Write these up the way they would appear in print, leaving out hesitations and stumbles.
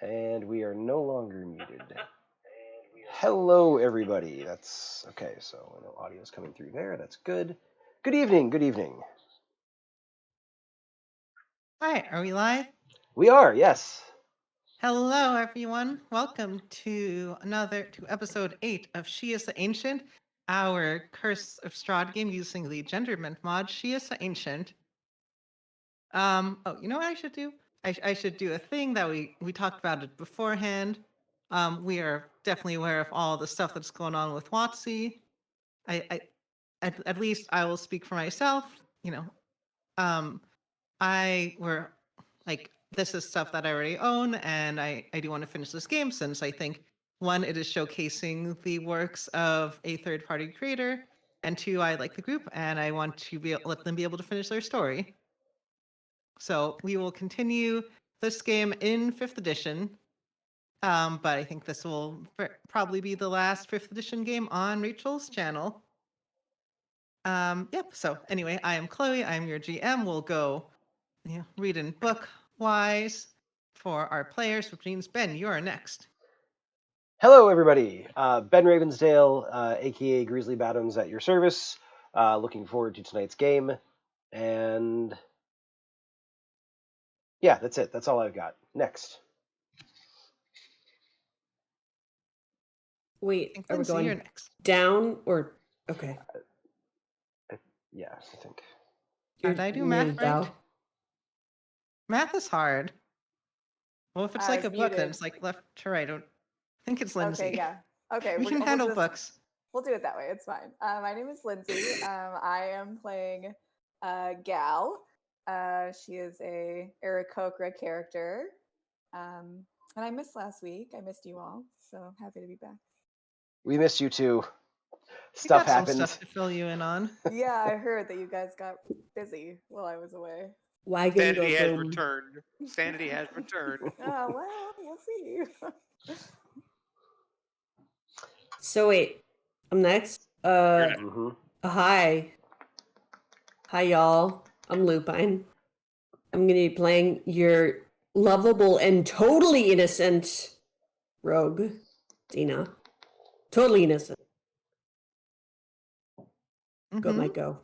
And we are no longer muted. Hello, everybody. That's okay. So I know audio is coming through there. That's good. Good evening. Good evening. Hi, are we live? We are, yes. Hello, everyone. Welcome to episode 8 of She is the Ancient, our Curse of Strahd game using the Genderment mod. She is the Ancient. You know what I should do? I should do a thing that we talked about it beforehand. We are definitely aware of all the stuff that's going on with WotC. I at least I will speak for myself. Um, this is stuff that I already own, and I do want to finish this game since I think one, it is showcasing the works of a third-party creator, and two, I like the group and I want to let them be able to finish their story. So we will continue this game in 5th edition, but I think this will probably be the last 5th edition game on Rachel's channel. Yep. So anyway, I am Chloe. I am your GM. We'll go read in book wise for our players, which means Ben, you are next. Hello, everybody. Ben Ravensdale, aka Grizzly Bottoms, at your service. Looking forward to tonight's game. And yeah, that's it. That's all I've got. Next. Wait, are we Lindsay, you're going next. down or okay? Yeah, I think. Did I do math right? Math is hard. Well, if it's like a book, then it's like left to right. I think it's Lindsay. Okay, yeah. Okay, we can handle books. We'll do it that way. It's fine. My name is Lindsay. I am playing Gal. She is a Aarakocra character. And I missed last week. I missed you all, so happy to be back. We missed you too. Stuff happened. Some stuff to fill you in on. Yeah, I heard that you guys got busy while I was away. Sanity has returned. Sanity has returned. Oh, well, we'll see. So wait, I'm next. Hi, y'all. I'm Lupine. I'm gonna be playing your lovable and totally innocent rogue, Dina. Totally innocent. Go, Mike, go.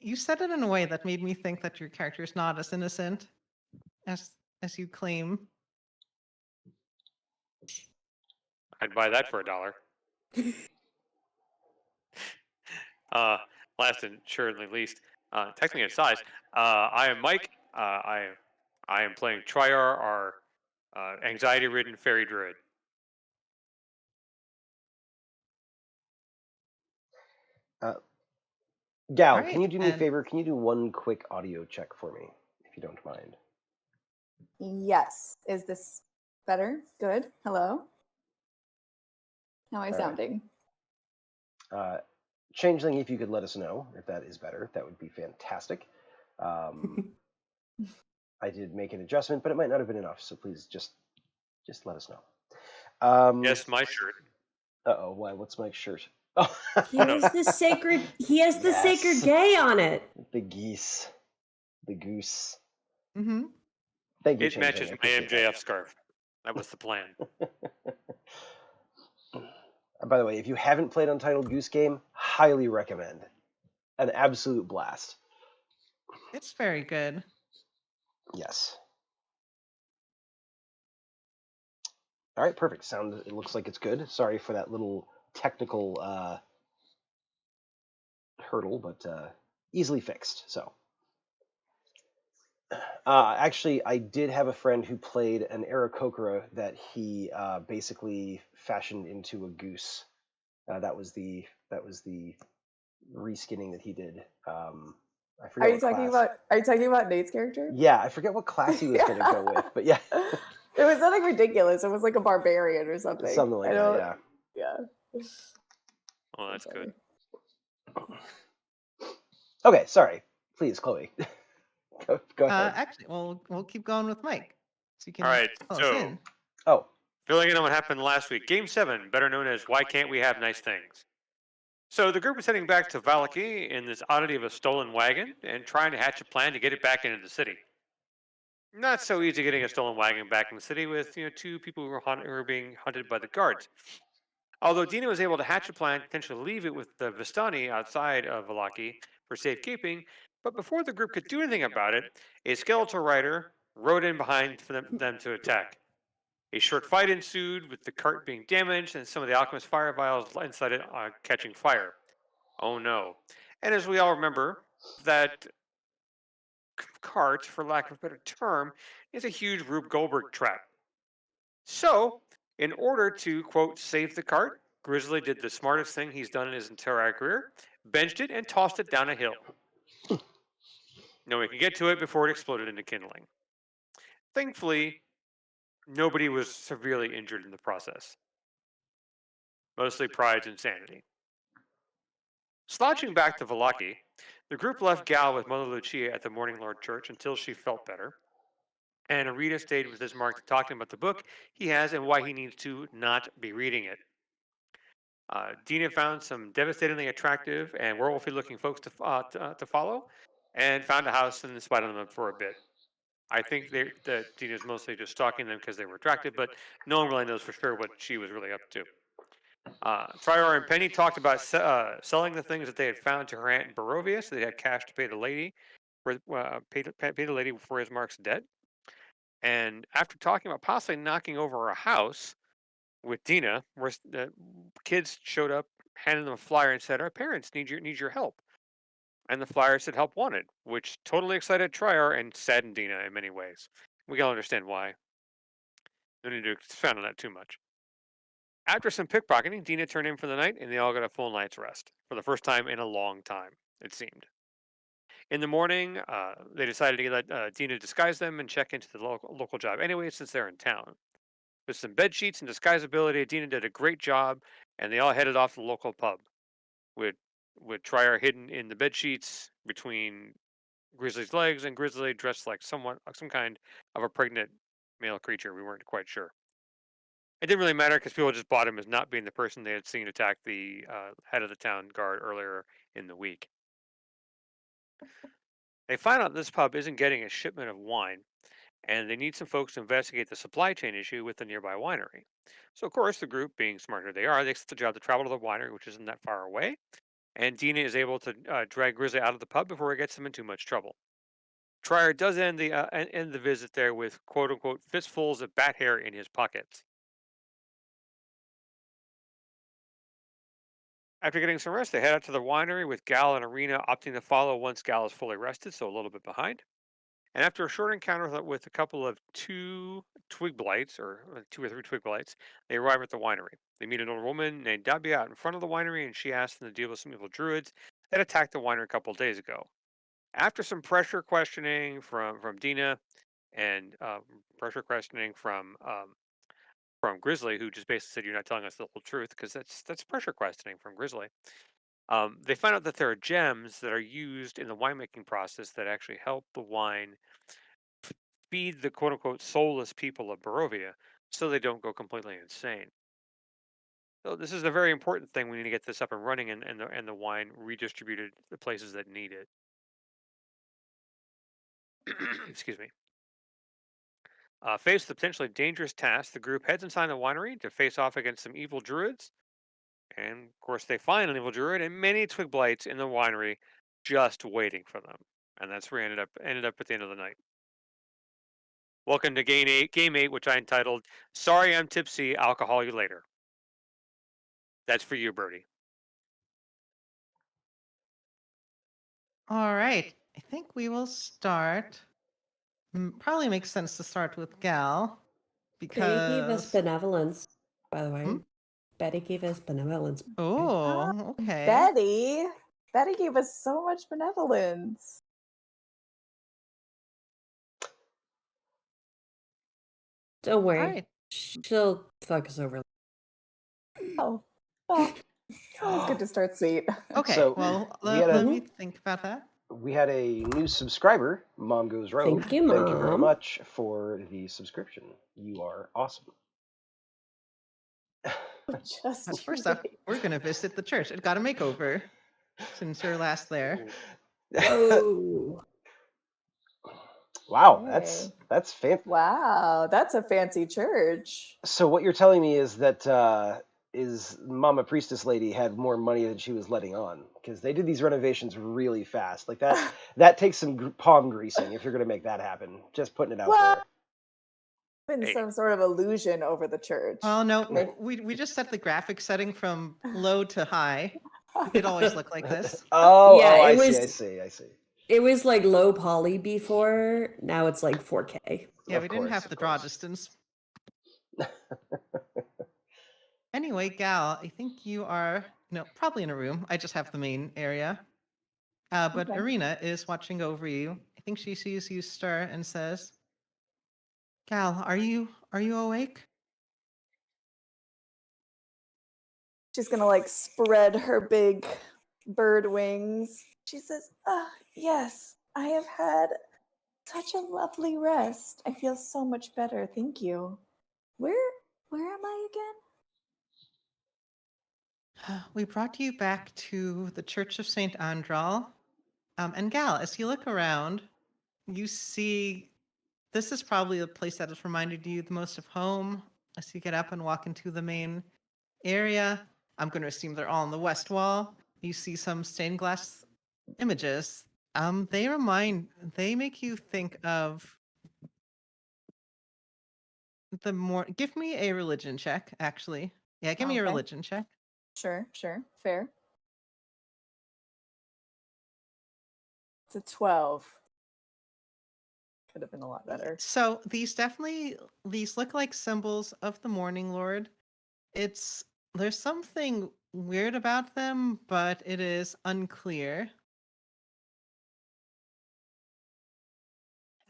You said it in a way that made me think that your character is not as innocent as you claim. I'd buy that for $1. Last and surely least, technically in size, I am Mike. I am playing Triar, our anxiety-ridden fairy druid. Gal, right, can you do me a favor? Can you do one quick audio check for me, if you don't mind? Yes. Is this better? Good. Hello? How am I sounding? Changeling, if you could let us know if that is better, that would be fantastic. I did make an adjustment, but it might not have been enough, so please just let us know. Yes, my shirt. Uh-oh, why? What's Mike's shirt? Oh, he has the sacred. He has the sacred gay on it. The geese, the goose. Mm-hmm. Thank you. It matches my MJF scarf. That was the plan. By the way, if you haven't played Untitled Goose Game, highly recommend. An absolute blast. It's very good. Yes. All right, perfect. It looks like it's good. Sorry for that little technical hurdle, but easily fixed. So, actually, I did have a friend who played an Aarakocra that he basically fashioned into a goose. That was the reskinning that he did. I forget. Are you talking about Nate's character? Yeah, I forget what class he was going to go with, but yeah. It was nothing ridiculous. It was like a barbarian or something. Something like that, yeah. Oh, that's good. Okay, sorry. Please, Chloe. go ahead. Actually, we'll keep going with Mike. So you can all right, so filling in on what happened last week. Game 7, better known as Why Can't We Have Nice Things? So the group is heading back to Valaki in this oddity of a stolen wagon and trying to hatch a plan to get it back into the city. Not so easy getting a stolen wagon back in the city with 2 people who were being hunted by the guards. Although Dina was able to hatch a plan to potentially leave it with the Vistani outside of Valaki for safekeeping, but before the group could do anything about it, a skeletal rider rode in behind for them to attack. A short fight ensued, with the cart being damaged and some of the alchemist's fire vials inside it catching fire. Oh no. And as we all remember, that cart, for lack of a better term, is a huge Rube Goldberg trap. So, in order to, quote, save the cart, Grizzly did the smartest thing he's done in his entire career, benched it and tossed it down a hill. No one could get to it before it exploded into kindling. Thankfully, nobody was severely injured in the process. Mostly Pride's insanity. Slouching back to Valaki, the group left Gal with Mother Lucia at the Morning Lord Church until she felt better, and Arita stayed with his Mark to talk to him about the book he has and why he needs to not be reading it. Dina found some devastatingly attractive and werewolfy-looking folks to follow, and found a house and spied on them for a bit. I think that Dina's mostly just stalking them because they were attractive, but no one really knows for sure what she was really up to. Trior and Penny talked about selling the things that they had found to her aunt in Barovia, so they had cash to pay the lady for pay the lady before his Mark's dead. And after talking about possibly knocking over a house with Dina, where the kids showed up, handed them a flyer, and said, "Our parents need your help." And the flyer said "help wanted," which totally excited Trior and saddened Dina in many ways. We can all understand why. No need to expand on that too much. After some pickpocketing, Dina turned in for the night, and they all got a full night's rest for the first time in a long time, it seemed. In the morning, they decided to let Dina disguise them and check into the local job anyway, since they're in town. With some bed sheets and disguisability, Dina did a great job, and they all headed off to the local pub, with Trier hidden in the bed sheets between Grizzly's legs, and Grizzly dressed like some kind of a pregnant male creature. We weren't quite sure. It didn't really matter because people just bought him as not being the person they had seen attack the head of the town guard earlier in the week. They find out this pub isn't getting a shipment of wine, and they need some folks to investigate the supply chain issue with the nearby winery. So, of course, the group, being smarter they are, they accept the job to travel to the winery, which isn't that far away, and Dina is able to drag Grizzly out of the pub before it gets them in too much trouble. Trier does end the visit there with "quote unquote" fistfuls of bat hair in his pockets. After getting some rest, they head out to the winery with Gal and Arena opting to follow once Gal is fully rested, so a little bit behind. And after a short encounter with a couple of 2 twig blights, or 2 or 3 twig blights, they arrive at the winery. They meet an old woman named Dabia out in front of the winery, and she asks them to deal with some evil druids that attacked the winery a couple of days ago. After some pressure questioning from Dina and pressure questioning from Grizzly, who just basically said, "You're not telling us the whole truth," because that's pressure questioning from Grizzly. They find out that there are gems that are used in the winemaking process that actually help the wine feed the "quote unquote" soulless people of Barovia, so they don't go completely insane. So this is a very important thing. We need to get this up and running, and the wine redistributed to the places that need it. Excuse me. Faced with the potentially dangerous task, the group heads inside the winery to face off against some evil druids. And of course, they find an evil druid and many twig blights in the winery, just waiting for them. And that's where we ended up at the end of the night. Welcome to game eight, which I entitled "Sorry I'm Tipsy, I'll Alcohol You Later." That's for you, Birdie. All right. I think we will start. Probably makes sense to start with Gal Betty gave us because. benevolence, by the way. Betty gave us benevolence. Oh, okay. Betty gave us so much benevolence. Don't worry. Alright. She'll fuck us over. Oh, well, always good to start sweet. Okay, So, well, we had let me think about that. We had a new subscriber, Mom Goes Rogue. Thank you, Thank you very Mom. much for the subscription. You are awesome. Just But first up, we're going to visit the church. It got a makeover since you're last there. Whoa. Wow, Okay. that's fancy. Wow, that's a fancy church. So what you're telling me is that is Mama Priestess Lady had more money than she was letting on, because they did these renovations really fast. Like that takes some palm greasing if you're going to make that happen. Just putting it out Well, there. been Hey. some sort of illusion over the church. Well, no, They- we just set the graphic setting from low to high. It always looked like this. Yeah, I it see, was- I see, I see. It was like low poly before. Now it's like 4K. Yeah, Of we didn't course, have of the draw course. distance. Anyway, Gal, I think you are probably in a room. I just have the main area. But Okay. Arena is watching over you. I think she sees you stir and says, Gal, are you awake? She's gonna like spread her big bird wings. She says, yes, I have had such a lovely rest. I feel so much better. Thank you. Where am I again? We brought you back to the Church of St. Andral. And Gal, as you look around, you see this is probably the place that has reminded you the most of home. As you get up and walk into the main area, I'm going to assume they're all on the west wall. You see some stained glass images. They make you think of the more. Give me a religion check, actually. Yeah, give me a Okay. religion check. Sure, fair. It's a 12. Could have been a lot better. So these look like symbols of the Morning Lord. There's something weird about them, but it is unclear.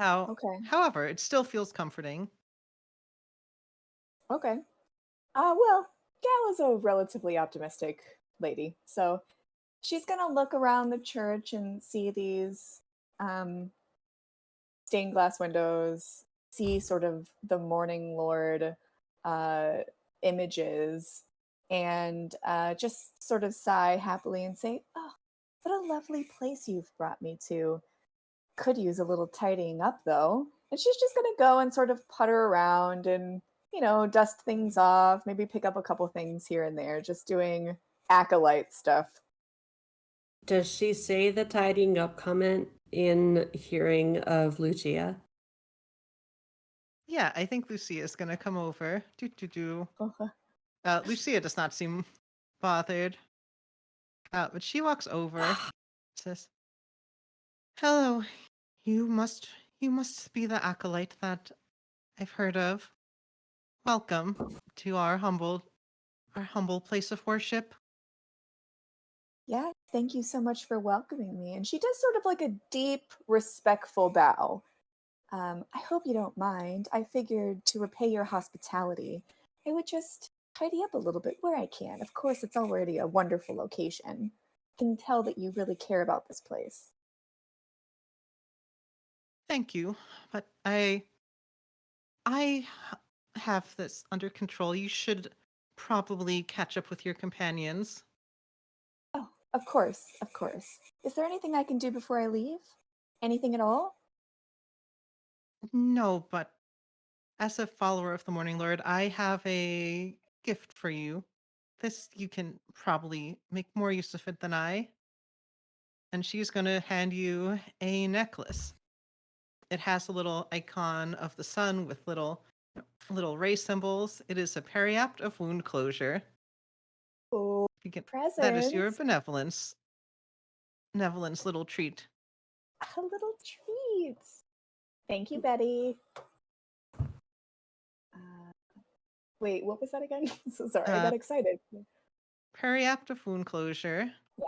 Okay. However, it still feels comforting. Okay. Well, Gal is a relatively optimistic lady, so she's gonna look around the church and see these stained glass windows, see sort of the Morning Lord uh, images, and just sort of sigh happily and say, "Oh, what a lovely place you've brought me to. Could use a little tidying up, though." And she's just gonna go and sort of putter around and dust things off, maybe pick up a couple things here and there, just doing acolyte stuff. Does she say the tidying up comment in hearing of Lucia? Yeah, I think Lucia is gonna come over. Do. Okay. Lucia does not seem bothered. But she walks over, says, "Hello, you must be the acolyte that I've heard of. Welcome to our humble place of worship." Yeah, thank you so much for welcoming me. And she does sort of like a deep, respectful bow. I hope you don't mind. I figured to repay your hospitality, I would just tidy up a little bit where I can. Of course, it's already a wonderful location. I can tell that you really care about this place. Thank you, but I have this under control. You should probably catch up with your companions. Oh, of course, of course. Is there anything I can do before I leave? Anything at all? No, but as a follower of the Morning Lord, I have a gift for you. This you can probably make more use of it than I. And she's going to hand you a necklace. It has a little icon of the sun with little ray symbols. It is a periapt of wound closure. Oh, That is your presents. benevolence little treat. A little treat. Thank you, Betty. Wait, what was that again? So sorry, I got excited. Periapt of wound closure. Yeah.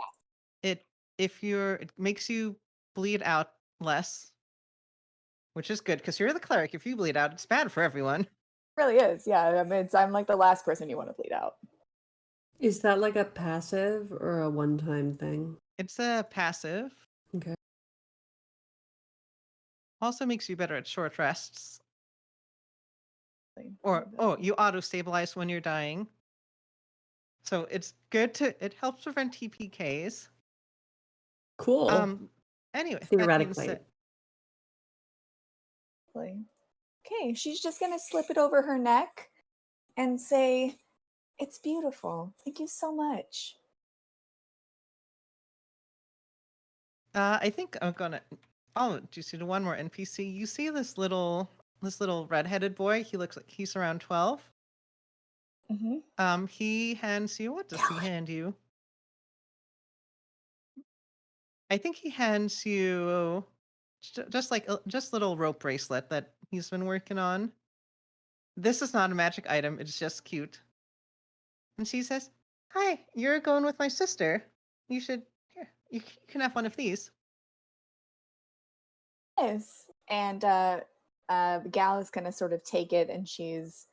It makes you bleed out less, which is good because you're the cleric. If you bleed out, it's bad for everyone. It really is. Yeah, I mean, I'm like the last person you want to bleed out. Is that like a passive or a one-time thing? It's a passive. Okay. Also makes you better at short rests. Or You auto stabilize when you're dying. So it's good it helps prevent TPKs. Cool. Anyway, that being Theoretically. said, Lovely. Okay, she's just going to slip it over her neck and say, "It's beautiful. Thank you so much." I think I'll just do one more NPC. You see this little redheaded boy? He looks like he's around 12. Mm-hmm. He hands you. What does he hand you? I think he hands you just little rope bracelet that he's been working on. This is not a magic item. It's just cute. And she says, "Hi, you're going with my sister. You should here. You can have one of these." Yes. And Gal is going to sort of take it, and she's,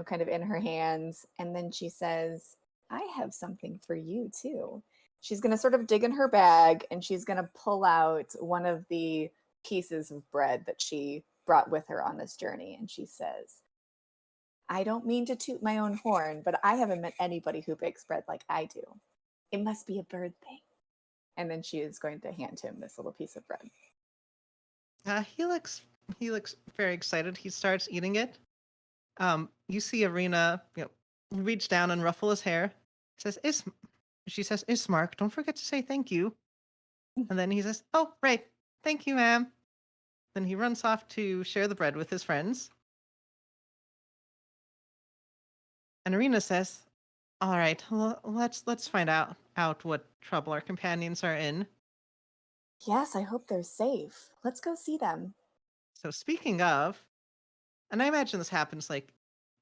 kind of in her hands. And then she says, "I have something for you too." She's going to sort of dig in her bag, and she's going to pull out one of the pieces of bread that she brought with her on this journey. And she says, "I don't mean to toot my own horn, but I haven't met anybody who bakes bread like I do. It must be a bird thing." And then she is going to hand him this little piece of bread. He looks very excited. He starts eating it. You see Arena, reach down and ruffle his hair. She says, "Ismark, don't forget to say thank you." And then he says, "Oh, right. Thank you, ma'am." Then he runs off to share the bread with his friends. And Arena says, "All right, let's find out what trouble our companions are in." Yes, I hope they're safe. Let's go see them. So speaking of, and I imagine this happens like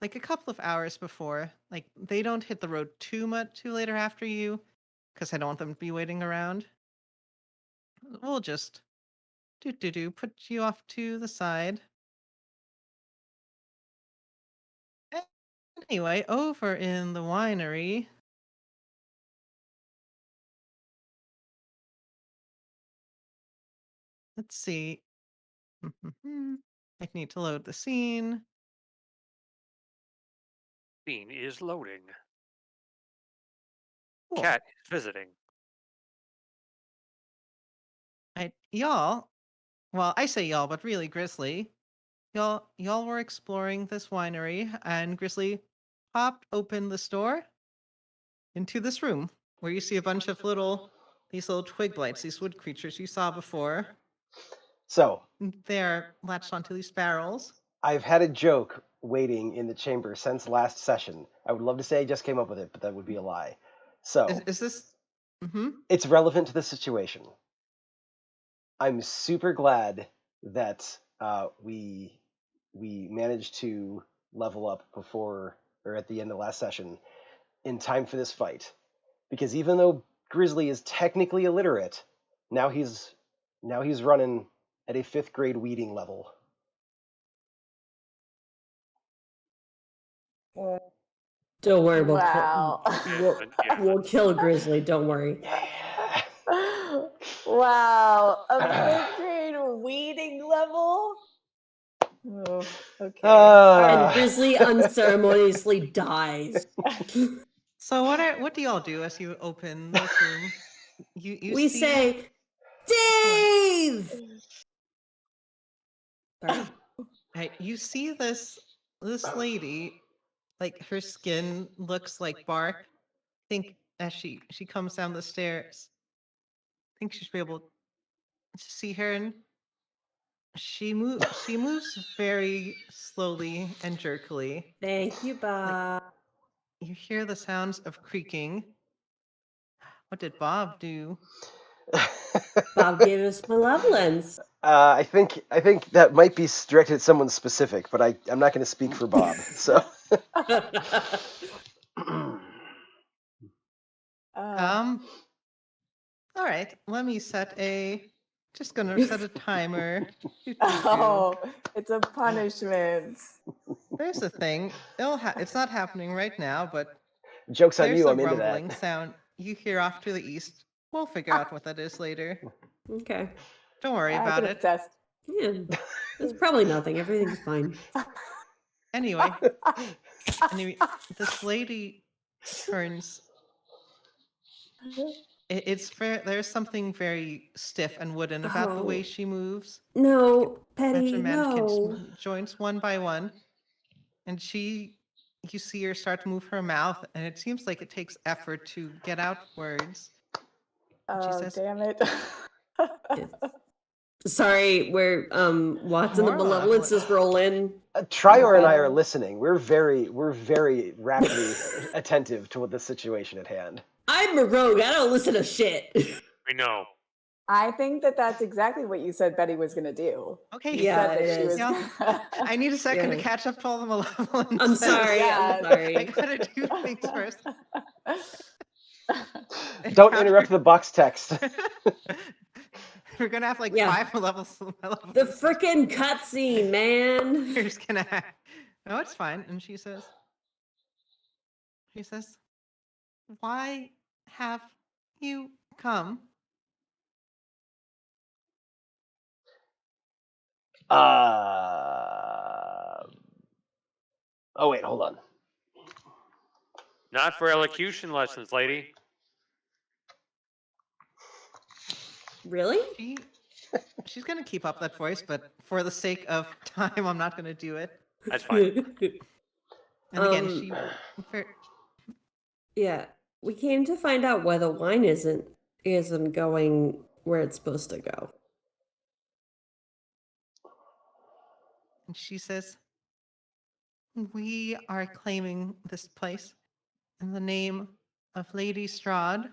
a couple of hours before. Like they don't hit the road too later after you, because I don't want them to be waiting around. We'll just put you off to the side. Anyway, over in the winery. Let's see. I need to load the scene. Scene is loading. Cool. Cat is visiting. Y'all, well, I say y'all, but really Grizzly, y'all were exploring this winery, and Grizzly popped open the door into this room where you see a bunch of these little twig blights, these wood creatures you saw before. So They're latched onto these barrels. I've had a joke waiting in the chamber since last session. I would love to say I just came up with it, but that would be a lie. So Is this? Mm-hmm. It's relevant to the situation. I'm super glad that we managed to level up before or at the end of last session in time for this fight, because even though Grizzly is technically illiterate, now he's running at a 5th grade weeding level. Don't worry, Wow. we'll kill Grizzly. Don't worry. Yeah. Wow. A 5th grade weeding level? Oh, okay. And Grizzly unceremoniously dies. So what do y'all do as you open this room? We say, "Dave!" Sorry. You see this lady, like her skin looks like bark. I think as she comes down the stairs, I think she should be able to see her, and she moves very slowly and jerkily. Thank you, Bob. You hear the sounds of creaking. What did Bob do? Bob gave us malevolence. I think that might be directed at someone specific, but I'm not going to speak for Bob. So, all right. Let me just gonna set a timer. Oh, it's a punishment. There's the thing. It's not happening right now, but joke's on there's you. a I'm into rumbling that. sound you hear off to the east. We'll figure out what that is later. Okay. Don't worry about it. Test. Yeah. It's probably nothing. Everything's fine. Anyway, this lady turns. There's something very stiff and wooden about the way Oh. she moves. No, Petty, Imagine mannequins no. joints one by one, and you see her start to move her mouth, and it seems like it takes effort to get out words. And she Oh, says, damn it. Sorry, we're watching the More malevolence is rolling. Trior and I are God. listening. We're very rapidly attentive to what the situation at hand. I'm a rogue. I don't listen to shit. We know. I think that's exactly what you said Betty was going to do. okay, You Yeah, said that it she is. was. Yeah. I need a second to Yeah. catch up to all the malevolence. I'm sorry. Yeah. I'm sorry. I gotta do things first. Don't interrupt the box text. We're gonna have like Yeah. 5 levels. The frickin' cutscene, man. You're just gonna have... No, it's fine. And she says, why have you come? Oh wait, hold on. Not for elocution lessons, lady. Really? She's gonna keep up that voice, but for the sake of time, I'm not gonna do it. That's fine. And again, Yeah, we came to find out why the wine isn't going where it's supposed to go. and she says, we are claiming this place in the name of Lady Strahd.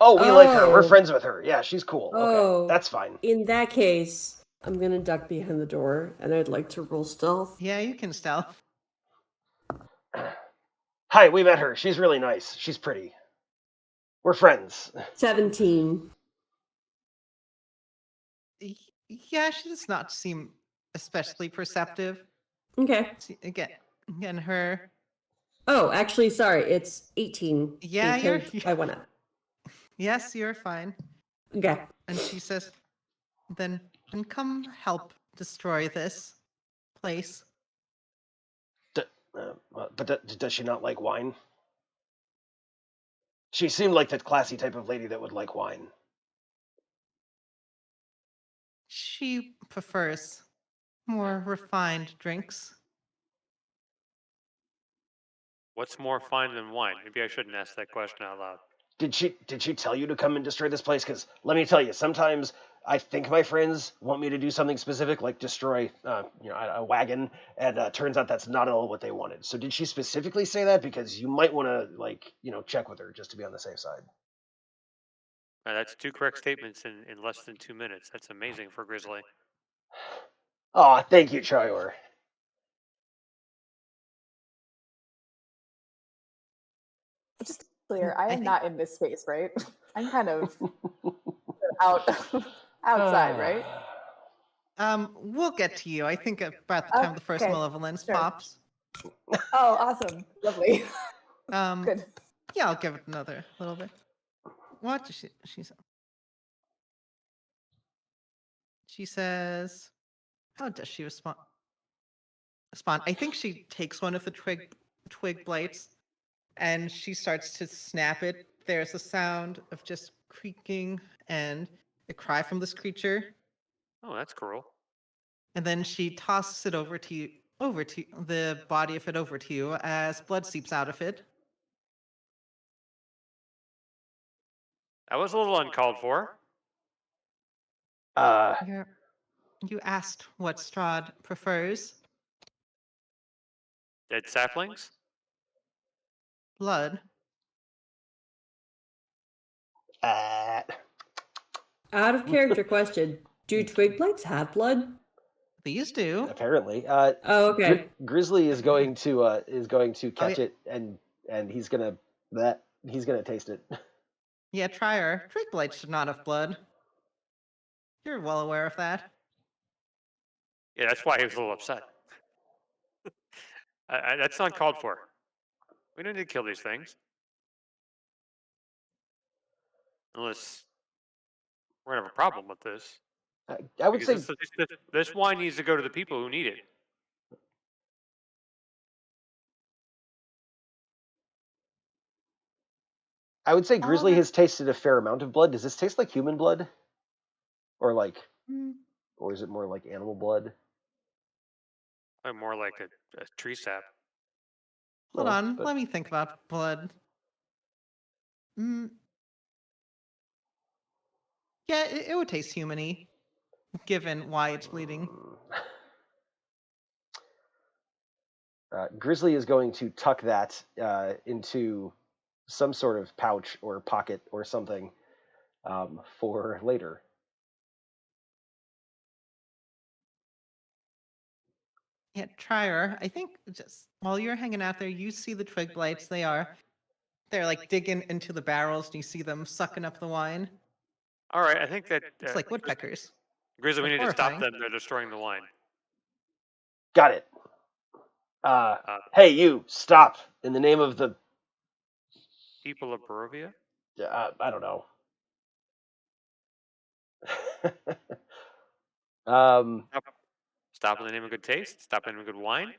Oh, we like her. We're Oh. friends with her. Yeah, she's cool. Oh. Okay, that's fine. In that case, I'm gonna duck behind the door, and I'd like to roll stealth. Yeah, you can stealth. Hi, we met her. She's really nice. She's pretty. We're friends. 17. Yeah, she does not seem especially perceptive. Okay. Again, her... Oh, actually, sorry, it's 18. Yeah, because I went up. Yes, you're fine. Okay. And she says, then come help destroy this place. But does she not like wine? She seemed like the classy type of lady that would like wine. She prefers more refined drinks. What's more fine than wine? Maybe I shouldn't ask that question out loud. Did she tell you to come and destroy this place? Because let me tell you, sometimes I think my friends want me to do something specific, like destroy, a wagon, and turns out that's not at all what they wanted. So did she specifically say that? Because you might want to, check with her just to be on the safe side. That's 2 correct statements in less than 2 minutes. That's amazing for Grizzly. Aw, thank you, Trior. Just clear, I am not in this space, right? I'm kind of outside, right? We'll get to you. I think about the time the first Okay, malevolence sure. pops. Oh, awesome. Lovely. Good. Yeah, I'll give it another little bit. What does she say? She says, how does she respond? I think she takes one of the twig blights and she starts to snap it. There's a sound of just creaking and a cry from this creature. Oh, that's cruel. And then she tosses it over to the body of it over to you as blood seeps out of it. That was a little uncalled for. You asked what Strahd prefers. Dead saplings? Blood. Out of character question. Do twig blights have blood? These do. Apparently. Oh, okay. Grizzly is going to catch it and he's gonna taste it. Yeah, try her. Twig blights should not have blood. You're well aware of that. Yeah, that's why he was a little upset. That's not called for. We don't need to kill these things. Unless we're going to have a problem with this. I would say this wine needs to go to the people who need it. I would say All Grizzly that- has tasted a fair amount of blood. Does this taste like human blood? Or or is it more like animal blood? More like a tree sap. Hold Well, on, but- let me think about blood. Mm. Yeah, it would taste humany, given why it's bleeding. Grizzly is going to tuck that into some sort of pouch or pocket or something for later. Yeah, Trier, I think just while you're hanging out there, you see the twig blights. They're like digging into the barrels, and you see them sucking up the wine. All right, I think that It's like woodpeckers. Grizzly, we They're need to stop horrifying. them. They're destroying the wine. Got it. Hey, you, stop. In the name of the... People of Barovia? I don't know. Stop in the name of good taste? Stop in the name of good wine?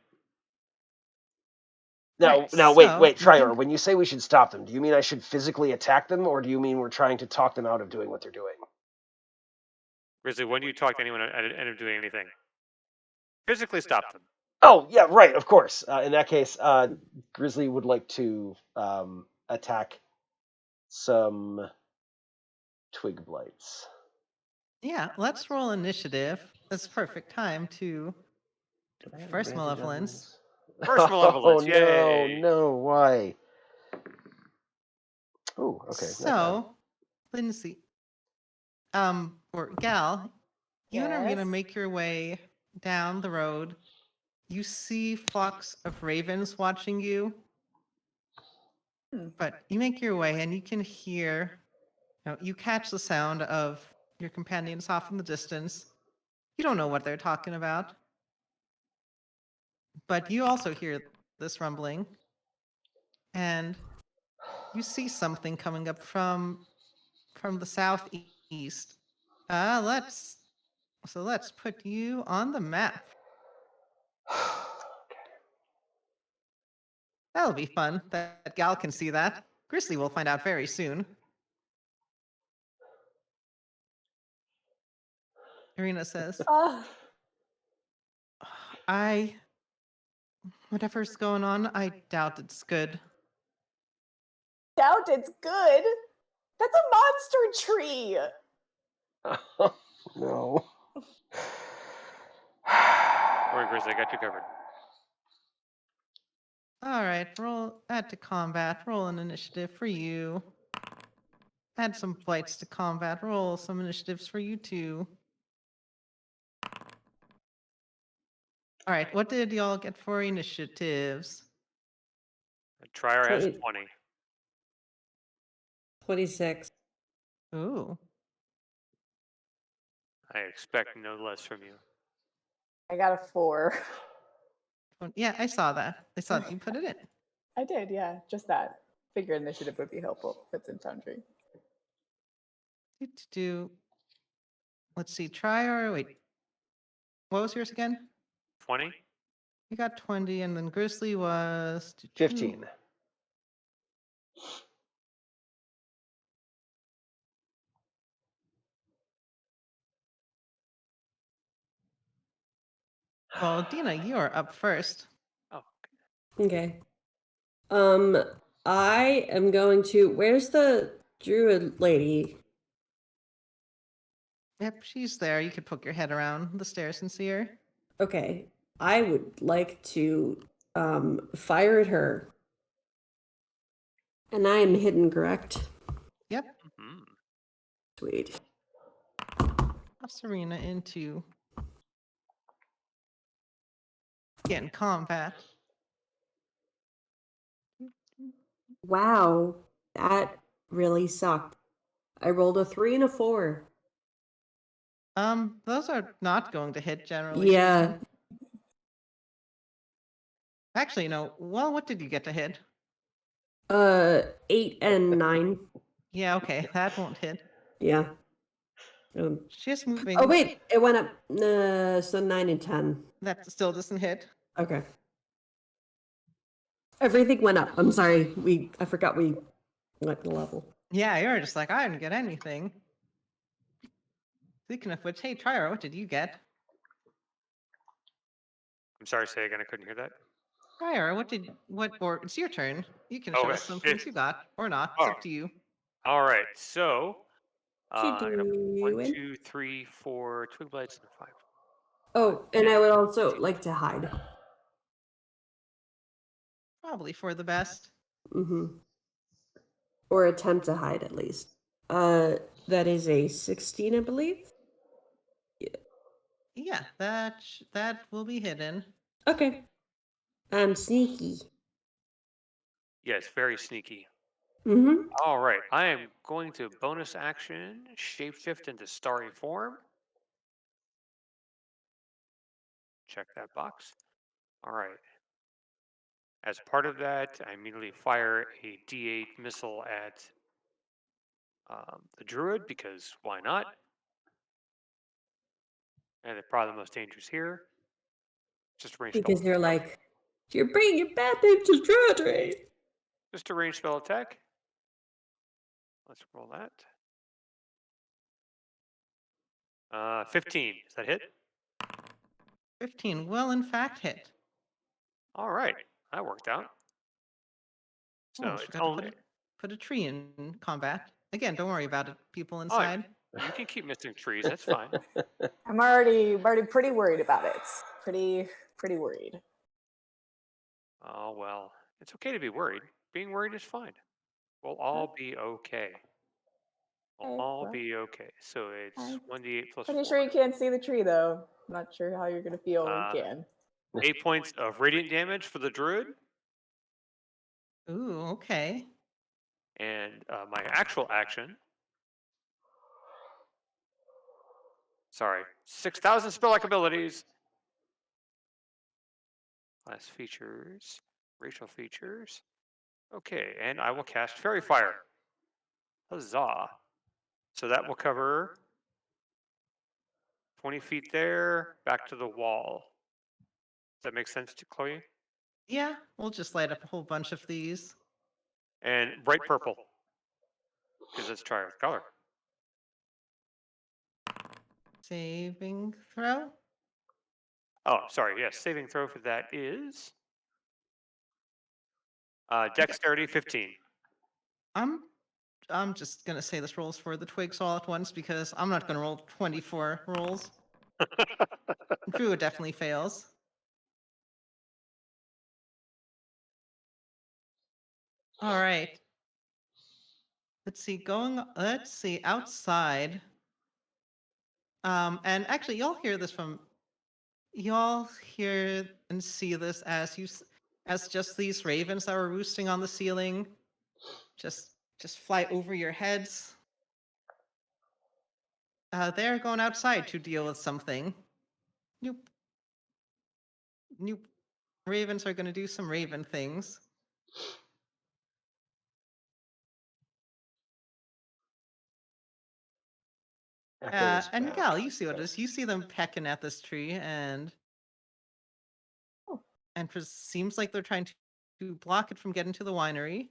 Right, wait, so Trier. When you say we should stop them, do you mean I should physically attack them, or do you mean we're trying to talk them out of doing what they're doing? Grizzly, when do you talk to anyone and end up doing anything? Physically stop them. Oh, yeah, right, of course. In that case, Grizzly would like to attack some twig blights. Yeah, let's roll initiative. That's perfect time to first malevolence. First malevolence, Oh, yay. no, why? Oh, okay. So, Lindsay, or Gal, you and I are gonna Yes? make your way down the road. You see flocks of ravens watching you, but you make your way and you can hear, you catch the sound of your companions off in the distance. You don't know what they're talking about, but you also hear this rumbling, and you see something coming up from the southeast. Let's put you on the map. That'll be fun. That Gal can see that. Grizzly will find out very soon. Irina says, whatever's going on, I doubt it's good. Doubt it's good. That's a monster tree. No. Don't worry, Grizzly, I got you covered. All right, add to combat, roll an initiative for you. Add some blights to combat, roll some initiatives for you too. All right, what did y'all get for initiatives? Trier has 20. 20. 26. Ooh. I expect no less from you. I got a 4. Yeah, I saw that. I saw that you put it in. I did, yeah. Just that. Figured initiative would be helpful if it's in Foundry. Let's see, wait. What was yours again? 20? You got 20, and then Grizzly was 15. Well, Dina, you are up first. Oh. Okay. I am going to. Where's the druid lady? Yep, she's there. You could poke your head around the stairs and see her. Okay. I would like to fire at her. And I am hidden, correct? Yep. Mm-hmm. Sweet. Serena into getting combat. Wow. That really sucked. I rolled a 3 and a 4. Those are not going to hit generally. Yeah. Speaking. Actually, no. Well, what did you get to hit? 8 and 9. Yeah, okay, that won't hit. Yeah. She's moving. Oh wait, it went up. So 9 and 10. That still doesn't hit. Okay. Everything went up. I'm sorry. I forgot we Like the level. Yeah, you're just like, I didn't get anything. Speaking of which, hey, Trier, what did you get? I'm sorry, say again. I couldn't hear that. Trier, or it's your turn. You can show Okay. us some things you got, or not. It's Oh. up to you. All right. So, What I you got 1, doing? 2, 3, 4 twig blights and 5. Oh, and I would also like to hide. Probably for the best. Mm-hmm. Or attempt to hide at least. That is a 16, I believe. Yeah, that will be hidden. Okay. I'm sneaky. Yes, very sneaky. Mm-hmm. All right. I am going to bonus action shapeshift into starry form. Check that box. All right. As part of that, I immediately fire a D8 missile at the druid because why not? And they're probably the most dangerous here. Just a range Because spell. they're like, you're bringing your bad name to Strahd. Just a range spell attack. Let's roll that. 15. Does that hit? 15 will in fact hit. All right. That worked out. So Almost it's forgot to only. put a tree in combat. Again, don't worry about it, people Oh, inside. you can keep missing trees. That's fine. I'm already pretty worried about it. Pretty worried. Oh, well, it's okay to be worried. Being worried is fine. We'll all be okay. We'll Okay, all well, be okay. So it's I'm 1d8 plus pretty 4. sure you can't see the tree though. I'm not sure how you're gonna feel when you can. 8 points of radiant damage for the druid. Ooh, okay. And my actual action. Sorry, 6,000 spell-like abilities. Class features, racial features. Okay, and I will cast Fairy Fire. Huzzah. So that will cover 20 feet there, back to the wall. Does that make sense to Chloe? Yeah, we'll just light up a whole bunch of these. And bright purple, because it's Triar's color. Saving throw. Oh, sorry, yes, saving throw for that is Dexterity 15. I'm just gonna say this rolls for the twigs all at once because I'm not gonna roll 24 rolls. Druid definitely fails. All right. Let's see, outside. And actually, y'all hear and see this as just these ravens that were roosting on the ceiling, just fly over your heads. They're going outside to deal with something. Nope. Nope. Ravens are going to do some raven things. And Gal, you see what it is. You see them pecking at this tree, and Oh. Seems like they're trying to block it from getting to the winery.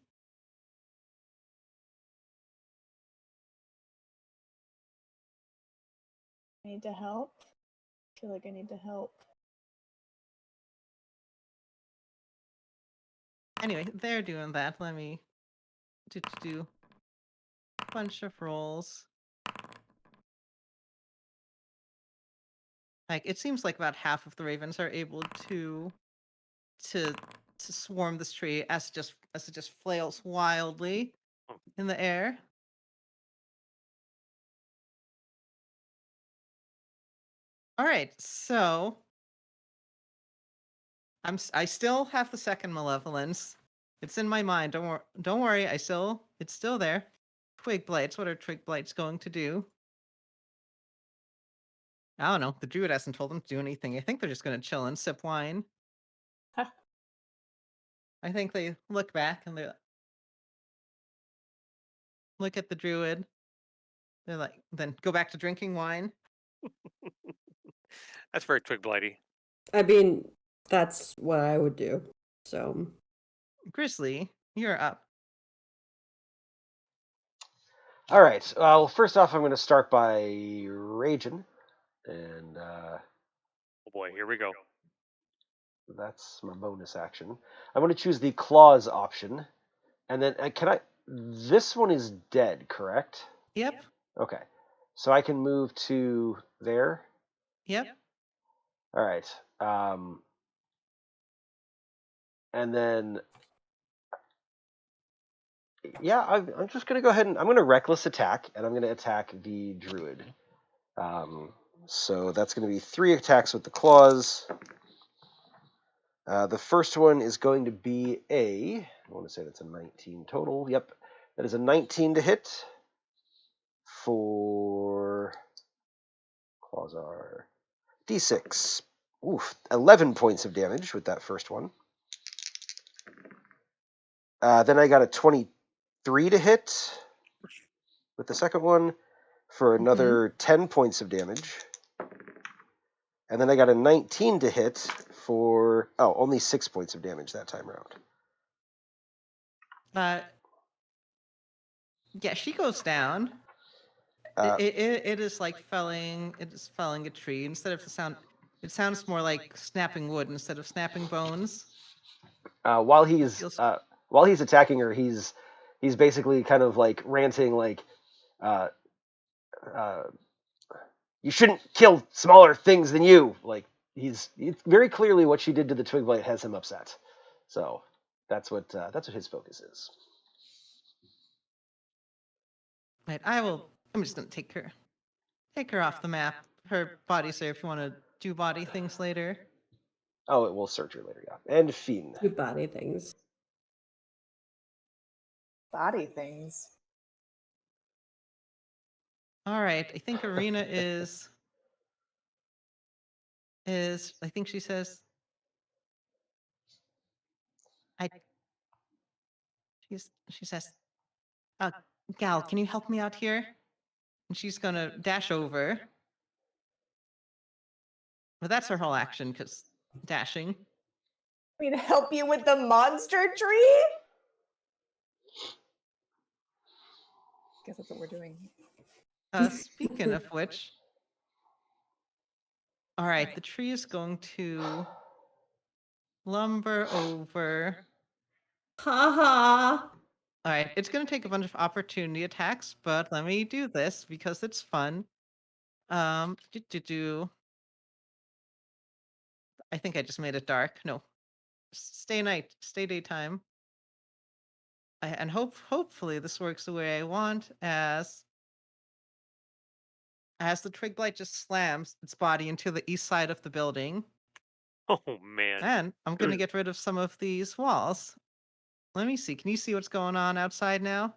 I need to help. I feel like I need to help. Anyway, they're doing that. Let me do a bunch of rolls. Like it seems like about half of the ravens are able to swarm this tree as it just flails wildly in the air. All right, so I still have the second malevolence. It's in my mind. Don't worry. It's still there. Twig blights. What are twig blights going to do? I don't know. The druid hasn't told them to do anything. I think they're just going to chill and sip wine. Huh. I think they look back and they look at the druid. They're like, then go back to drinking wine. That's very twig blighty. I mean, that's what I would do. So, Grizzly, you're up. All right. Well, first off, I'm going to start by raging, and Oh boy, here we go. that's my bonus action. I'm going to choose the claws option, and then can I? This one is dead, correct? Yep. Okay. So I can move to there. Yep. All right. And then, yeah, I'm just going to go ahead and I'm going to reckless attack, and I'm going to attack the druid. So that's going to be 3 attacks with the claws. The first one is going to be I want to say that's a 19 total. Yep. That is a 19 to hit for claws are D6. Oof, 11 points of damage with that first one. Then I got a 23 to hit with the second one for another 10 points of damage. And then I got a 19 to hit for, only 6 points of damage that time around. Yeah, she goes down. It is like felling. It is felling a tree instead of the sound. It sounds more like snapping wood instead of snapping bones. While he's attacking her, he's basically kind of like ranting, like, you shouldn't kill smaller things than you. Like it's very clearly what she did to the twig blight has him upset. So that's what his focus is. Right, I'm just gonna take her off the map. Her body's there if you want to do body things later. Oh, it will search her later, yeah. And Fiend. Do body things. Body things. All right, I think Arena is. I think she says. She says, Gal, can you help me out here? And she's gonna dash over. But that's her whole action, because dashing. I mean, help you with the monster tree? Guess that's what we're doing. Speaking of which, all right, the tree is going to lumber over. Haha. All right, it's going to take a bunch of opportunity attacks, but let me do this because it's fun. I think I just made it dark. No, stay daytime. And hopefully this works the way I want as the twig blight just slams its body into the east side of the building. Oh man. And I'm going to get rid of some of these walls. Let me see. Can you see what's going on outside now?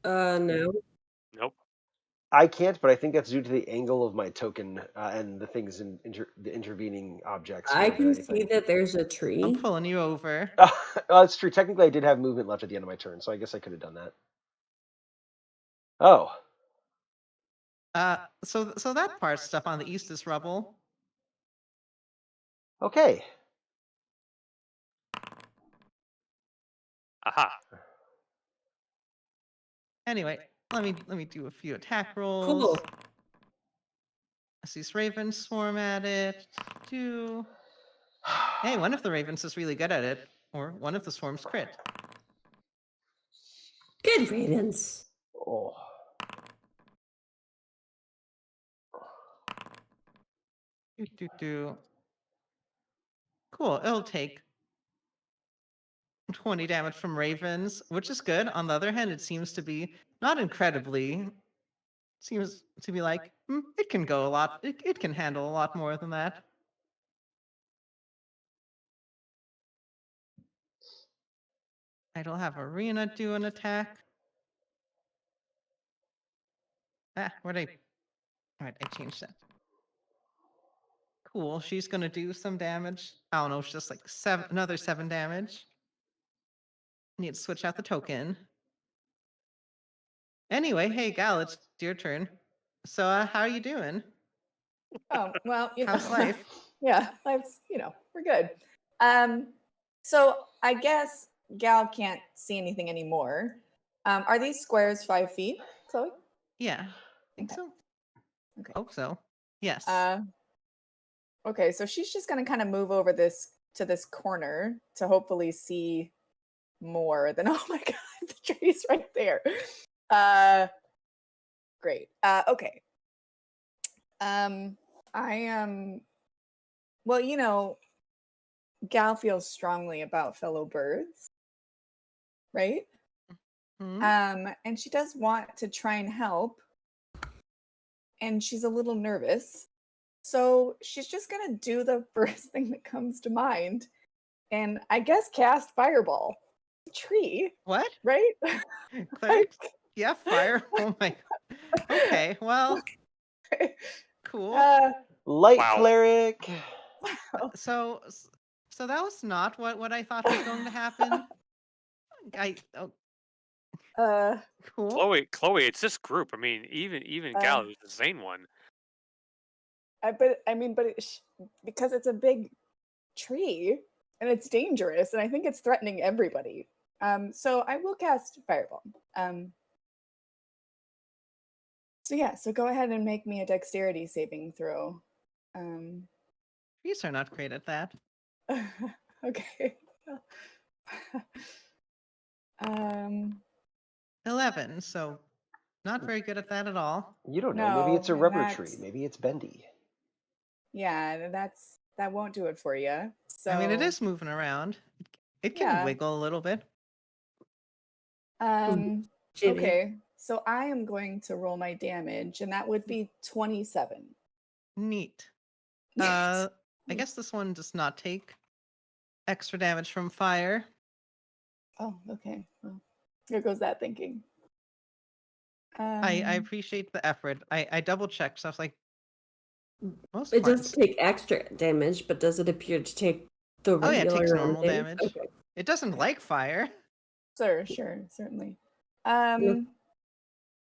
No. Nope. I can't, but I think that's due to the angle of my token and the things in the intervening objects. I can see that there's a tree. I'm pulling you over. Well, that's true. Technically, I did have movement left at the end of my turn, so I guess I could have done that. Oh. So that part stuff on the east is rubble. Okay. Aha. Anyway, let me do a few attack rolls. Cool. As these ravens swarm at it. Hey, one of the ravens is really good at it, or one of the swarms crit. Good ravens. Oh. Cool. It'll take 20 damage from ravens, which is good. On the other hand, it seems to be not incredibly. Seems to be like it can go a lot. It can handle a lot more than that. I'll have Arena do an attack. Where'd I? Alright, I changed that. Cool. She's gonna do some damage. I don't know. It's just like another 7 damage. Need to switch out the token. Anyway, hey Gal, it's your turn. So, how are you doing? Oh, well, you know. How's life? Yeah, life's, we're good. So I guess Gal can't see anything anymore. Are these squares 5 feet, Chloe? Yeah, I think Okay. so. Okay. Hope so. Yes. Okay, so she's just gonna kind of move over to this corner to hopefully see more than oh my god, the tree's right there. Great. Okay. I am well, Gal feels strongly about fellow birds, right? Hmm? And she does want to try and help, and she's a little nervous. So she's just gonna do the first thing that comes to mind, and I guess cast Fireball. Tree, What? right? Clerics? Yeah, fire. Oh my. Okay, well, cool. Light Wow. cleric. So that was not what I thought was going to happen. Cool. Chloe, it's this group. I mean, even Gal, who's the sane one. Because it's a big tree and it's dangerous, and I think it's threatening everybody. So I will cast Fireball. So go ahead and make me a dexterity saving throw. Trees are not great at that. Okay. 11, so not very good at that at all. You don't know. Maybe it's a No, and rubber that's- tree. Maybe it's bendy. Yeah, that won't do it for you. So I mean, it is moving around. It can Yeah. wiggle a little bit. Jimmy. Okay, so I am going to roll my damage, and that would be 27. Neat. I guess this one does not take extra damage from fire. Oh, okay. Well, there goes that thinking. I appreciate the effort. I double checked, so I was like, most It points. does take extra damage, but does it appear to take the Oh yeah, it regular takes round normal damage. Okay. It doesn't like fire. Sure, certainly. All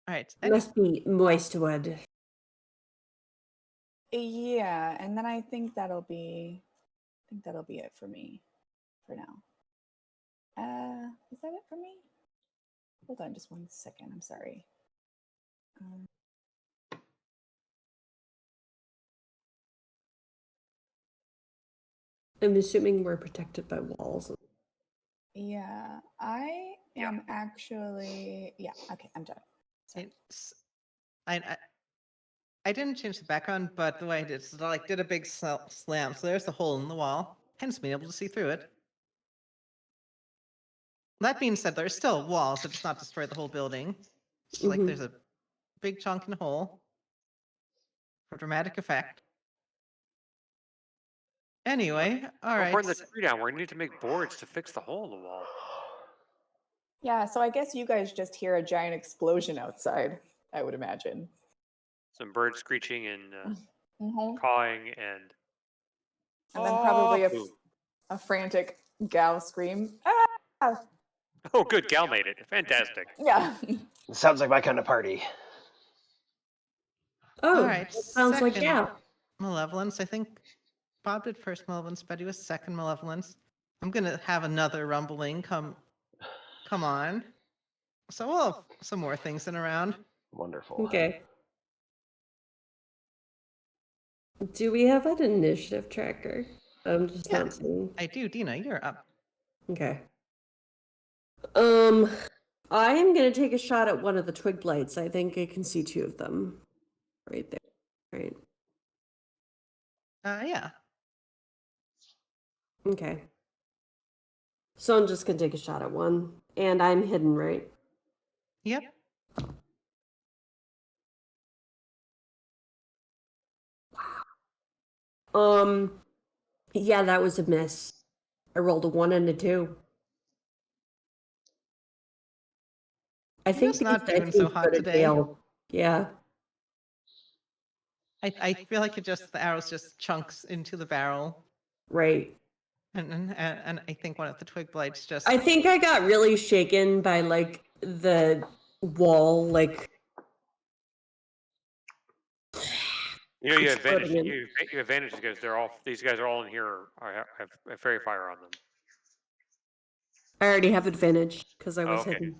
right. It must be moist wood. Yeah, and then I think that'll be it for me for now. Is that it for me? Hold on just 1 second. I'm sorry. I'm assuming we're protected by walls. Yeah, I Yeah. am actually. Yeah, okay, I'm done. Sorry. It's, I didn't change the background, but the way I did is I did a big slam, so there's a hole in the wall, hence being able to see through it. That being said, there's still walls, so it's not destroy the whole building. It's like Mhm. there's a big chunk in the hole for dramatic effect. Anyway, all Don't right. burn the tree down. We're going to need to make boards to fix the hole in the wall. Yeah, so I guess you guys just hear a giant explosion outside, I would imagine. Some birds screeching and Mm-hmm. cawing and And then probably boom. a frantic gal scream. Ah! Oh, good. Gal made it. Fantastic. Yeah. It sounds like my kind of party. Oh, All right. sounds like second yeah. Malevolence. I think Bob did first malevolence, Betty was second malevolence. I'm gonna have another rumbling come on. So we'll have some more things in around. Wonderful. Okay. Do we have an initiative tracker? I'm just Yeah. not seeing. I do, Dina, you're up. Okay. I am gonna take a shot at one of the twig blights. I think I can see two of them right there. Right. Yeah. Okay. So I'm just gonna take a shot at one. And I'm hidden, right? Yep. Yeah, that was a miss. I rolled a 1 and a 2. I You're think just not these dice doing so need to hot go to today. jail. Yeah. I feel like the arrows just chunks into the barrel. Right. And I think one of the twig blights just I think I got really shaken by like the wall, like You know, you have advantage. exploding in. You have advantage because these guys are all in here have fairy fire on them. I already have advantage because I was okay. hidden.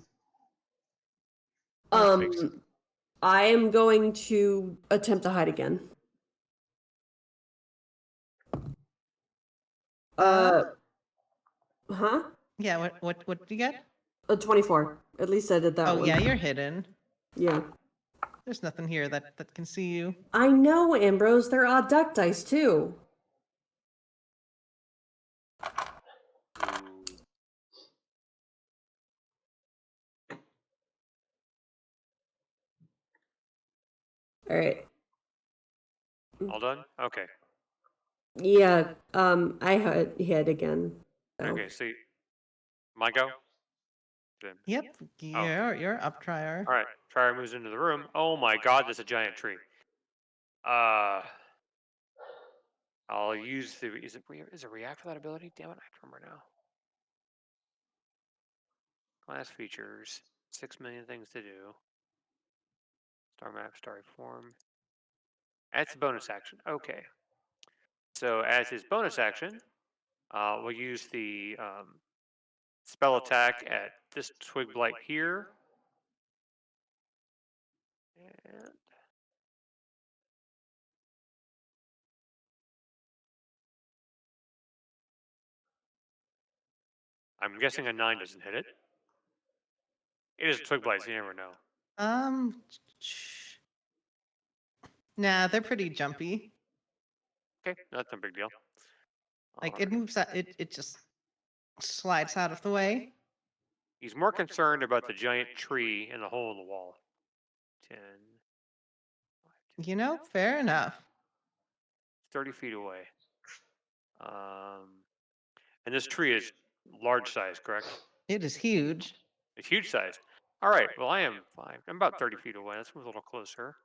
I am going to attempt to hide again. Huh? Yeah, what did you get? A 24. At least I did that one. Oh, yeah, you're hidden. Yeah. There's nothing here that can see you. I know, Ambrose. They're odd duck dice, too. All right. All done? Okay. Yeah, I hit again. So. Okay, so my go? Yep, you're up, Trier. All right, Trier moves into the room. Oh my god, there's a giant tree. I'll use the, is it react for that ability? Damn it, I don't remember now. Class features, 6 million things to do. Star map, starry form. That's a bonus action, okay. So as his bonus action, we'll use the spell attack at this twig blight here. And I'm guessing a 9 doesn't hit it. It is a twig blight, so you never know. Nah, they're pretty jumpy. Okay, that's no big deal. Like it moves out, it just slides out of the way. He's more concerned about the giant tree and the hole in the wall. 10. You know, fair enough. 30 feet away. And this tree is large size, correct? It is huge. It's huge size. All right, well, I am 5. I'm about 30 feet away. Let's move a little closer.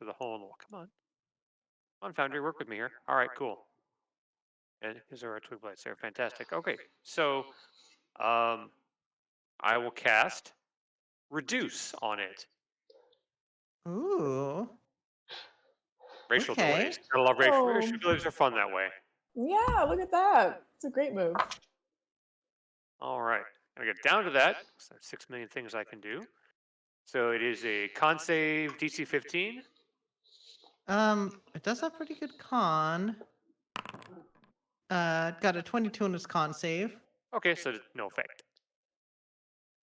To the hole in the wall. Come on. Come on, Foundry, work with me here. All right, cool. And here's our twig blights there. Fantastic. Okay, so I will cast Reduce on it. Ooh. Racial Okay. delays. I love racial Oh. delays are fun that way. Yeah, look at that. It's a great move. All right. I'm going to get down to that. So there's 6 million things I can do. So it is a con save DC 15. It does have pretty good con. Got a 22 in its con save. Okay, so no effect.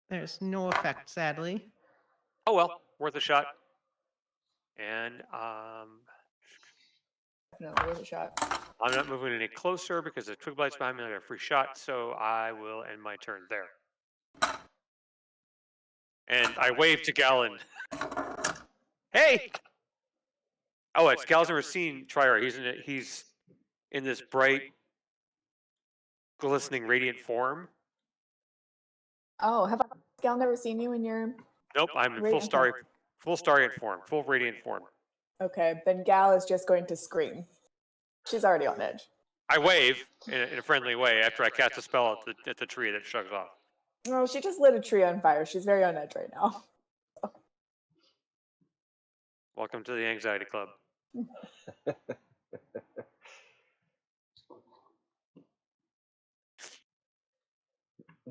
There's no effect, sadly. Oh well, worth a shot. And Definitely worth a shot. I'm not moving any closer because the twig blight's behind me. I got a free shot, so I will end my turn there. And I wave to Gallon. Hey! Oh, it's Gal's never seen Trier. He's in this bright, glistening, radiant form. Oh, have Gal never seen you in your... Nope, I'm in full Radiant starry form, full radiant form. Okay, then Gal is just going to scream. She's already on edge. I wave in a friendly way after I cast a spell at the tree that shrugs off. Oh, she just lit a tree on fire. She's very on edge right now. Welcome to the Anxiety Club. The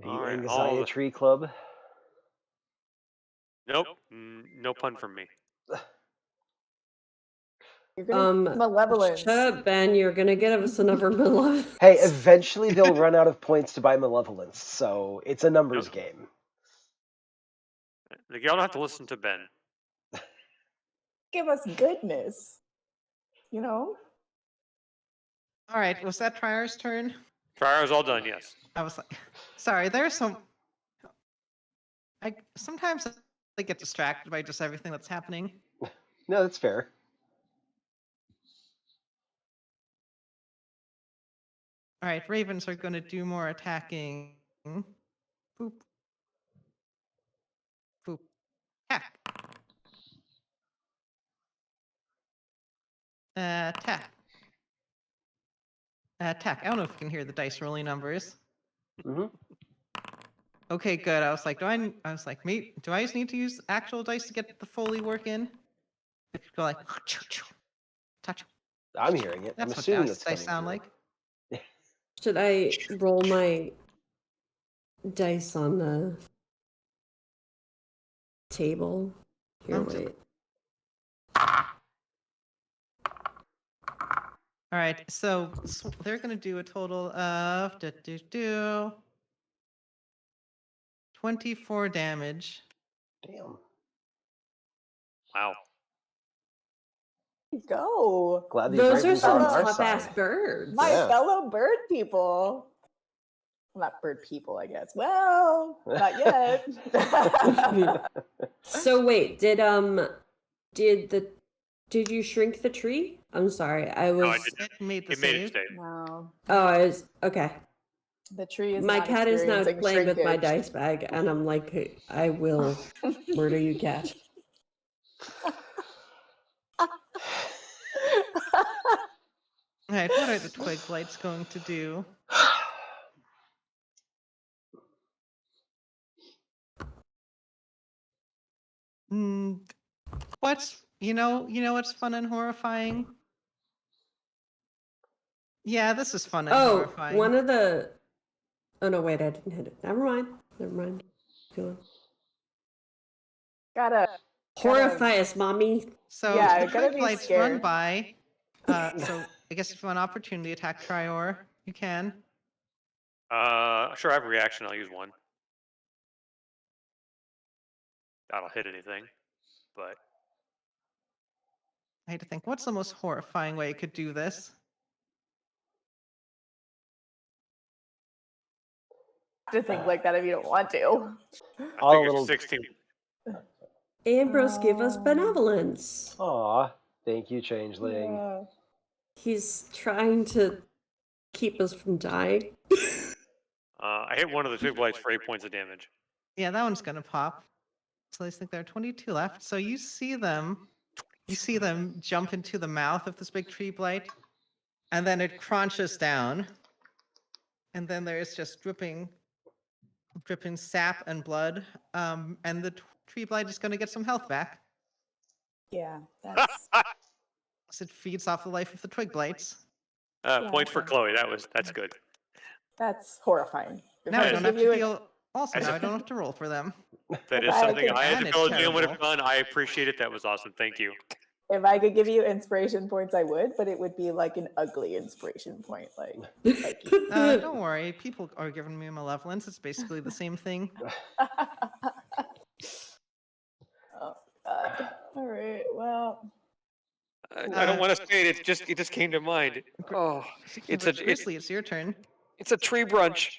All right, Anxiety Club. Nope, no pun from me. You're gonna malevolence. Shut up, Ben. You're gonna get us another malevolence. Hey, eventually they'll run out of points to buy malevolence, so it's a numbers game. Y'all don't have to listen to Ben. Give us goodness. You know? All right, was that Trier's turn? Trier's all done, yes. I was like, sorry, there's some. Sometimes I get distracted by just everything that's happening. No, that's fair. All right, ravens are going to do more attacking. Boop. Boop. Attack. Attack. Attack. I don't know if you can hear the dice rolling numbers. Mm-hmm. Okay, good. I was like, do I just need to use actual dice to get the Foley work in? I could go like, touch. I'm hearing it. That's I'm what assuming dice that's coming sound through. like. Should I roll my dice on the table. Here, I'm just- wait. All right, so they're going to do a total of 24 damage. Damn. Wow. Go. Glad these Those are ravens are some on our tough ass side. birds. My Yeah. fellow bird people. Well, not bird people, I guess. Well, not yet. So wait, did you shrink the tree? I'm sorry, I was. No, I did. It made the It made save. it stay. No. Oh, I was okay. The tree is My not cat is now experiencing playing with my shrinkage. dice bag, and I'm like, I will murder you, cat. All right, what are the twig blights going to do? What's what's fun and horrifying? Yeah, this is fun and Oh, horrifying. one of the. Oh no, wait, I didn't hit it. Never mind. Never mind. Go on. Gotta Horrify us, mommy. So Yeah, the I gotta twig be blights run scared. by. So I guess if you want an opportunity attack Trior, you can. Sure, I have a reaction. I'll use one. That'll hit anything, but I had to think, what's the most horrifying way you could do this? to think like that if you don't want to. I All think a it's little. 16. Ambrose, give us Oh. benevolence. Aw, thank you, Changeling. Yeah. He's trying to keep us from dying. I hit one of the twig blights for 8 points of damage. Yeah, that one's gonna pop. So I think there are 22 left. So you see them jump into the mouth of this big tree blight, and then it crunches down, and then there's just dripping sap and blood, and the tree blight is going to get some health back Yeah, that's as it feeds off the life of the twig blights. Points for okay. Chloe. That's good. That's horrifying. If Now I I don't could have give to you deal. Also, As now a- I don't have to roll for them. That is I something could- I as And a it's fellow GM would have terrible. done. I appreciate it. That was awesome. Thank you. if I could give you inspiration points, I would, but it would be like an ugly inspiration point. Like Don't worry, people are giving me malevolence. It's basically the same thing. Oh God. All right. Well, I don't want to say it. It just came to mind. Oh, it's a Grizzly, it's your turn. it's a tree brunch.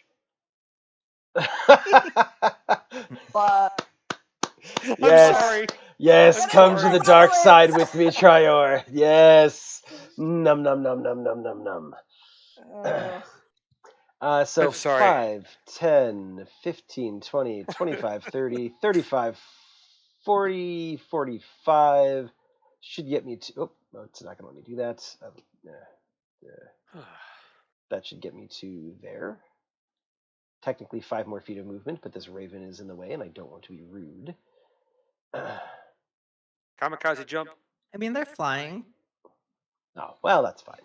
but I'm Yes. sorry. Yes, I'm come to sorry. the dark side with me, Trior. Yes. Num num num num num num num. So I'm sorry. 5, 10, 15, 20, 25, 30, 35, 40, 45. Should get me to. Oh, no, it's not going to let me do that. That should get me to there. Technically 5 more feet of movement, but this raven is in the way, and I don't want to be rude. Kamikaze jump. I mean, they're flying. Oh, well, that's fine.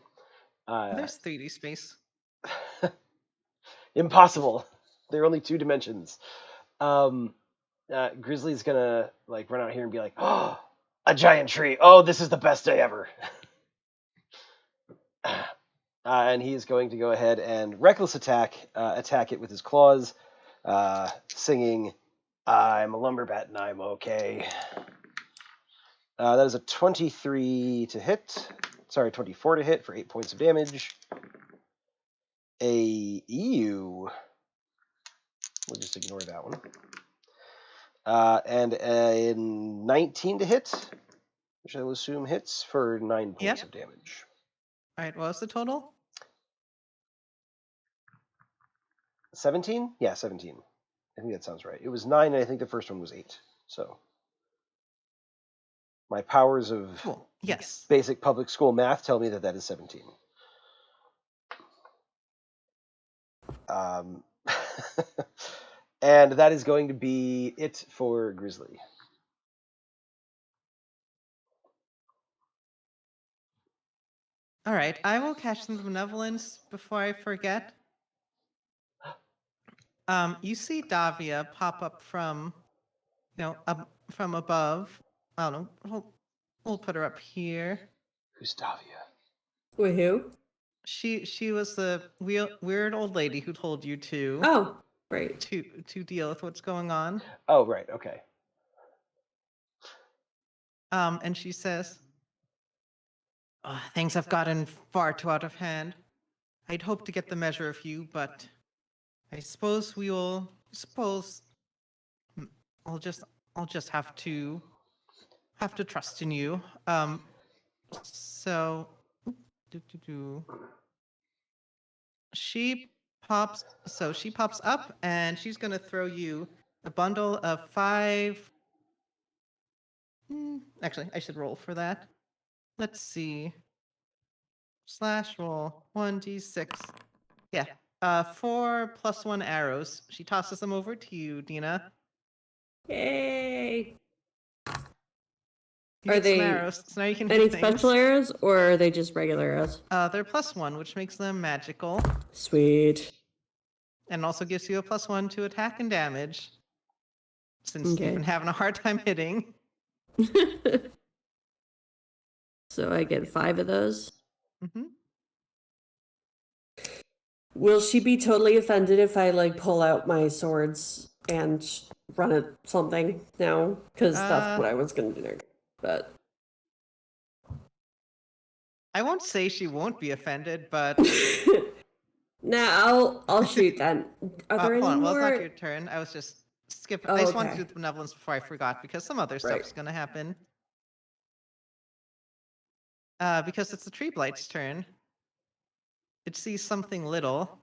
There's 3D space. Impossible. They're only 2 dimensions. Grizzly's gonna like run out here and be like, "Oh, a giant tree! Oh, this is the best day ever!" And he's going to go ahead and reckless attack it with his claws, singing, "I'm a lumberbat and I'm okay." That is a 23 to hit. Sorry, 24 to hit for 8 points of damage. We'll just ignore that one. And a 19 to hit, which I will assume hits for 9 points of damage. All right, what was the total? 17? Yeah, 17. I think that sounds right. It was 9, and I think the first one was 8. So my powers of Cool. Yes. basic public school math tell me that that is 17. And that is going to be it for Grizzly. All right, I will catch some benevolence before I forget. You see Davia pop up from, from above. I don't know. We'll put her up here. Who's Davia? Wait, who? She was the weird old lady who told you to Oh, right. to deal with what's going on. Oh, right. Okay. And she says, things have gotten far too out of hand. I'd hoped to get the measure of you, but I suppose I'll just have to trust in you. So she pops up and she's going to throw you a bundle of 5. Actually, I should roll for that. Let's see. /roll 1d6. Yeah. 4 + 1 arrows. She tosses them over to you, Dina. Yay! You Are get some they arrows, so now you can do any things. special arrows, or are they just regular arrows? They're +1, which makes them magical, Sweet. and also gives you a +1 to attack and damage. Since Okay. you've been having a hard time hitting. So I get 5 of those. Mm-hmm. Will she be totally offended if I like pull out my swords and run at something now? Because that's what I was gonna do. But I won't say she won't be offended, but nah, I'll shoot then. Are there hold any on. Well, it's not more? your turn. I was just skipping. Oh, I just wanted to okay. do the benevolence before I forgot because some other Right. stuff's gonna happen. Because it's the tree blight's turn. It sees something little.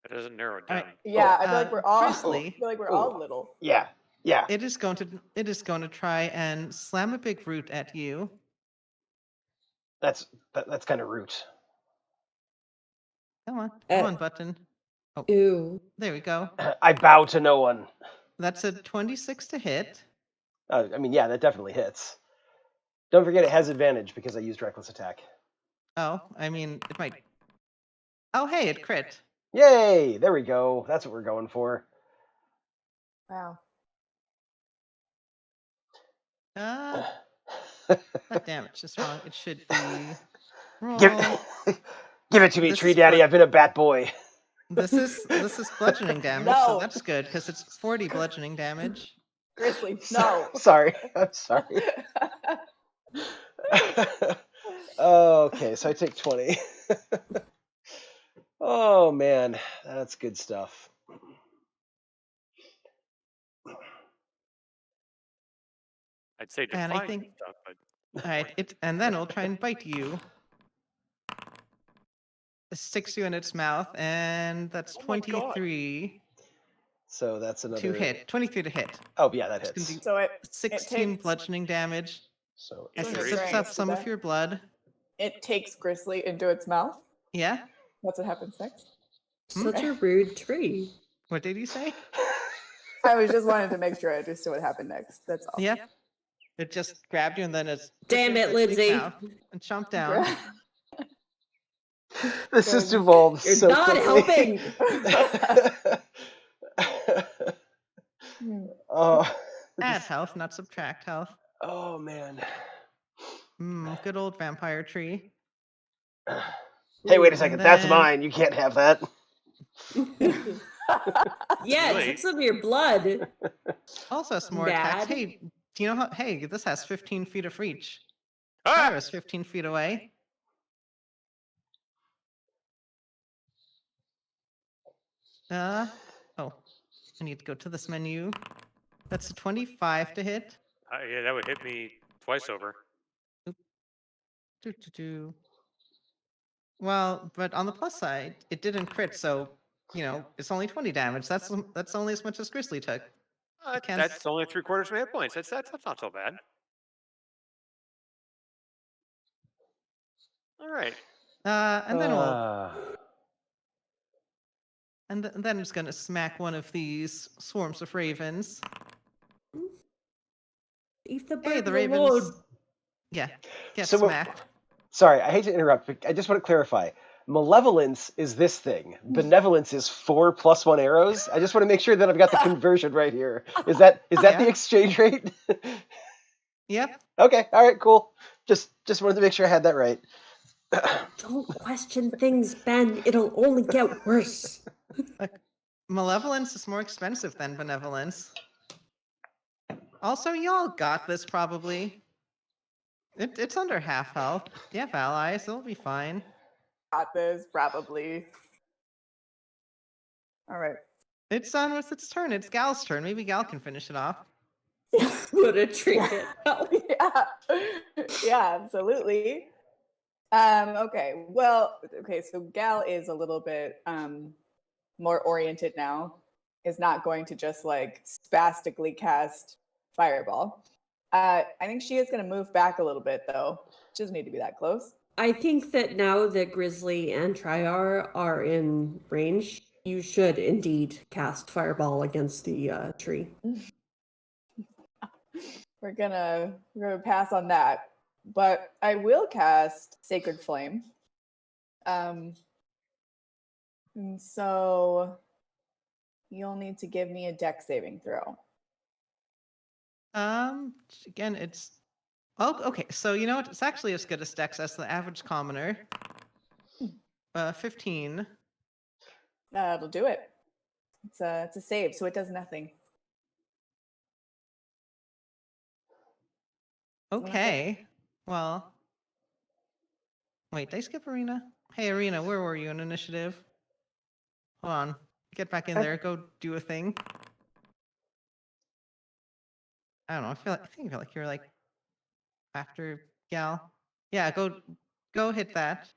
That doesn't narrow it All down. right. Yeah, I feel like we're all. Grizzly. I feel like we're all little. Yeah. Yeah. It is going to try and slam a big root at you. That's kind of root. Come on, button. Oh, Ew. there we go. I bow to no one. That's a 26 to hit. I mean, yeah, that definitely hits. Don't forget it has advantage because I used reckless attack. Oh, I mean, it might. Oh, hey, it crit. Yay! There we go. That's what we're going for. Wow. That damage is wrong. It should be roll. Give it to me, This Tree is Daddy. what- I've been a bat boy. This is bludgeoning damage, No. so that's good because it's 40 bludgeoning damage. Grizzly, no. Sorry. I'm sorry. Okay, so I take 20. Oh man, that's good stuff. I'd say And I define think- stuff, but All right, and then it'll try and bite you. It sticks you in its mouth, and that's Oh my God. 23 So that's another to hit. 23 to hit. Oh yeah, that It's gonna hits. do So it 16 takes- bludgeoning damage. So As it Injury. sips up Does some of that- your blood. it takes Grizzly into its mouth. Yeah? That's what happens next. Such a rude tree. What did you say? I was just wanted to make sure I understood what happened next. That's all. Yeah. It just grabbed you and then it's Damn it, Lindsay. and chomped down. this just evolved You're so not quickly. helping. Oh, Add health, not subtract health. oh man. Good old vampire tree. Hey, wait a And second. That's then- mine. You can't have that. Yeah, Really? it takes some of your blood. Also has some more attacks. Mad. Hey, do you know how? Hey, this has 15 feet of reach. ah! Pyra's 15 feet away. Oh, I need to go to this menu. That's a 25 to hit. Yeah, that would hit me twice over. Doo. Well, but on the plus side, it didn't crit, so it's only 20 damage. That's only as much as Grizzly took. can't- That's only 3/4 of my hit points. That's not so bad. All right. And then Ah. then it's gonna smack one of these swarms of ravens. Leave the Hey, bird the alone. ravens. Yeah, get So what- smacked. Sorry, I hate to interrupt, but I just want to clarify. Malevolence is this thing. Benevolence is 4 + 1 arrows. I just want to make sure that I've got the conversion right here. Is that Yeah. the exchange rate? Yep. Okay, all right, cool. Just wanted to make sure I had that right. Don't question things, Ben. It'll only get worse. Malevolence is more expensive than benevolence. Also, y'all got this probably. It's under half health. You have allies, it'll be fine. Got this, probably. All right. It's on with its turn. It's Gal's turn. Maybe Gal can finish it off. What a trinket. Yeah, absolutely. Okay. Well, okay, so Gal is a little bit more oriented now. Is not going to just like spastically cast fireball. I think she is going to move back a little bit though. She doesn't need to be that close. I think that now that Grizzly and Triar are in range, you should indeed cast Fireball against the tree. We're gonna pass on that, but I will cast Sacred Flame. And so you'll need to give me a dex saving throw. Again, it's okay. So you know what? It's actually as good as Dex as the average commoner. 15. That'll do it. It's a save, so it does nothing. Okay. Well. Wait, did I skip Arena? Hey, Arena, where were you in initiative? Hold on. Get back in there. Go do a thing. I don't know. I think you're like after Gal. Yeah, go hit that.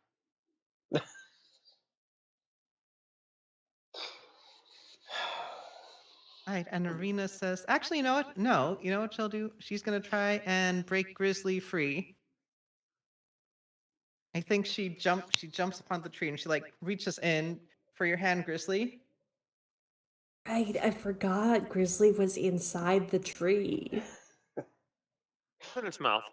Alright, and Arena says, actually, you know what? No, you know what she'll do? She's gonna try and break Grizzly free. I think she jumps upon the tree and she like reaches in for your hand, Grizzly. Right, I forgot Grizzly was inside the tree. In its mouth.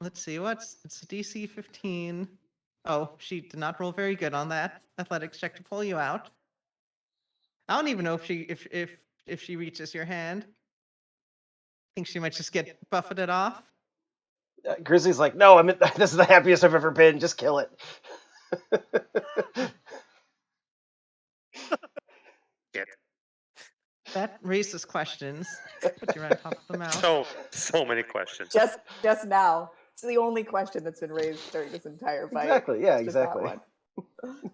Let's see, it's a DC 15. Oh, she did not roll very good on that athletics check to pull you out. I don't even know if she reaches your hand. I think she might just get buffeted off. Grizzly's like, no, this is the happiest I've ever been. Just kill it. That raises questions. Put you right on top of the mouth. So many questions. Just now. It's the only question that's been raised during this entire fight. Exactly. Yeah, It's just that exactly. one.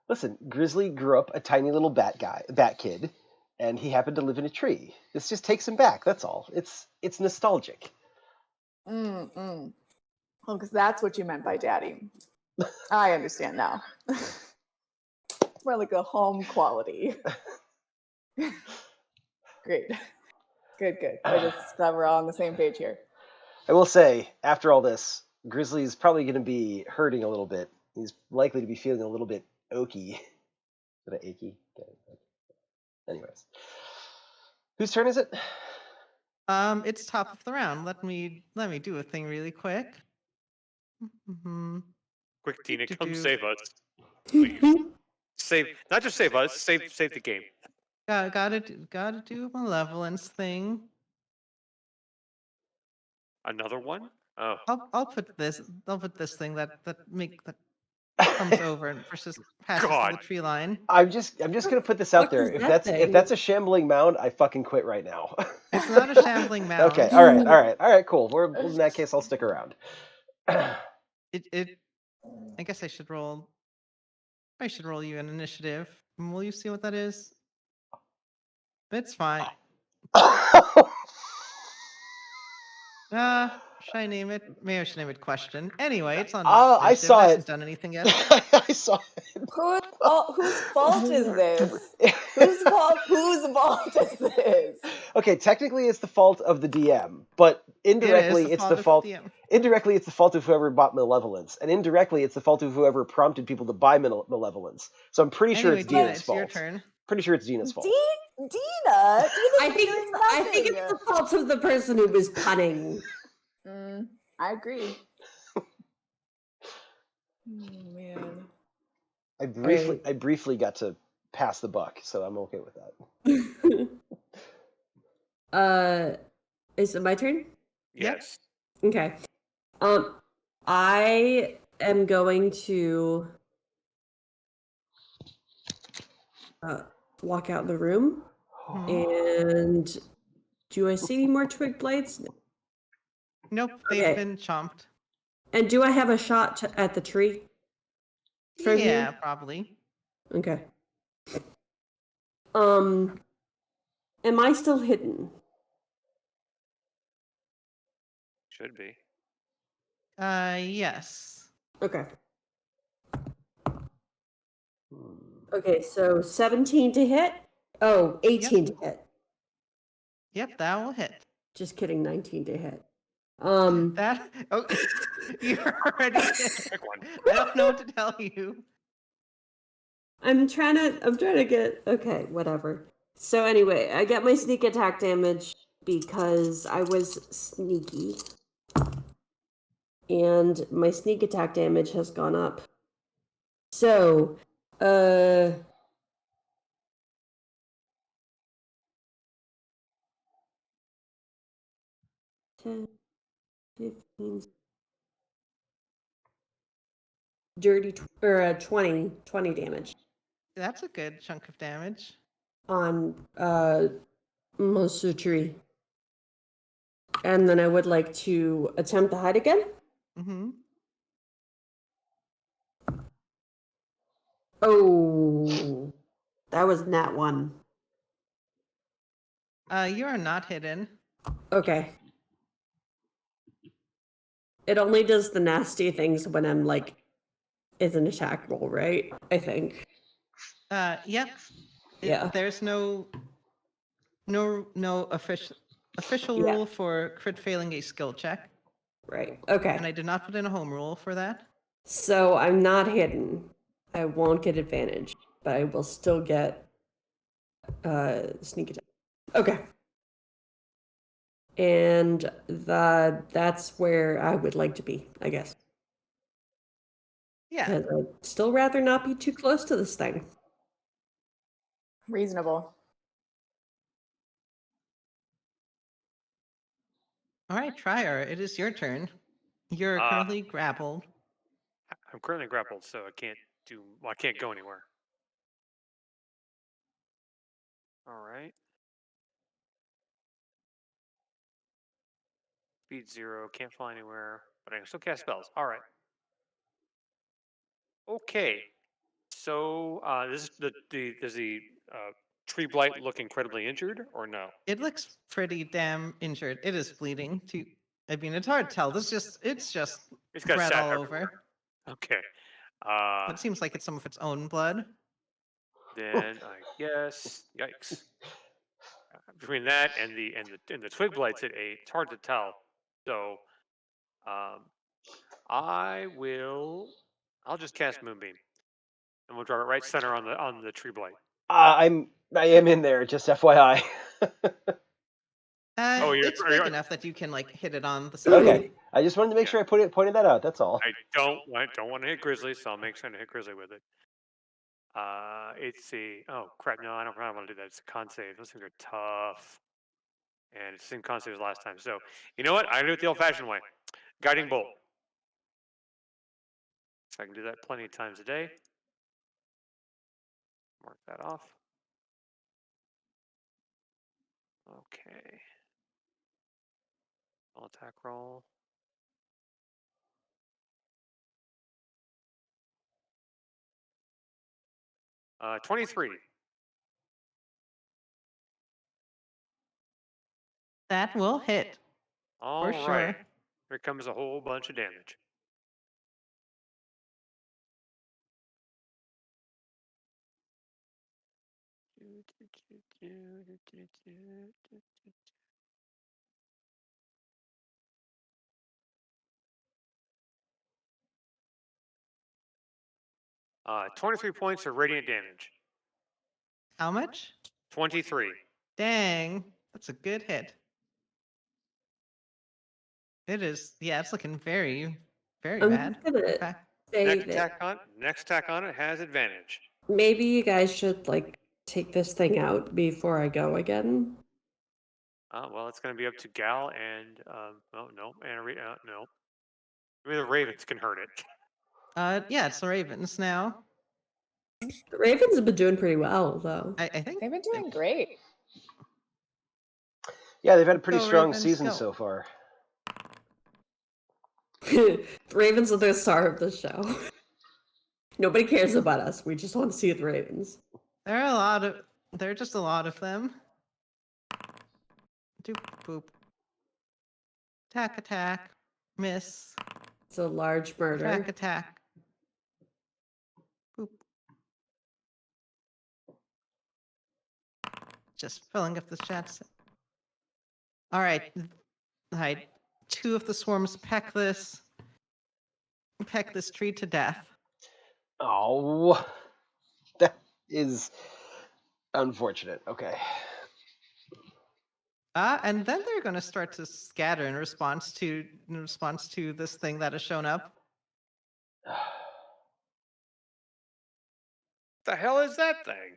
Listen, Grizzly grew up a tiny little bat kid, and he happened to live in a tree. This just takes him back. That's all. It's nostalgic. Well, because that's what you meant by daddy. I understand now. More like a home quality. Great. Good. We're just glad we're all on the same page here. I will say, after all this, Grizzly's probably going to be hurting a little bit. He's likely to be feeling a little bit oaky. Is it achy? Anyways. Whose turn is it? It's top of the round. Let me do a thing really quick. Quick, Tina, come save us. Please. Not just save us, save the game. Gotta do a malevolence thing. Another one? Oh. I'll put this thing that comes over and passes the tree line. I'm just gonna put this out there. If that's a shambling mound, I fucking quit right now. It's not a shambling mound. Okay, all right, cool. In that case, I'll stick around. I guess I should roll you an initiative. Will you see what that is? It's fine. Should I name it? Maybe I should name it question. Anyway, it's on. I saw it. it. Hasn't done anything yet. I saw it. Whose fault is this? Whose fault is this? Okay, technically it's the fault of the DM, but indirectly it's the fault. Indirectly, it's the fault of whoever bought Malevolence, and indirectly, it's the fault of whoever prompted people to buy Malevolence. So I'm pretty sure it's Dina's fault. Your turn. Pretty sure it's Dina's fault. Dina? I think it's the fault of the person who was punning. I agree. Oh man. I Right. briefly got to pass the buck, so I'm okay with that. Is it my turn? Yep. Yes. Okay. I am going to walk out the room. And do I see any more twig blights? Nope, they've Okay. been chomped. And do I have a shot at the tree? From Yeah, here? probably. Okay. Am I still hidden? Should be. Yes. Okay. Hmm. Okay, so 17 to hit? Oh, 18 to hit. Yep, that will hit. Just kidding, 19 to hit. That you're already hit. Quick one. I don't know what to tell you. I'm trying to get okay, whatever. So anyway, I get my sneak attack damage because I was sneaky. And my sneak attack damage has gone up. So, 10, 15, dirty, or 20 damage That's a good chunk of damage. on Mosutri. And then I would like to attempt to hide again. Mm-hmm. Oh, that was nat 1. You are not hidden. Okay. It only does the nasty things when I'm like, it's an attack roll, right? I think. Yep. Yeah. There's no official Yeah. rule for crit failing a skill check, Right. and Okay. I did not put in a home rule for that. So I'm not hidden. I won't get advantage, but I will still get sneak attack. Okay. And that's where I would like to be, I guess. Yeah. Because I'd still rather not be too close to this thing. Reasonable. All right, Trier, it is your turn. You're currently grappled. I'm currently grappled, so I can't do. Well, I can't go anywhere. All right. Speed 0. Can't fly anywhere, but I can still cast spells. All right. Okay. So does the tree blight look incredibly injured or no? It looks pretty damn injured. It is bleeding. I mean, it's hard to tell. It's just It's got red sap all everywhere. over. Okay. It seems like it's some of its own blood. Then I guess, yikes. Between that and the twig blights at 8, it's hard to tell. So, I'll just cast Moonbeam, and we'll drop it right center on the tree blight. I am in there, just FYI. Oh, It's are big you? enough that you can like hit it on the side. Okay, I just wanted to make sure I pointed that out. That's all. I don't want to hit Grizzly, so I'll make sure to hit Grizzly with it. It's the oh crap, no, I don't want to do that. It's a con save. Those things are tough, and it's the same con save as last time. So you know what? I do it the old-fashioned way. Guiding bolt. So I can do that plenty of times a day. Mark that off. Okay. I'll attack roll. Uh, 23. That will hit. All For right. sure. Here comes a whole bunch of damage. 23 points of radiant damage. How much? 23. Dang, that's a good hit. It is. Yeah, it's looking very, very I'm bad. just gonna In fact, say Next that attack on it has advantage. maybe you guys should like take this thing out before I go again. Well, it's going to be up to Gal and no, no. Maybe the Ravens can hurt it. yeah, it's the Ravens now. The Ravens have been doing pretty well, though. I think They've been doing great. Yeah, they've had a pretty Go strong Ravens, season go. so far. The Ravens are the star of the show. Nobody cares about us. We just want to see the Ravens. there are just a lot of them. Doop boop. Attack, miss. It's a large murder. Attack. Boop. Just filling up the chat. All right. Two of the swarms peck this tree to death. Oh, that is unfortunate. Okay. And then they're going to start to scatter in response to this thing that has shown up. The hell is that thing?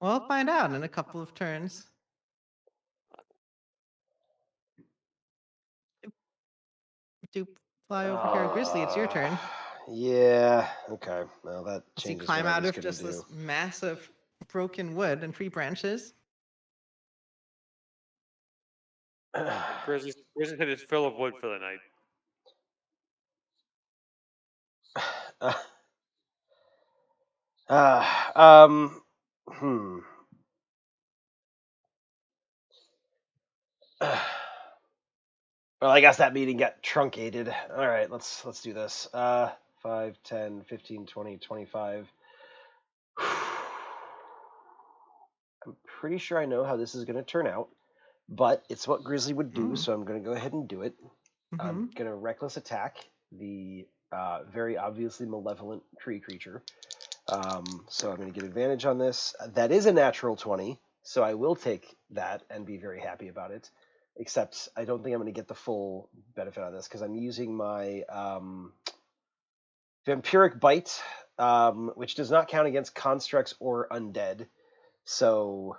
We'll find out in a couple of turns. Doop, fly over here, Grizzly. It's your turn. Yeah. Okay. Well, that As you changes climb what I out was of gonna just do. this massive broken wood and tree branches. Grizzly's hit his fill of wood for the night. Hmm. Well, I guess that meeting got truncated. All right, let's do this. 5, 10, 15, 20, 25. I'm pretty sure I know how this is going to turn out, but it's what Grizzly would do, so I'm going to go ahead and do it. I'm going to reckless attack the very obviously malevolent tree creature. So I'm going to get advantage on this. That is a natural 20, so I will take that and be very happy about it. Except I don't think I'm going to get the full benefit on this because I'm using my vampiric bite, which does not count against constructs or undead. So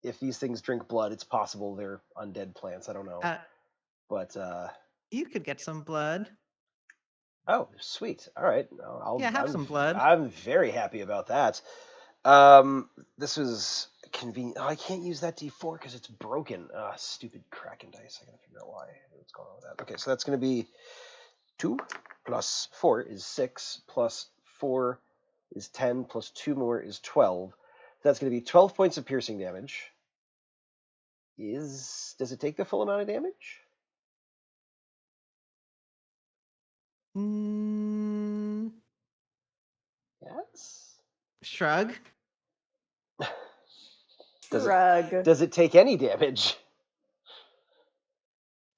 if these things drink blood, it's possible they're undead plants. I don't know. But you could get some blood. Oh, sweet. All right. Have some blood. I'm very happy about that. This was convenient. Oh, I can't use that D4 because it's broken. Stupid Kraken dice. I gotta figure out what's going on with that. Okay, so that's gonna be 2 plus 4 is 6 plus 4 is 10 plus 2 more is 12. That's gonna be 12 points of piercing damage. Does it take the full amount of damage? Yes. Shrug. Does it take any damage?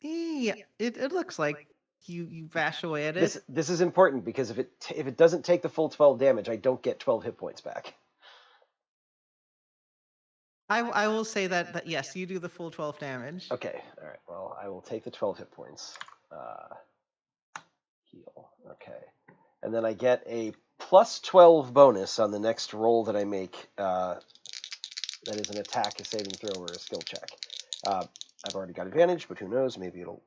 Yeah, it looks like you bash away at it. This is important because if it doesn't take the full 12 damage, I don't get 12 hit points back. I will say that yes, you do the full 12 damage. Okay, all right. Well, I will take the 12 hit points. Heal. Okay, and then I get a plus 12 bonus on the next roll that I make. That is an attack, a saving throw, or a skill check. I've already got advantage, but who knows? Maybe it'll.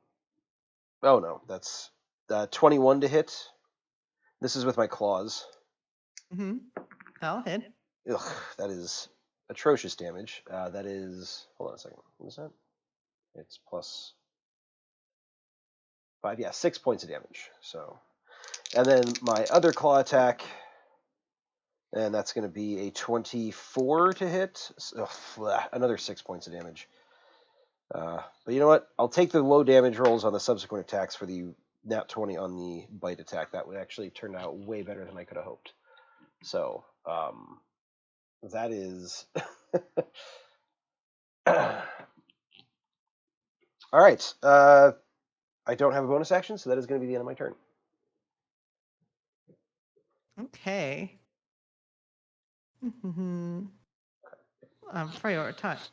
Oh no, that's 21 to hit. This is with my claws. I'll hit. Ugh, that is atrocious damage. That is. Hold on a second. What is that? It's plus 5. Yeah, 6 points of damage. So, and then my other claw attack, and that's going to be a 24 to hit. Another 6 points of damage. But you know what? I'll take the low damage rolls on the subsequent attacks for the nat 20 on the bite attack. That would actually turn out way better than I could have hoped. So, that is. All right. I don't have a bonus action, so that is going to be the end of my turn. Okay. Prioritize.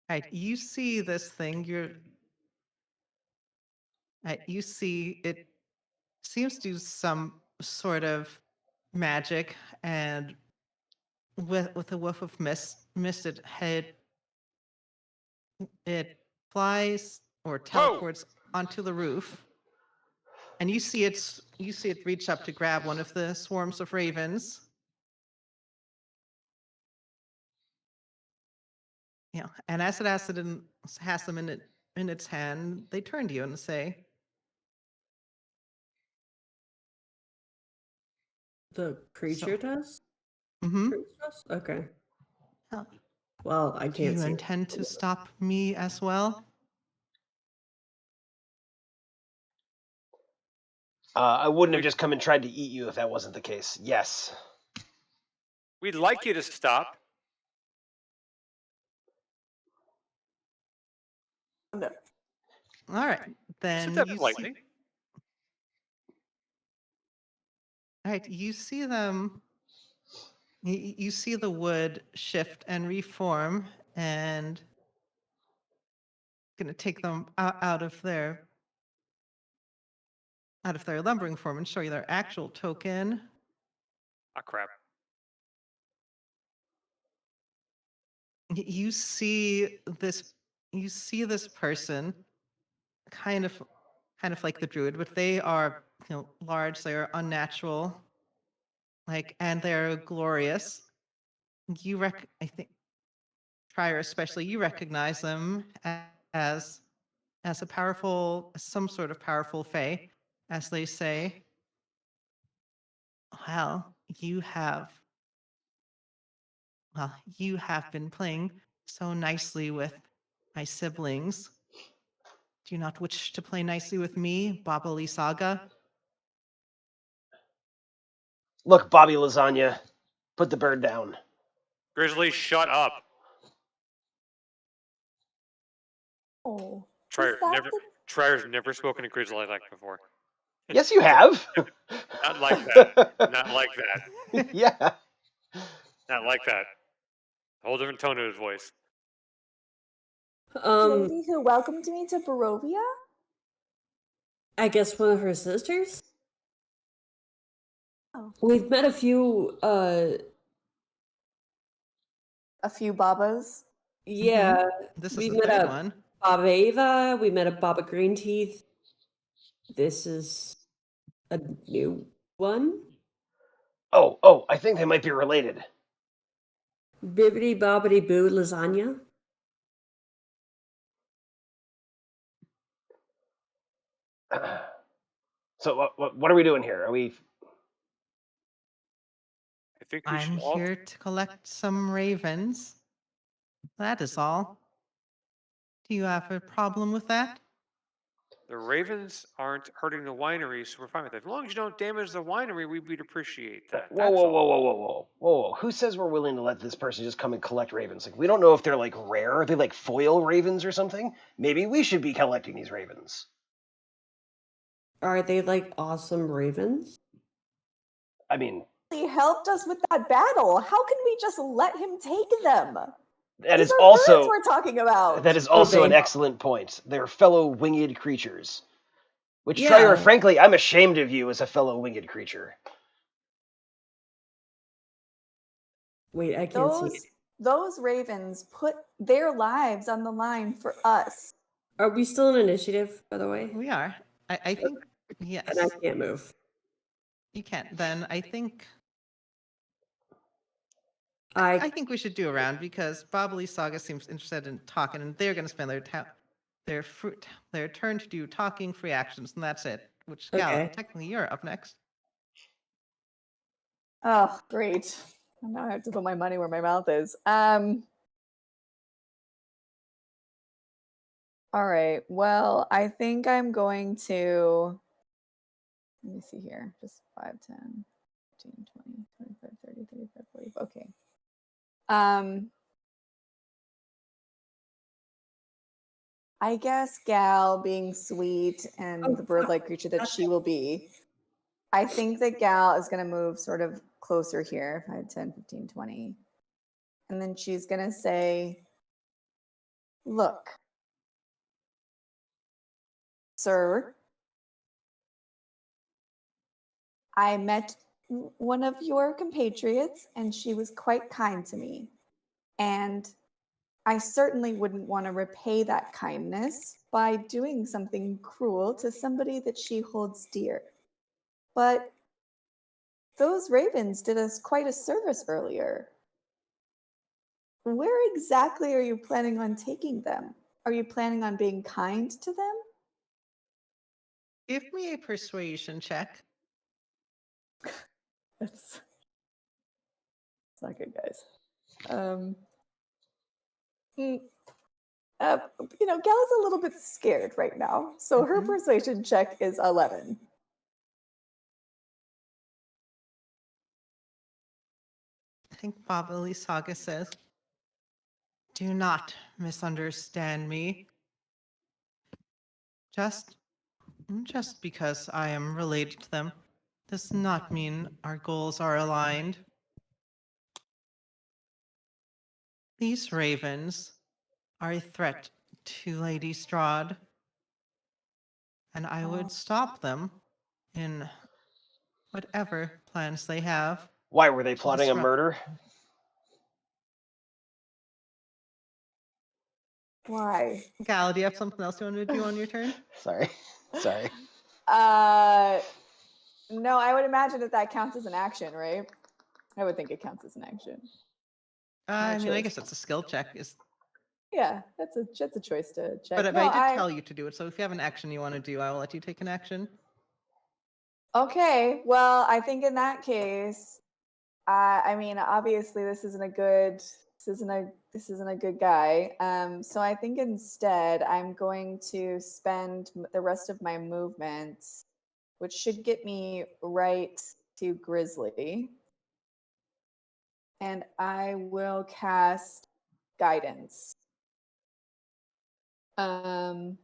Right, you see this thing. You see it seems to do some sort of magic, and with a whiff of mist, it flies or teleports onto the roof, and you see it reach up to grab one of the swarms of ravens. And as it has them in its hand, they turn to you and say, The creature does? "Mm-hmm. Creature does? Okay. Oh, Well, I do can't you see. intend to stop me as well?" I wouldn't have just come and tried to eat you if that wasn't the case. Yes. We'd like you to stop. No. All right, Said then that you politely. see. All right, you see them. You see the wood shift and reform, and going to take them out of their lumbering form and show you their actual token. Ah, crap. You see this person, kind of like the druid, but they are large. They are unnatural, and they're glorious. I think Trier especially, you recognize them as some sort of powerful fae, as they say. Well, you have been playing so nicely with my siblings. Do you not wish to play nicely with me, Baba Lee Saga? Look, Bobby Lasagna, put the bird down. Grizzly, shut up. Oh, Trier's never spoken to Grizzly like that before. Yes, you have. Not like that. Not like that. Yeah. Not like that. Whole different tone to his voice. lady who welcomed me to Barovia? I guess one of her sisters? Oh. We've met a few, A few babas. yeah. This We is the met third a one. Baba Ava, we met a Baba Green Teeth. This is a new one. Oh, I think they might be related. Bibbidi Bobbidi Boo Lasagna. So what are we doing here? Are we? I think we I'm should all. here to collect some ravens. That is all. Do you have a problem with that? The ravens aren't hurting the winery, so we're fine with that. As long as you don't damage the winery, we'd appreciate that. Whoa, That's whoa, all. whoa, whoa, whoa, whoa, whoa! Who says we're willing to let this person just come and collect ravens? Like, we don't know if they're like rare. Are they like foil ravens or something? Maybe we should be collecting these ravens. Are they like awesome ravens? I mean, He helped us with that battle. How can we just let him take them? that These is are also birds we're talking about. that is also an they- excellent point. They're fellow winged creatures. Which, Yeah. Trier, frankly, I'm ashamed of you as a fellow winged creature. Wait, I can't see. Those ravens put their lives on the line for us. Are we still in initiative, by the way? We are. I think yes. And I can't move. You can't. Then I think I I think we should do a round, because Baba Lee Saga seems interested in talking, and they're going to spend their turn to do talking free actions, and that's it. Which, Gal, Okay. technically you're up next. Oh, great. Now I have to put my money where my mouth is. All right. Well, I think I'm going to. Let me see here. Just 5, 10, 15, 20, 25, 30, 35, 40. Okay. I guess Gal, being sweet and the bird-like creature that she will be, I think that Gal is going to move sort of closer here, 5, 10, 15, 20. And then she's going to say, Look, sir, I met one of your compatriots, and she was quite kind to me. And I certainly wouldn't want to repay that kindness by doing something cruel to somebody that she holds dear. But those ravens did us quite a service earlier. Where exactly are you planning on taking them? Are you planning on being kind to them? Give me a persuasion check. That's not good, guys. Um, mm, Gal's a little bit scared right now, so her Mhm. persuasion check is 11. I think Baba Saga says, "Do not misunderstand me. Just because I am related to them does not mean our goals are aligned. These ravens are a threat to Lady Strahd, and I would stop them in whatever plans they have Why were they to plotting a disrupt." murder? Why? Gal, do you have something else you want to do on your turn? Sorry. Sorry. No, I would imagine that counts as an action, right? I would think it counts as an action. I mean, I choice. guess that's a skill check. Yeah, that's a choice to check. But No, I did tell you to do it, so if you have an action you want to do, I will let you take an action. Okay, well, I think in that case, I mean, obviously, this isn't a good guy. So I think instead, I'm going to spend the rest of my movements, which should get me right to Grizzly, and I will cast Guidance. As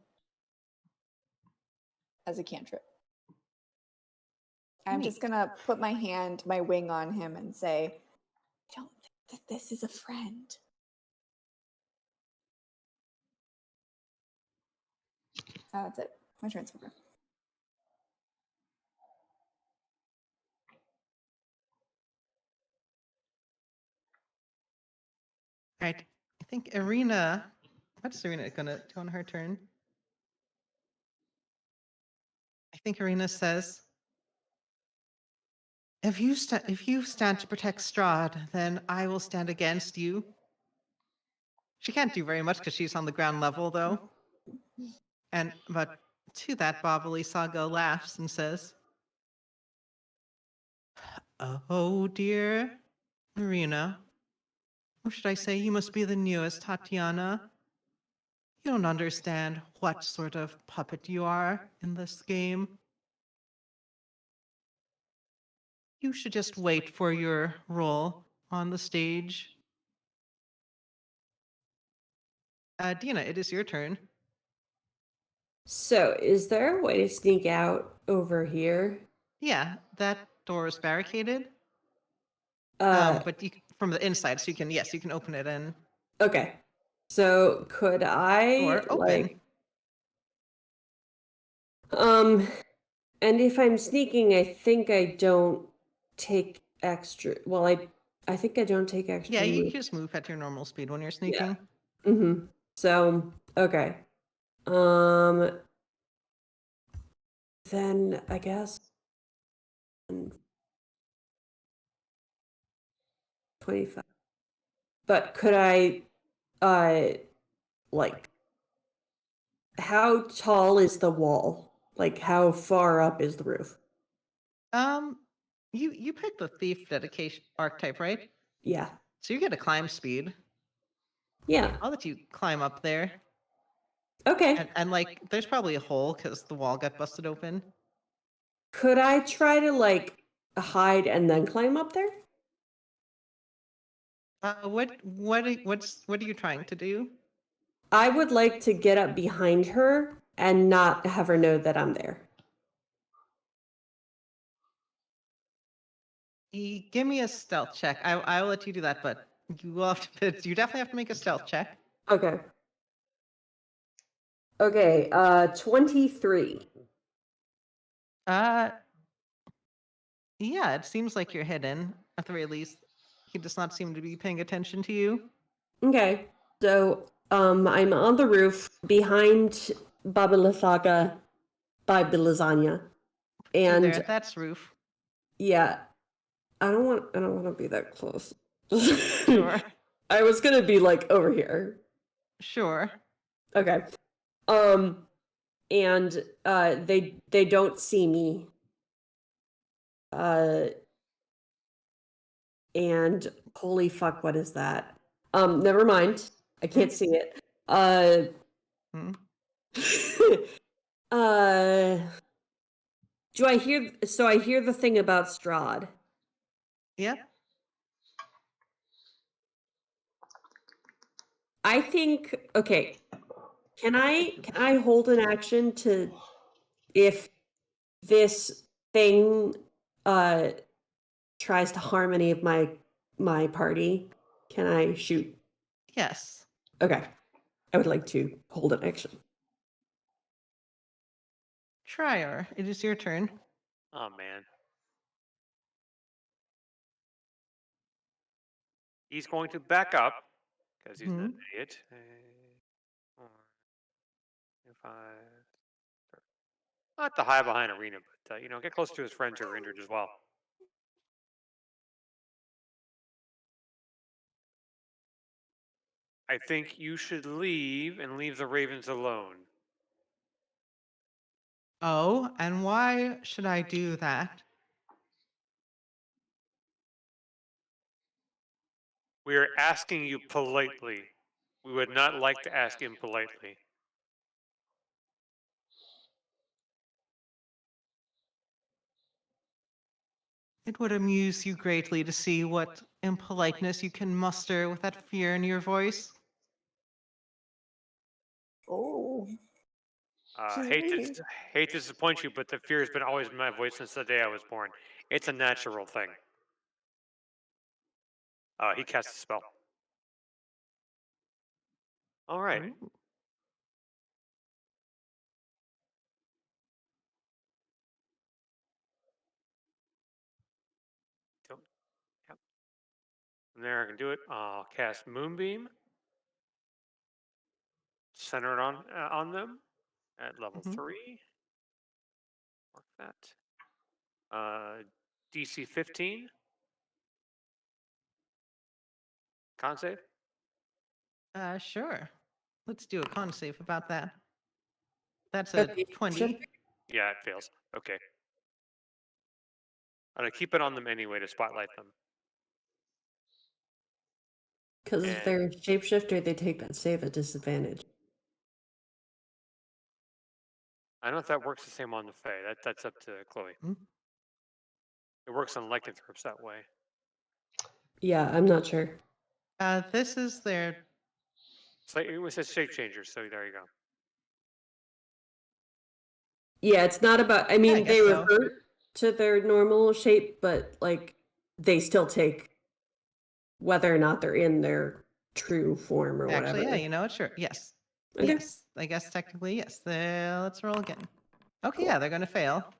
a cantrip. I'm just Neat. gonna put my wing on him and say, I don't think that this is a friend. That's it. My turn's over. Right. I think Irina. What's Irina gonna do on her turn? I think Irina says, if you stand to protect Strahd, then I will stand against you. She can't do very much because she's on the ground level, though. But to that, Bobily Saga laughs and says, "Oh dear, Irina. Or should I say, you must be the newest Tatiana. You don't understand what sort of puppet you are in this game. You should just wait for your role on the stage." Dina, it is your turn. So, is there a way to sneak out over here? Yeah, that door is barricaded. Uh, But from the inside, so you can open it and okay. So, could I or open. And if I'm sneaking, I think I don't take extra. Well, I think I don't take extra. Yeah, you move. just move at your normal speed when you're sneaking. Mm-hmm. So, okay. Then I guess 25. But could I, like, how tall is the wall? Like, how far up is the roof? You picked the thief dedication archetype, right? Yeah. So you get a climb speed. Yeah. I'll let you climb up there. Okay. And like, there's probably a hole because the wall got busted open. Could I try to, like, hide and then climb up there? What are you trying to do? I would like to get up behind her and not have her know that I'm there. Give me a stealth check. I will let you do that, but you will have to. You definitely have to make a stealth check. Okay. Okay, 23. Yeah, it seems like you're hidden. At the very least, he does not seem to be paying attention to you. Okay, so I'm on the roof behind Baba Lasagna by the lasagna, You there and at that's roof. yeah, I don't want to be that close. Sure. I was gonna be like over here. Sure. Okay. And they don't see me. And holy fuck, what is that? Never mind. I can't see it. Hmm? Uh do I hear so I hear the thing about Strahd. Yep. I think okay. Can I hold an action to if this thing tries to harm any of my party? Can I shoot? Yes. Okay. I would like to hold an action. Trier, it is your turn. Oh man. He's going to back up because he's an idiot. 4, 5. Not the high behind arena, but get close to his friends who are injured as well. I think you should leave and leave the Ravens alone. Oh, and why should I do that? We are asking you politely. We would not like to ask impolitely. It would amuse you greatly to see what impoliteness you can muster with that fear in your voice. Oh. She's Hate to reading. hate to disappoint you, but the fear has been always in my voice since the day I was born. It's a natural thing. He casts a spell. All right. Ooh. Don't, yep. From there I can do it. I'll cast Moonbeam. Center it on them at level Mhm. 3. Mark that. DC 15. Con save. Sure. Let's do a con save about that. That's a 20. Yeah, it fails. Okay. I'm gonna keep it on them anyway to spotlight them. Because if And they're shapeshifter, they take that save at disadvantage. I don't know if that works the same on the Fae. That's up to Chloe. Hmm? It works on lycanthropes that way. Yeah, I'm not sure. This is their. So it was a shape changer, so there you go. Yeah, it's not about. I mean, guess they so. revert to their normal shape, but like they still take whether or not they're in their true form or Actually, whatever. yeah, you know what? Sure. Yes. Okay. Yes. I guess technically, yes. Let's roll again. Okay, yeah, they're going to fail.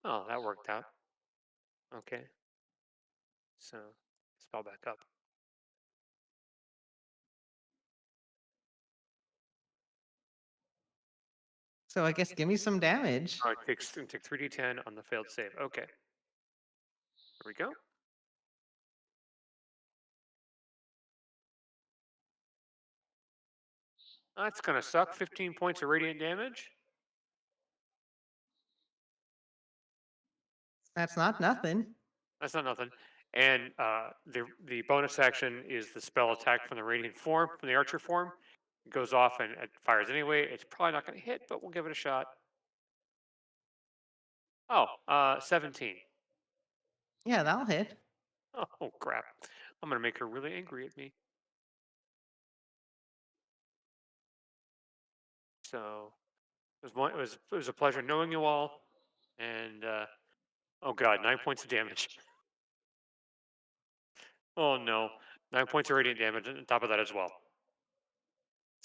Oh, that worked out. Okay. So spell back up. So I guess give me some damage. Oh, it takes 3d10 on the failed save. Okay. Here we go. That's gonna suck. 15 points of radiant damage. That's not nothing. That's not nothing. And the bonus action is the spell attack from the radiant form, from the archer form. It goes off and it fires anyway. It's probably not going to hit, but we'll give it a shot. Oh, 17. Yeah, that'll hit. Oh crap! I'm gonna make her really angry at me. So it was a pleasure knowing you all, and oh god, 9 points of damage. Oh no, 9 points of radiant damage on top of that as well.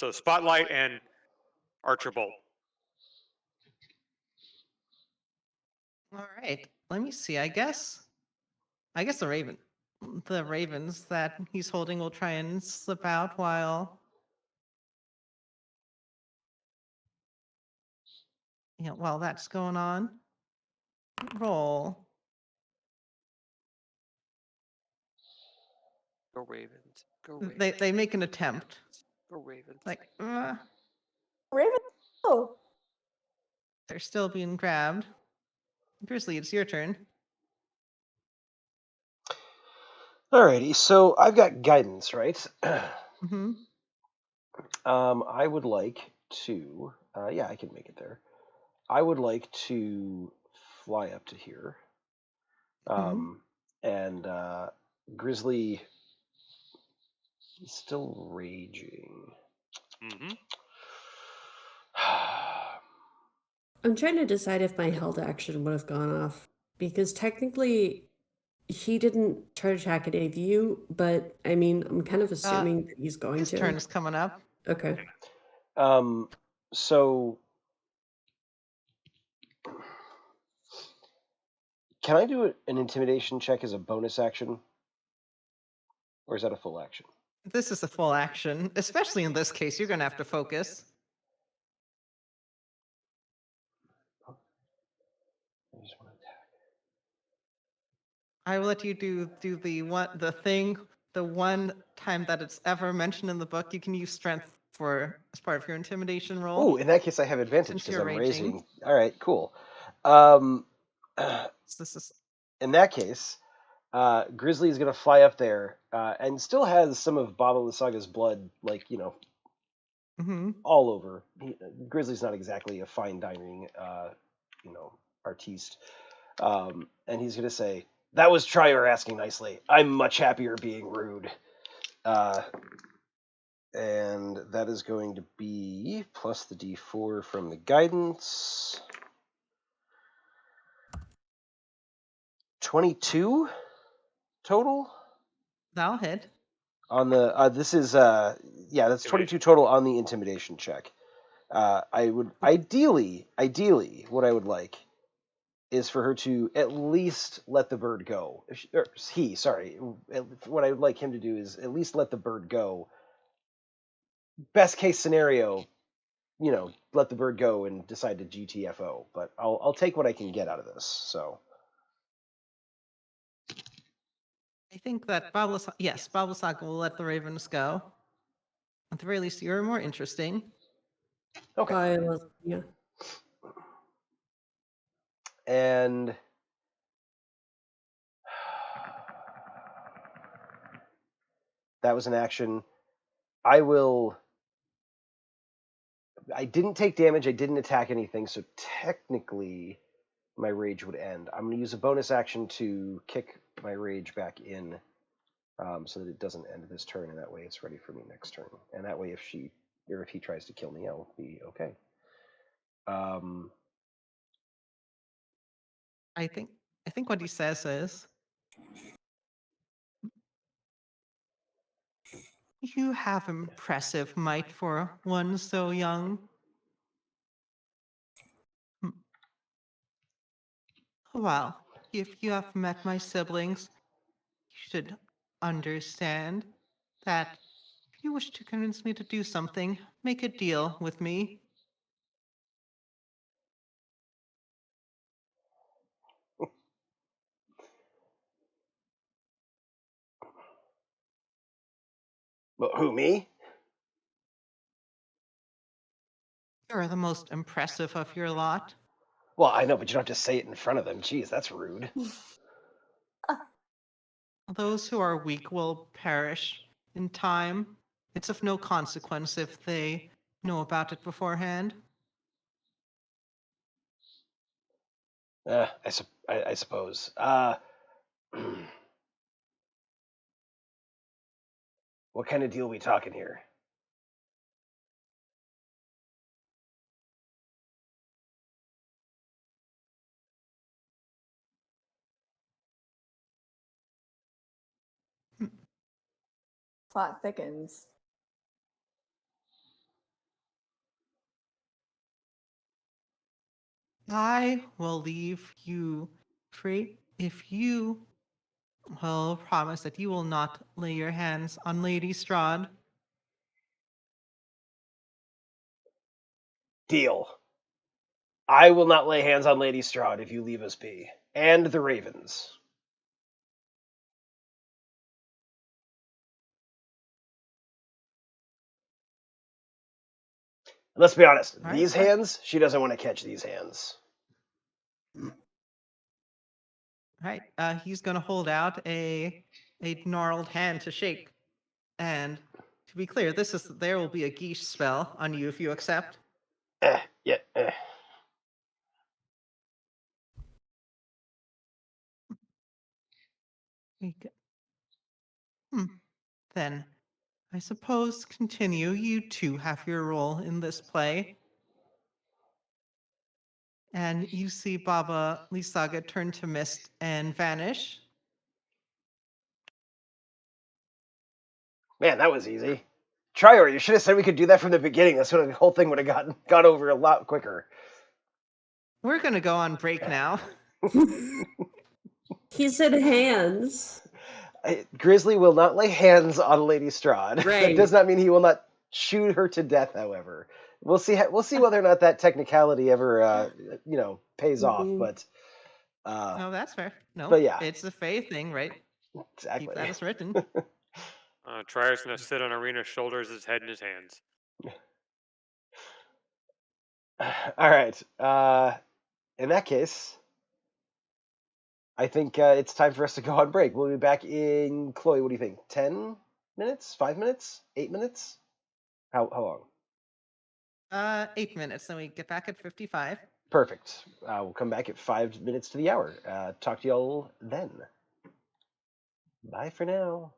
So spotlight and archer bolt. All right. Let me see. I guess the ravens that he's holding will try and slip out while while that's going on. Roll. Go Ravens. Go Ravens. They make an attempt. Go Ravens. Like Raven. Oh, they're still being grabbed. Grizzly, it's your turn. Alrighty, so I've got guidance, right? Mm-hmm. I would like to. Yeah, I can make it there. I would like to fly up to here. And Grizzly is still raging. Mm-hmm. I'm trying to decide if my held action would have gone off because technically he didn't try to attack any of you, but I mean, I'm kind of assuming that he's going His to. turn is coming up. Okay. So can I do an intimidation check as a bonus action? Or is that a full action? This is a full action. Especially in this case, you're going to have to focus. I just want to attack. I will let you do the one time that it's ever mentioned in the book. You can use strength as part of your intimidation roll. Oh, in that case, I have advantage Since because you're I'm raging. raising. All right, cool. So this is In that case, Grizzly is going to fly up there and still has some of Baba Lysaga's blood, like, all over. Grizzly's not exactly a fine dining, artiste. And he's going to say, "That was Trier asking nicely. I'm much happier being rude." And that is going to be plus the D4 from the guidance. 22 total that'll hit. on the this is that's 22 total on the intimidation check. I would ideally what I would like is for her to at least let the bird go. What I would like him to do is at least let the bird go. Best case scenario, let the bird go and decide to GTFO. But I'll take what I can get out of this. So I think that Bob Lasaka will let the ravens go. At the very least, you're more interesting. okay. Yeah. And that was an action. I didn't take damage. I didn't attack anything. So technically, my rage would end. I'm going to use a bonus action to kick my rage back in so that it doesn't end this turn. And that way it's ready for me next turn. And that way if he tries to kill me, I'll be okay. I think what he says is, "You have impressive might for one so young." Well, if you have met my siblings, you should understand that if you wish to convince me to do something, make a deal with me. But who, me? You're the most impressive of your lot. Well, I know, but you don't have to say it in front of them. Jeez, that's rude. Those who are weak will perish in time. It's of no consequence if they know about it beforehand. I suppose. What kind of deal we talking here? plot thickens. I will leave you free if you will promise that you will not lay your hands on Lady Strahd. Deal. I will not lay hands on Lady Strahd if you leave us be. And the ravens. Let's be honest. All These right. hands, she doesn't want to catch these hands. Right. He's going to hold out a gnarled hand to shake. And to be clear, there will be a geesh spell on you if you accept. Yeah. Then, I suppose continue. You too have your role in this play. And you see Baba Lisaga turn to mist and vanish. Man, that was easy. Trior, you should have said we could do that from the beginning. That's when the whole thing would have got over a lot quicker. We're going to go on break now. He said hands. Grizzly will not lay hands on Lady Strahd. That Right. does not mean he will not shoot her to death. However, we'll see. We'll see whether or not that technicality ever, pays off. Mhm. But, No, that's fair. No, but yeah, it's a Fae thing, right? exactly. Keep that as written. Triar's going to sit on Arena's shoulders, his head in his hands. All right. In that case, I think it's time for us to go on break. We'll be back in Chloe. What do you think? 10 minutes? 5 minutes? 8 minutes? How long? 8 minutes, then we get back at 55. Perfect. We'll come back at 5 minutes to the hour. Talk to y'all then. Bye for now.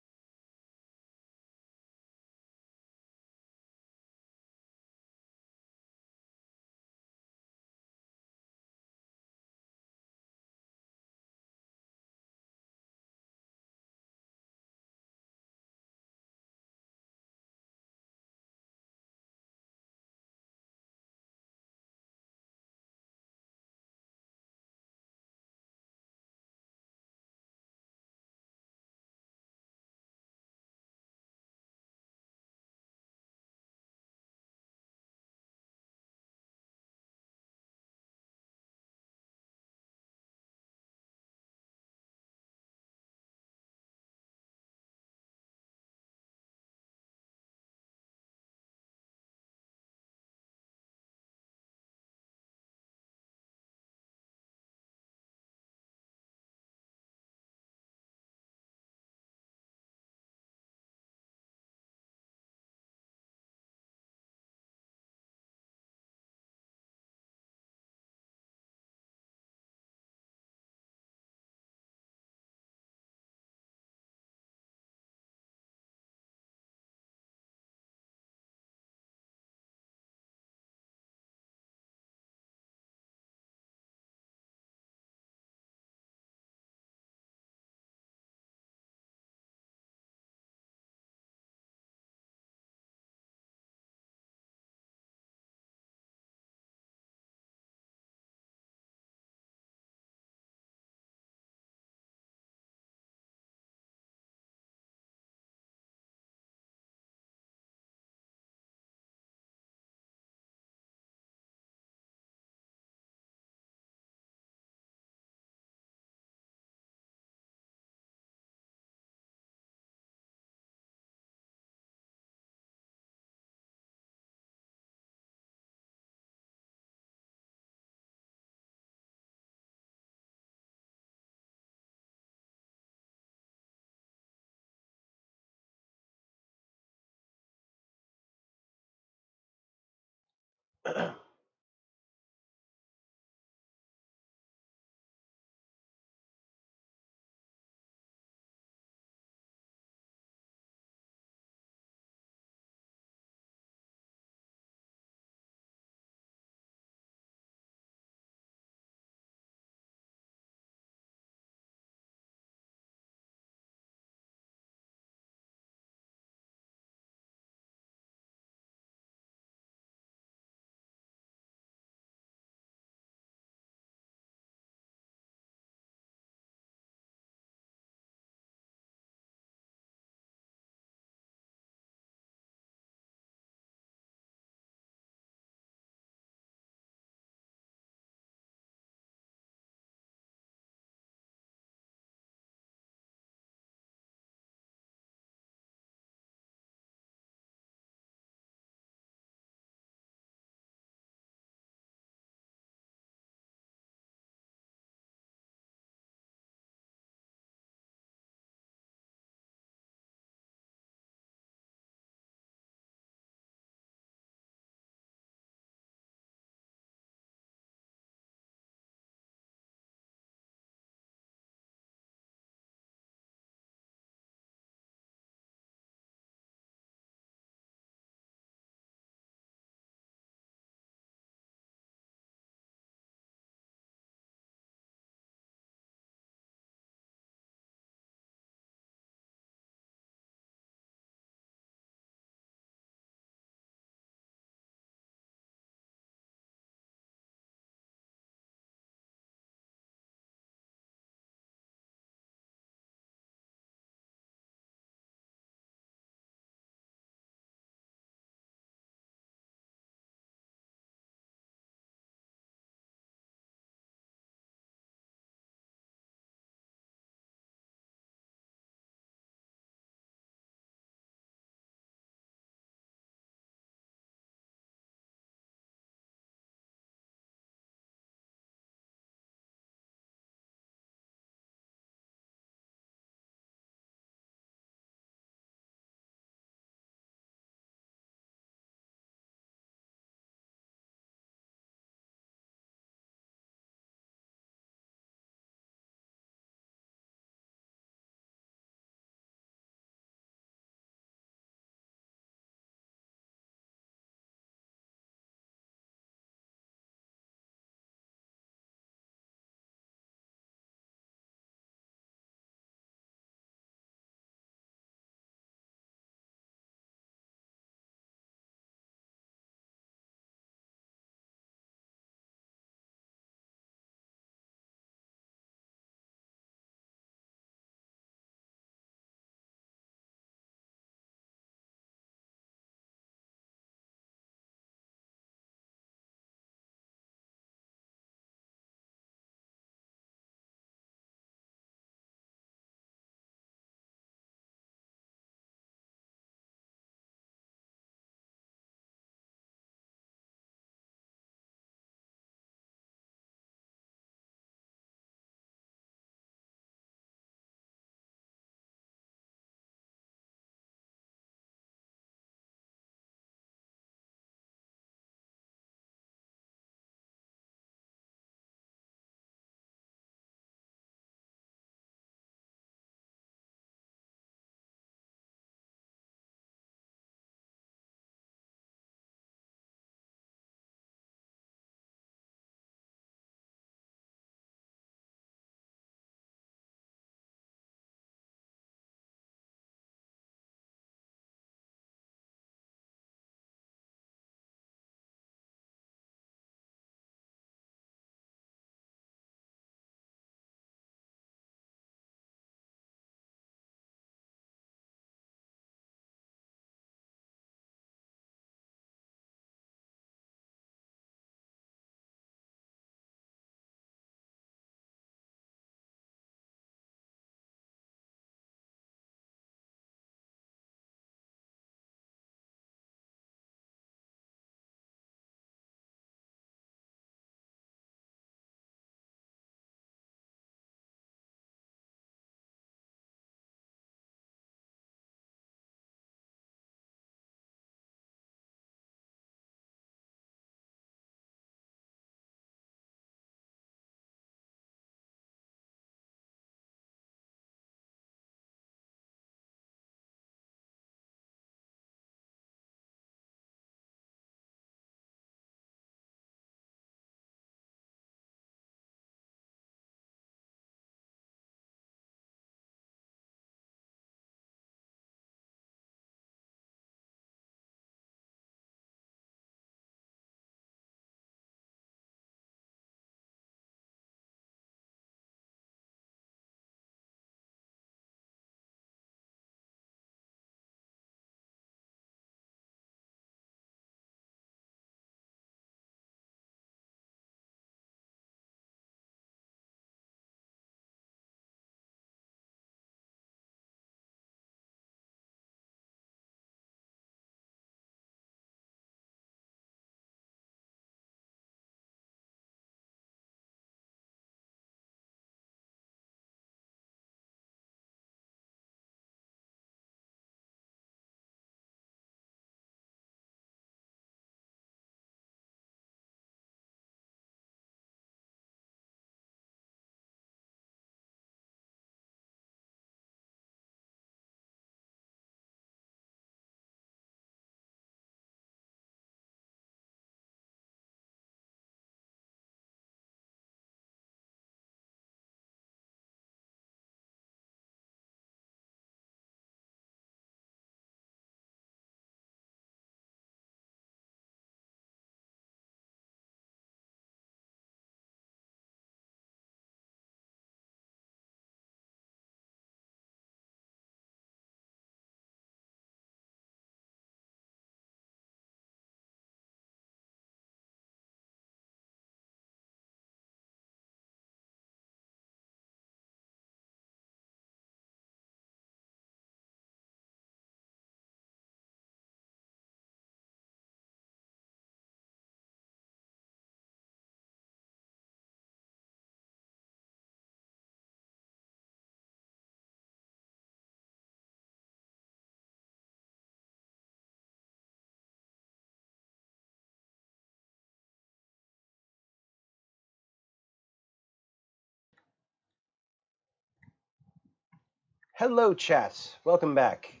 Hello, chat. Welcome back.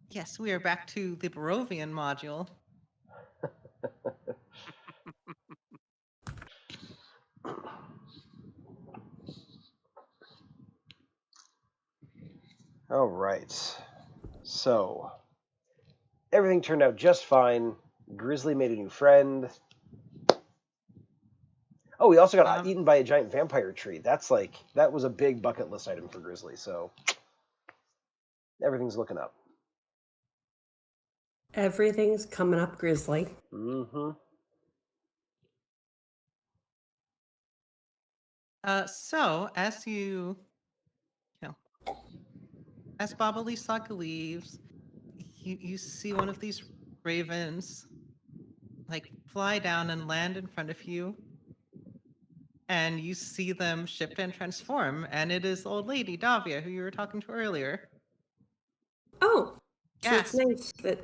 Yes, we are back to the Barovian module. All right. So, everything turned out just fine. Grizzly made a new friend. Oh, we also got eaten by a giant vampire tree. That was a big bucket list item for Grizzly, so everything's looking up. Everything's coming up, Grizzly. Mm-hmm. So, as Baba Lee Saga leaves, you see one of these ravens fly down and land in front of you, and you see them shift and transform, and it is old lady Davia, who you were talking to earlier. Oh, so it's Yes. nice that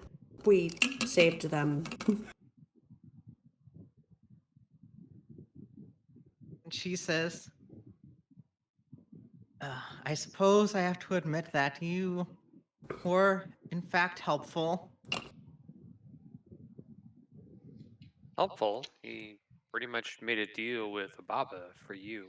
we saved them. And she says, I suppose I have to admit that you were, in fact, helpful. Helpful. He pretty much made a deal with Baba for you.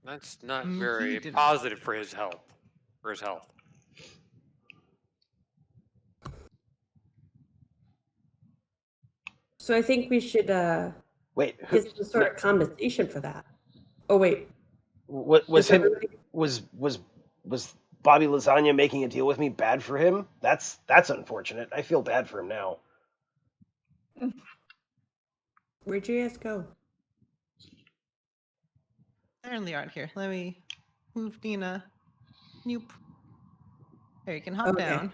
That's not He very didn't. positive for his health. So I think we should Wait, get some sort of compensation for that. Oh wait, was Bobby Lasagna making a deal with me bad for him? That's unfortunate. I feel bad for him now. Where'd you guys go? Certainly aren't here. Let me move Dina. Nope. There, you can hop Okay. down.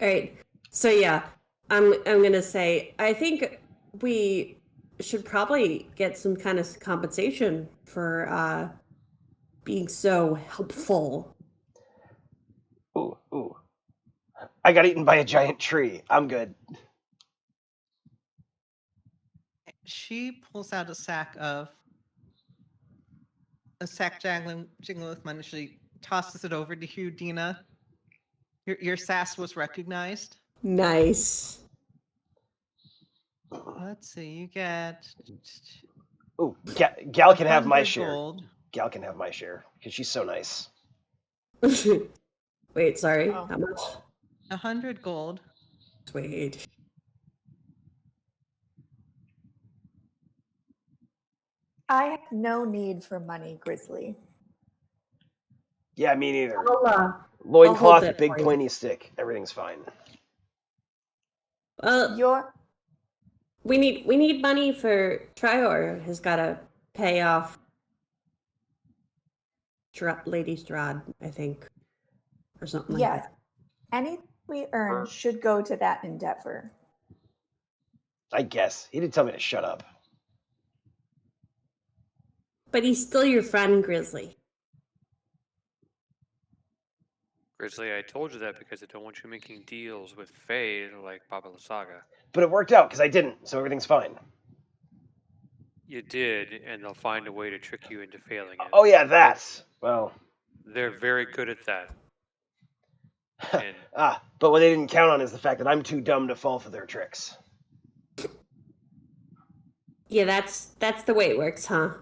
All right. So yeah, I'm gonna say I think we should probably get some kind of compensation for being so helpful. Ooh. I got eaten by a giant tree. I'm good. She pulls out a sack jingling with money. She tosses it over to you, Dina. Your sass was recognized. Nice. Let's see, you get. Ooh, Gal can have my 100 share. gold. Gal can have my share because she's so nice. Wait, sorry. Oh. How much? 100 gold. Sweet. I have no need for money, Grizzly. Yeah, me neither. I'll hold Loincloth, it big for you. pointy stick. Everything's fine. We need money for Trior has got to pay off Lady Strahd, I think, or something like Yes. that. Anything we earn should go to that endeavor. I guess. He didn't tell me to shut up. But he's still your friend, Grizzly. Grizzly, I told you that because I don't want you making deals with Faye like Baba Lasaga. But it worked out because I didn't, so everything's fine. You did, and they'll find a way to trick you into failing it. Oh yeah, that. Well, they're very good at that. And but what they didn't count on is the fact that I'm too dumb to fall for their tricks. Yeah, that's the way it works, huh?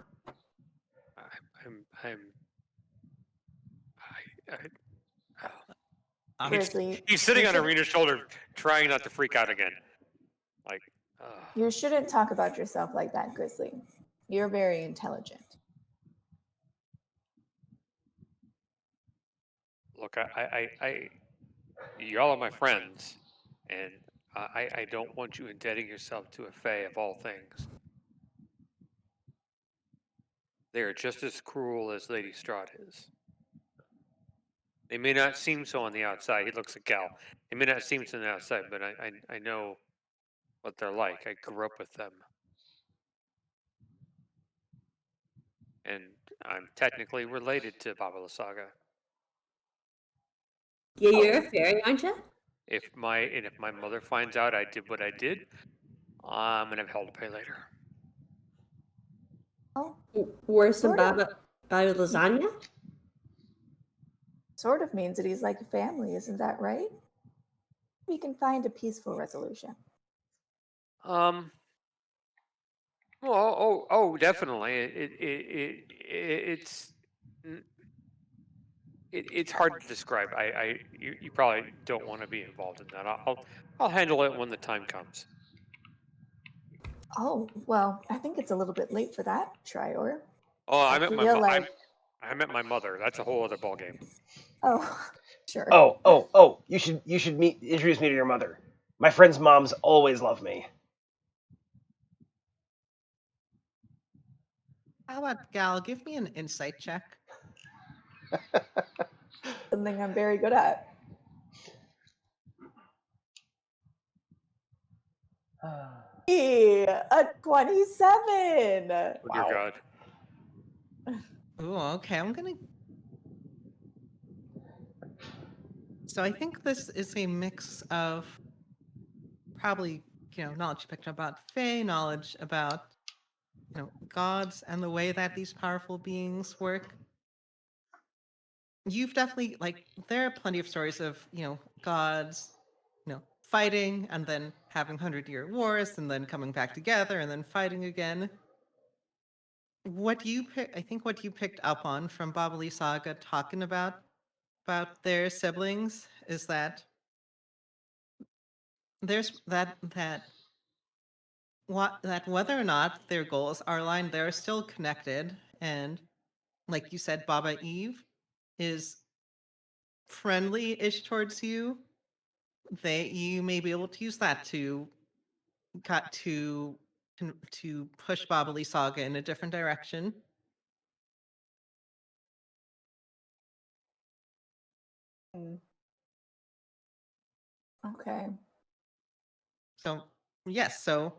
Grizzly, he's sitting on Arena's shoulder, trying not to freak out again. You shouldn't talk about yourself like that, Grizzly. You're very intelligent. Look, y'all are my friends, and I don't want you indebting yourself to a Fae of all things. They are just as cruel as Lady Strahd is. They may not seem so on the outside. He looks at Gal. They may not seem so on the outside, but I know what they're like. I grew up with them. And I'm technically related to Baba Lasaga. Yeah, you're a fairy, aren't you? If my mother finds out I did what I did, I'm gonna have hell to pay later. Oh, Worse than Sort of. Baba lasagna? sort of means that he's like a family, isn't that right? We can find a peaceful resolution. Um. Well, definitely. It's n- it's hard to describe. You probably don't want to be involved in that. I'll handle it when the time comes. Oh, well, I think it's a little bit late for that, Trior. Oh, I feel like, I met my mother. That's a whole other ballgame. oh, sure. Oh! You should introduce me to your mother. My friends' moms always love me. How about Gal? Give me an insight check. Something I'm very good at. A 27. Oh, dear Wow. God. Ooh, okay. So I think this is a mix of probably, knowledge you picked up about Fae, knowledge about, gods and the way that these powerful beings work. You've definitely, there are plenty of stories of, gods, fighting and then having 100-year wars and then coming back together and then fighting again. I think what you picked up on from Babali Saga talking about their siblings is that there's that whether or not their goals are aligned, they're still connected. And like you said, Baba Eve is friendly-ish towards you. You may be able to use that to cut to push Babali Saga in a different direction. Mm. Okay. So yes, so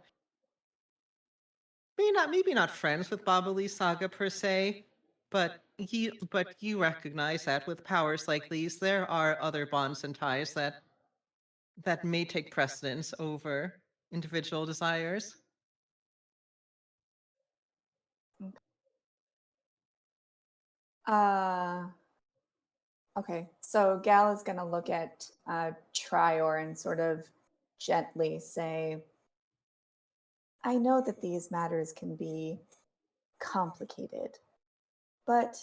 maybe not friends with Babali Saga per se, but you recognize that with powers like these, there are other bonds and ties that may take precedence over individual desires. Uh, okay. So Gal is going to look at Trior and sort of gently say, I know that these matters can be complicated, but,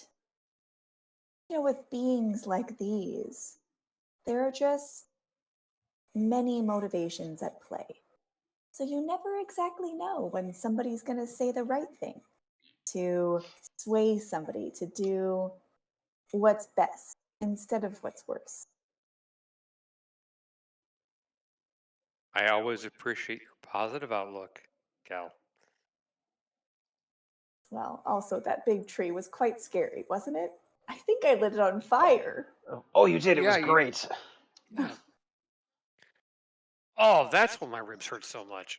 with beings like these, there are just many motivations at play. So you never exactly know when somebody's going to say the right thing, to sway somebody to do what's best instead of what's worse. I always appreciate your positive outlook, Gal. Well, also, that big tree was quite scary, wasn't it? I think I lit it on fire. Oh, you did. It was Yeah, great. Yeah. Oh, that's why my ribs hurt so much.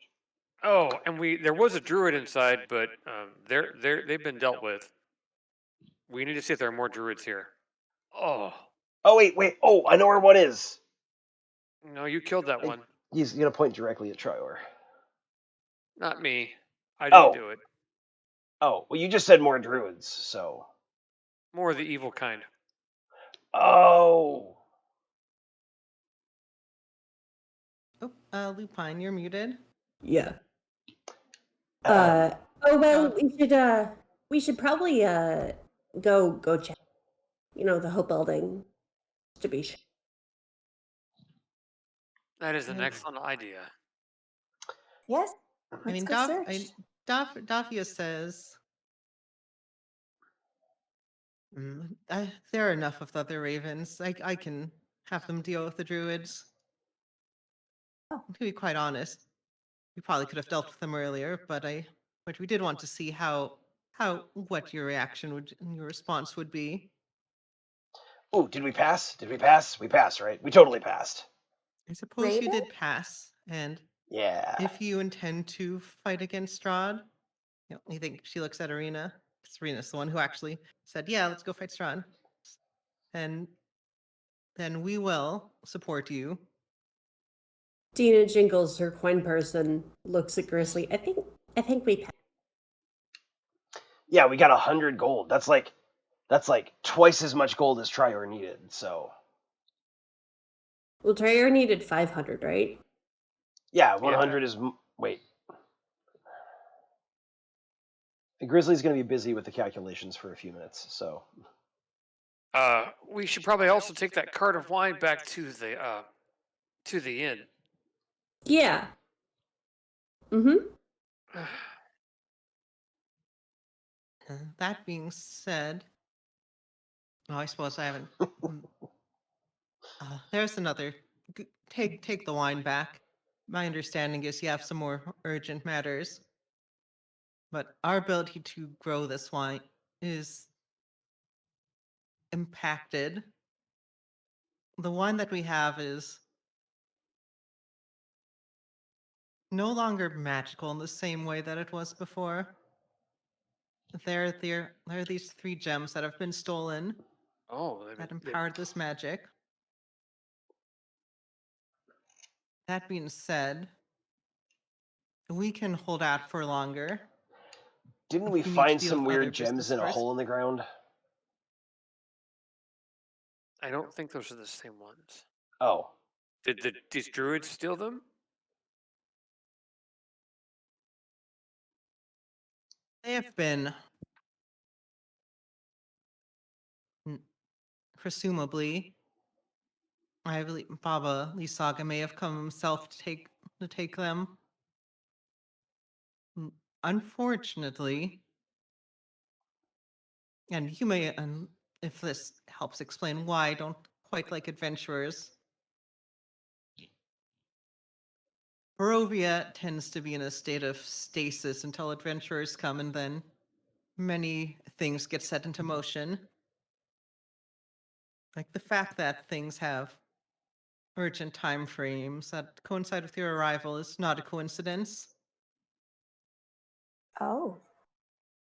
Oh, and there was a druid inside, but they've been dealt with. We need to see if there are more druids here. Oh, Oh, wait. Oh, I know where one is. no, you killed that one. He's gonna point directly at Trior. Not me. I didn't do it. Oh, well, you just said more druids, so. More of the evil kind. Oh. Oh, Lupine, you're muted. Yeah. Um, well, we should probably go check. The whole building to be sure. That is an excellent idea. Yes. I mean, Let's go search. Dafia says, there are enough of the other ravens. I can have them deal with the druids. Oh. To be quite honest, we probably could have dealt with them earlier, but we did want to see what your reaction and your response would be. Oh, did we pass? Did we pass? We passed, right? We totally passed. I suppose you Raven? did pass, and Yeah. if you intend to fight against Strahd, I think she looks at Arena. Arena's the one who actually said, "Yeah, let's go fight Strahd," and then we will support you. Dina jingles her coin purse and looks at Grizzly. I think we passed. Yeah, we got 100 gold. That's like twice as much gold as Trior needed. So Well, Trier needed 500, right? yeah, 100 is wait. Grizzly's going to be busy with the calculations for a few minutes. So we should probably also take that cart of wine back to the inn. Yeah. Mm-hmm. That being said, I suppose I haven't. There's another. Take the wine back. My understanding is you have some more urgent matters, but our ability to grow this wine is impacted. The wine that we have is no longer magical in the same way that it was before. There are these 3 gems that have been stolen that empowered this magic. That being said, we can hold out for longer. didn't If we we need to find deal some with other weird gems business in a first. hole in the ground? I don't think those are the same ones. Oh, Did these druids steal them? They have been, presumably, I believe Baba Lisaga may have come himself to take them. Unfortunately, and you may, if this helps explain why I don't quite like adventurers, Barovia tends to be in a state of stasis until adventurers come, and then many things get set into motion. Like the fact that things have urgent time frames that coincide with your arrival is not a coincidence. Oh,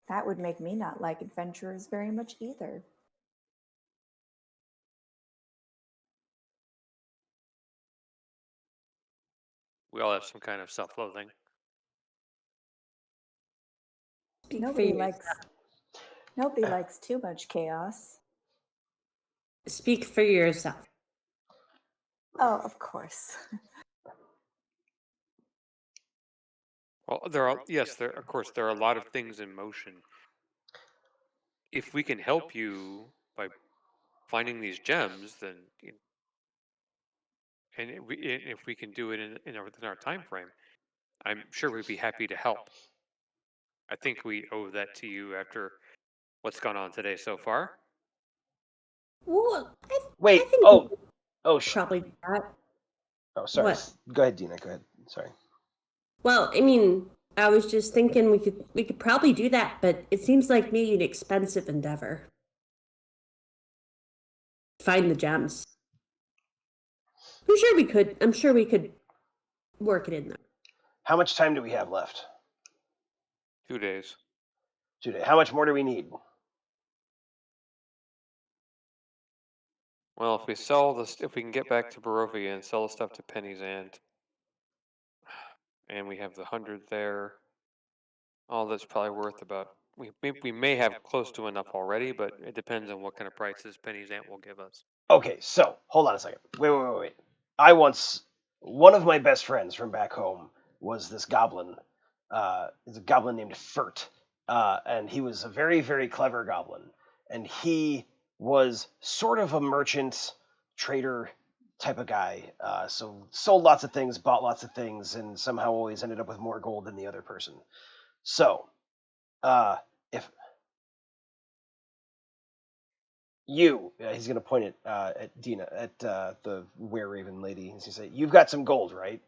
that would make me not like adventurers very much either. We all have some kind of self-loathing. Nobody likes too much chaos. Speak for yourself. Oh, of course. Well, there are of course there are a lot of things in motion. If we can help you by finding these gems, then if we can do it within our time frame, I'm sure we'd be happy to help. I think we owe that to you after what's gone on today so far. Well, I wait. think probably do that. Oh, sorry. What? Go ahead, Dina. Go ahead. Sorry. Well, I mean, I was just thinking we could probably do that, but it seems like maybe an expensive endeavor. Find the gems. I'm sure we could work it in there. How much time do we have left? 2 days. 2 days. How much more do we need? Well, if we can get back to Barovia and sell the stuff to Penny's aunt, and we have the 100 there, all that's probably worth about. We may have close to enough already, but it depends on what kind of prices Penny's aunt will give us. Okay, so hold on a second. Wait. One of my best friends from back home was this goblin. It's a goblin named Furt, and he was a very, very clever goblin. And he was sort of a merchant, trader type of guy. So sold lots of things, bought lots of things, and somehow always ended up with more gold than the other person. So, if he's going to point it at Dina, at the were-raven lady. He's going to say, "You've got some gold, right?"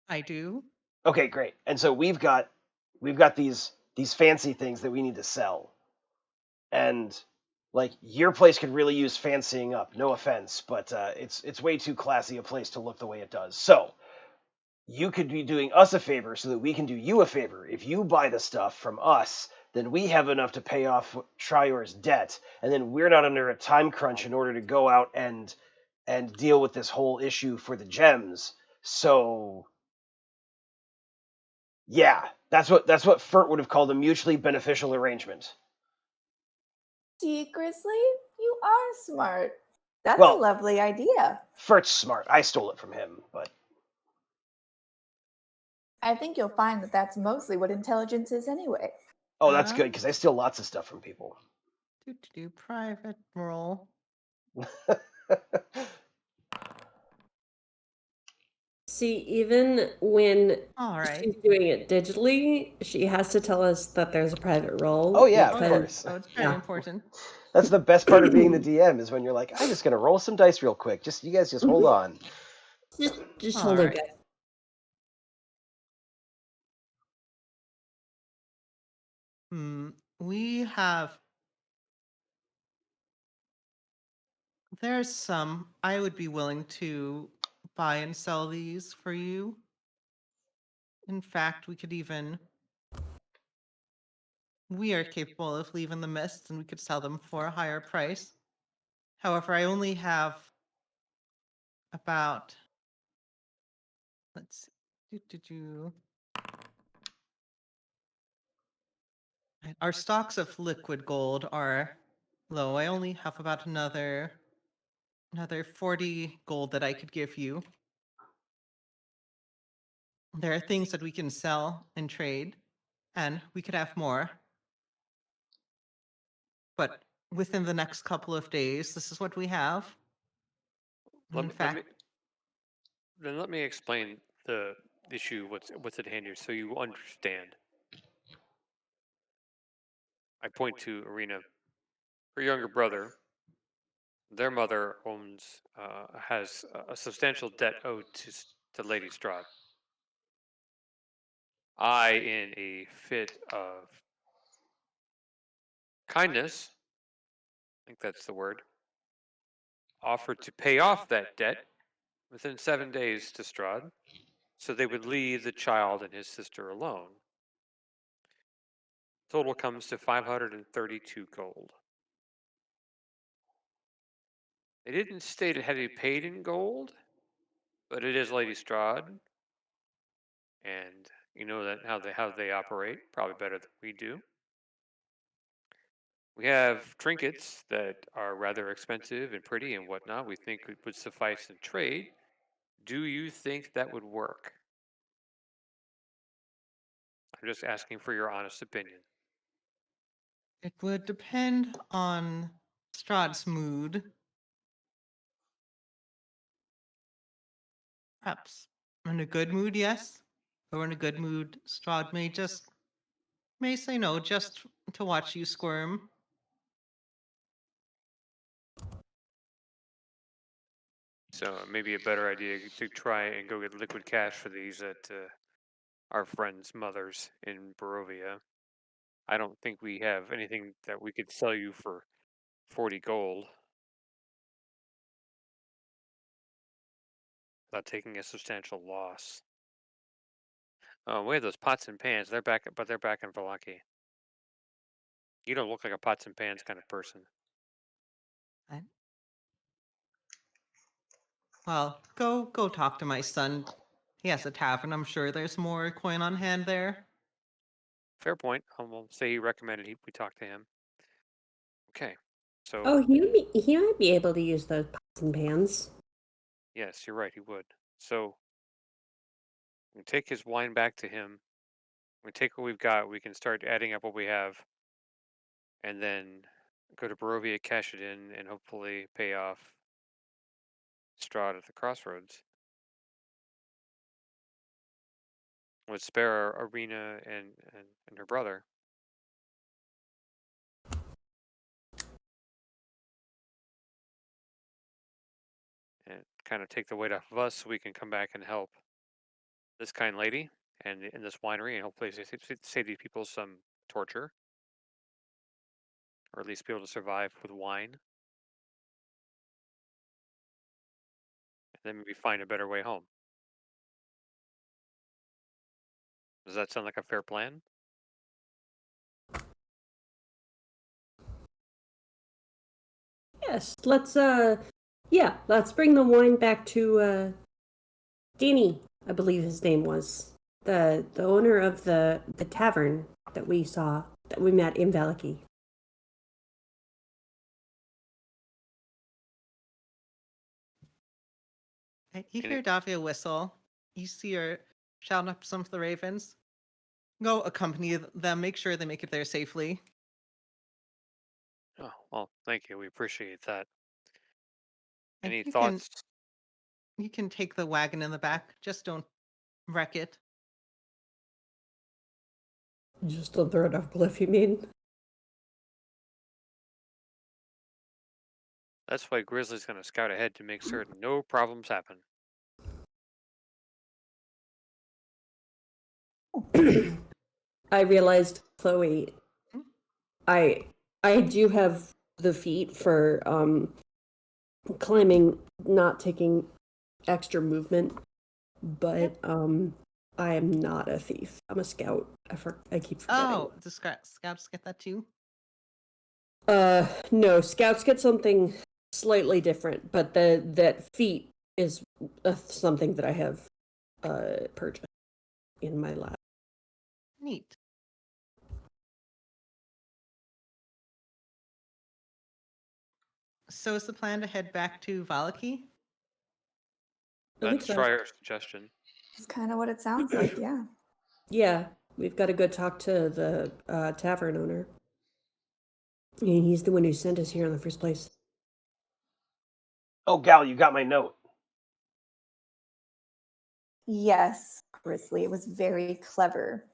I do. Okay, great. And so we've got these fancy things that we need to sell, and like your place could really use fancying up. No offense, but it's way too classy a place to look the way it does. So you could be doing us a favor so that we can do you a favor. If you buy the stuff from us, then we have enough to pay off Trior's debt, and then we're not under a time crunch in order to go out and and deal with this whole issue for the gems. So yeah, that's what Fert would have called a mutually beneficial arrangement. See, Grizzly, you are smart. That's Well, a lovely idea. Fert's smart. I stole it from him, but I think you'll find that that's mostly what intelligence is anyway. oh, that's good because I steal lots of stuff from people. Do private roll. See, even when All right. she's doing it digitally, she has to tell us that there's a private role. Oh, yeah, of because- course. Oh, it's very Yeah. important. That's the best part of being the DM is when you're like, I'm just gonna roll some dice real quick. You guys just hold on. Just All hold on, right. guys. We have. There's some. I would be willing to buy and sell these for you. In fact, we could even. We are capable of leaving the mists and we could sell them for a higher price. However, I only have about. Let's see. Our stocks of liquid gold are low. I only have about another 40 gold that I could give you. There are things that we can sell and trade, and we could have more. But within the next couple of days, this is what we have. Let me explain the issue, what's at hand here, so you understand. I point to Arena. Her younger brother, their mother has a substantial debt owed to Lady Strahd. I, in a fit of kindness, I think that's the word, offered to pay off that debt within 7 days to Strahd, so they would leave the child and his sister alone. Total comes to 532 gold. They didn't state it had to be paid in gold, but it is Lady Strahd, and you know that how they operate probably better than we do. We have trinkets that are rather expensive and pretty and whatnot. We think it would suffice in trade. Do you think that would work? I'm just asking for your honest opinion. It would depend on Strahd's mood. Perhaps in a good mood, yes. Or in a good mood, Strahd may say no just to watch you squirm. So maybe a better idea to try and go get liquid cash for these at our friend's mother's in Barovia. I don't think we have anything that we could sell you for 40 gold without taking a substantial loss. We have those pots and pans. They're back in Valaki. You don't look like a pots and pans kind of person. Well, go talk to my son. He has a tavern. I'm sure there's more coin on hand there. Fair point. We'll say he recommended we talk to him. Okay. So. Oh, he might be able to use those pots and pans. Yes, you're right. He would. So we take his wine back to him. We take what we've got. We can start adding up what we have, and then go to Barovia, cash it in, and hopefully pay off Strahd at the crossroads. Would spare Arena and her brother. And kind of take the weight off of us so we can come back and help this kind lady and in this winery and hopefully save these people some torture. Or at least be able to survive with wine. And then maybe find a better way home. Does that sound like a fair plan? Yes, let's Yeah, let's bring the wine back to Danny, I believe his name was. The owner of the tavern that we met in Valaki. And you hear Davia whistle. You see her shouting up some of the ravens. Go accompany them. Make sure they make it there safely. Oh, well, thank you. We appreciate that. And Any you thoughts? can take the wagon in the back. Just don't wreck it. Just don't throw it off cliff, you mean? That's why Grizzly's going to scout ahead to make certain no problems happen. I realized, Chloe, I do have the feat for climbing, not taking extra movement, but I am not a thief. I'm a scout. I keep forgetting. Oh, the scouts get that too? No, scouts get something slightly different, but that feat is something that I have purchased in my lab. Neat. So is the plan to head back to Valaki? I think That's so. Schreier's suggestion. It's kind of what it sounds like, yeah. Yeah, we've got to go talk to the tavern owner. He's the one who sent us here in the first place. Oh, Gal, you got my note. Yes, Grizzly, it was very clever.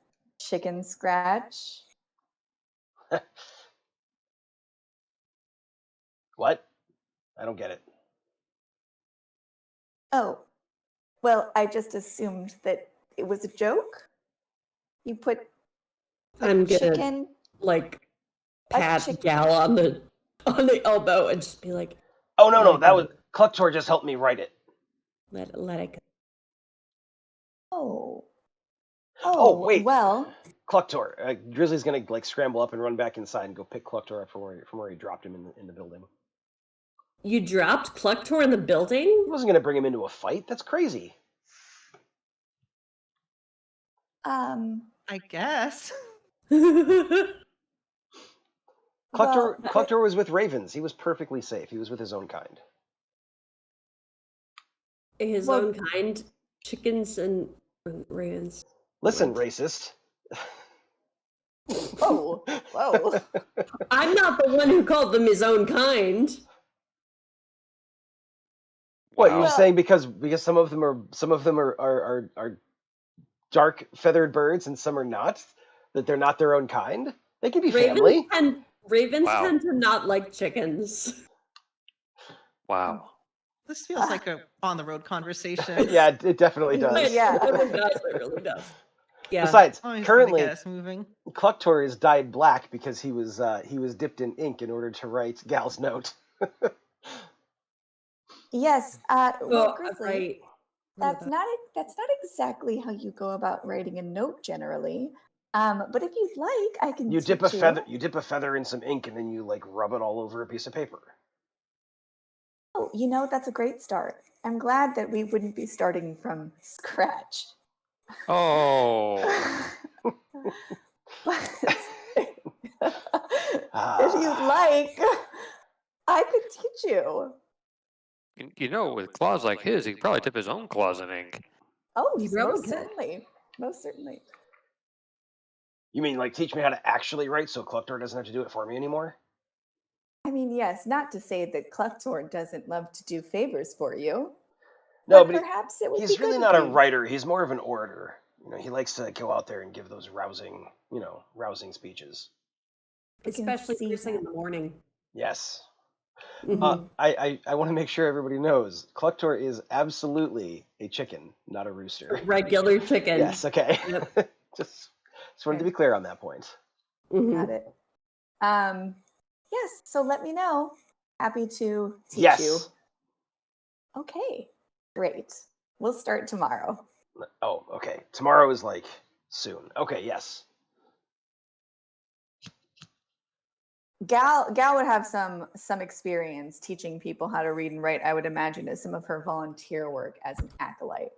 Chicken scratch. What? I don't get it. Oh, well, I just assumed that it was a joke. You put I'm gonna chicken. like A pat chick- Gal on the elbow and just be like, Oh no, Let no, it that go. was Clucktor just helped me write it. let it go. Oh. Oh, wait. Well, Clucktor. Grizzly's gonna like scramble up and run back inside and go pick Clucktor up from where he dropped him in the building. You dropped Clucktor in the He building? wasn't gonna bring him into a fight. That's crazy. I guess. Clucktor, well, Clucktor was with ravens. He was perfectly safe. He was with his own kind. His Well- own kind, chickens and ravens. Listen, What? racist. whoa. I'm not the one who called them his own kind. What you're Wow. saying because some of them are dark feathered birds and some are not, that they're not their own kind? They can be family. Ravens Wow. tend to not like chickens. Wow. This feels like a on the road conversation. Yeah, it definitely does. Yeah. It really does. It really does. Yeah. Besides, Oh, he's gonna currently get us moving. Clucktor is dyed black because he was dipped in ink in order to write Gal's note. Yes. Well, Grizzly, right. that's not exactly how you go about writing a note generally. But if you'd like, I can You teach dip a you. feather. You dip a feather in some ink and then you like rub it all over a piece of paper. Oh, that's a great start. I'm glad that we wouldn't be starting from scratch. Oh. But if you'd like, I could teach you. You know, with claws like his, he could probably dip his own claws in ink. Oh, You really most could. certainly. Most certainly. You mean like teach me how to actually write so Clucktor doesn't have to do it for me anymore? I mean, yes, not to say that Clucktor doesn't love to do favors for you. No, but but perhaps it would he's be really good not if a you- writer. He's more of an orator. He likes to go out there and give those rousing speeches. We can Especially see first thing that. in the morning. Yes. Mhm. I want to make sure everybody knows Clucktor is absolutely a chicken, not a rooster. Regular chicken. Yes. Okay. Yep. just wanted to be clear on that point. Mhm. Got it. Yes, so let me know. Happy to teach Yes. you. Okay, great. We'll start tomorrow. Oh, okay. Tomorrow is like soon. Okay. Yes. Gal would have some experience teaching people how to read and write, I would imagine, as some of her volunteer work as an acolyte.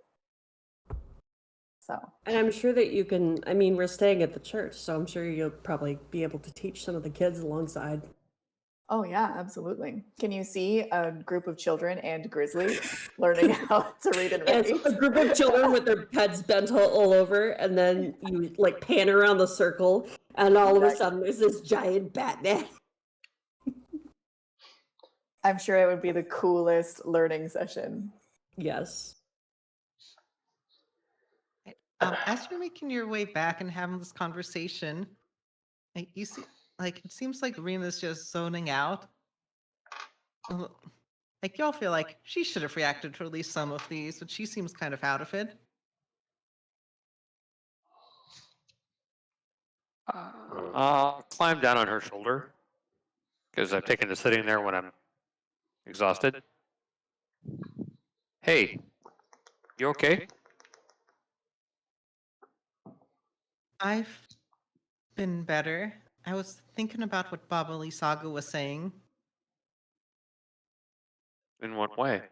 So, And I'm sure that you can, I mean, we're staying at the church, so I'm sure you'll probably be able to teach some of the kids alongside. oh yeah, absolutely. Can you see a group of children and Grizzly learning how to read and write? Yes, a group of children with their heads bent all over, and then you like pan around the circle, and all of a sudden there's this giant Batman. I'm sure it would be the coolest learning session. Yes. As you're making your way back and having this conversation, you see, like it seems like Rena's just zoning out. Like y'all feel like she should have reacted to at least some of these, but she seems kind of out of it. I'll climb down on her shoulder because I've taken to sitting there when I'm exhausted. Hey, you okay? I've been better. I was thinking about what Baba Lee Saga was saying. In what way?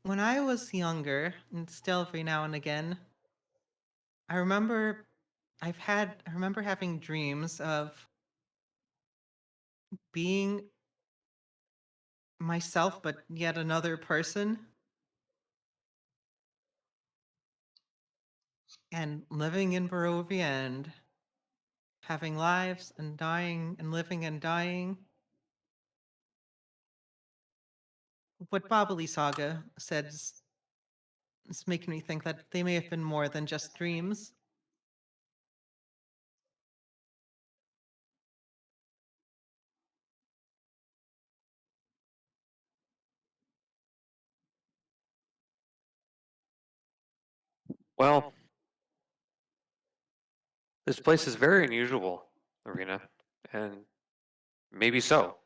When I was younger, and still every now and again, I remember having dreams of being myself, but yet another person, and living in Barovia and having lives and dying and living and dying. What Babali Saga said is making me think that they may have been more than just dreams. Well, this place is very unusual, Arena, and maybe so.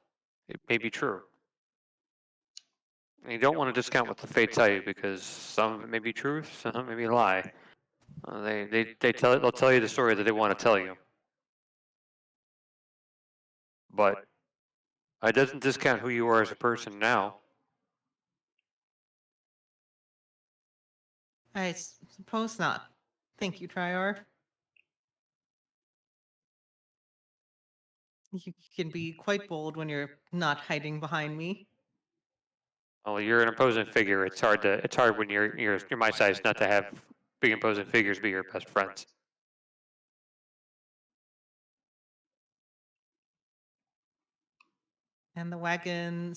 It may be true. And you don't want to discount what the Fates tell you because some of it may be truth, some of it may be a lie. They'll tell you the story that they want to tell you. But it doesn't discount who you are as a person now. I suppose not. Thank you, Trior. You can be quite bold when you're not hiding behind me. Well, you're an imposing figure. It's hard when you're my size not to have big imposing figures be your best friends. And the wagon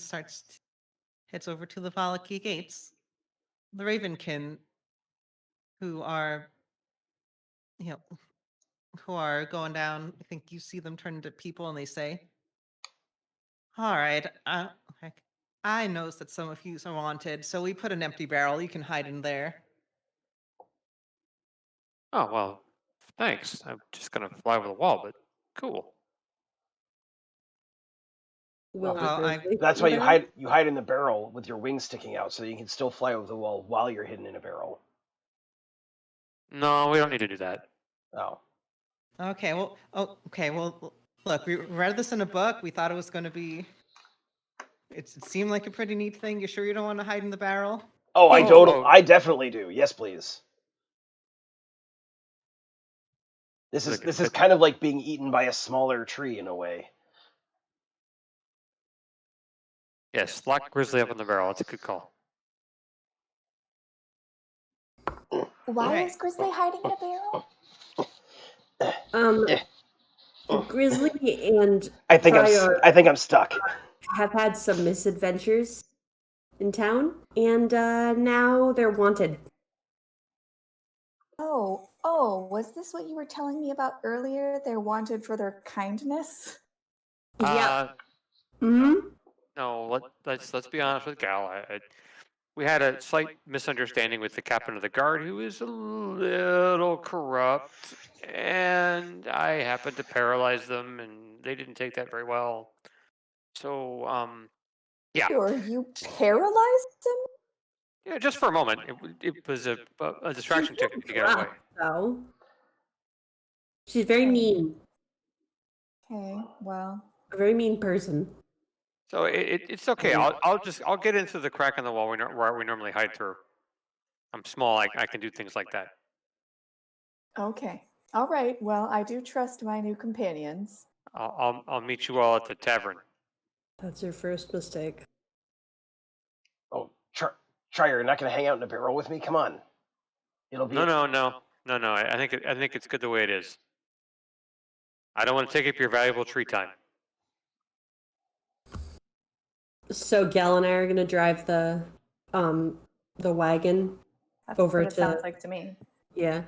heads over to the Valaki gates. The Ravenkin, who are, who are going down. I think you see them turn into people, and they say, "All right, heck, I knows that some of you are wanted, so we put an empty barrel. You can hide in there." Oh well, thanks. I'm just gonna fly over the wall, but cool. Will Well, the I grizzly That's fit why in you the hide in the barrel with your wings sticking out, so you can still fly over the wall while you're hidden in a barrel. No, we don't need to do that. Oh, okay. Well, look, we read this in a book. We thought it was going to be. It seemed like a pretty neat thing. You sure you don't want to hide in the barrel? oh, I Hey, don't. oh. I definitely do. Yes, please. This Like is a fit- kind of like being eaten by a smaller tree in a way. Yes, lock Grizzly up in the barrel. That's a good call. Why Right. is Grizzly hiding in a barrel? Eh, Grizzly and I think Trior I'm stuck. have had some misadventures in town, and now they're wanted. Oh, was this what you were telling me about earlier? They're wanted for their kindness? Yeah. Hmm. No, let's be honest with Gal. We had a slight misunderstanding with the captain of the guard, who is a little corrupt, and I happened to paralyze them, and they didn't take that very well. So, yeah. Sure, you paralyzed them? Yeah, just for a moment. It was a distraction to get away. Though. She's very mean. Okay, well. A very mean person. So it's okay. I'll get into the crack in the wall where we normally hide through. I'm small. I can do things like that. Okay. All right. Well, I do trust my new companions. I'll meet you all at the tavern. That's your first mistake. Oh, try you're not going to hang out in a barrel with me? Come on. It'll be No. I think it's good the way it is. I don't want to take up your valuable tree time. So Gal and I are gonna drive the wagon That's over what it to sounds like to me. yeah,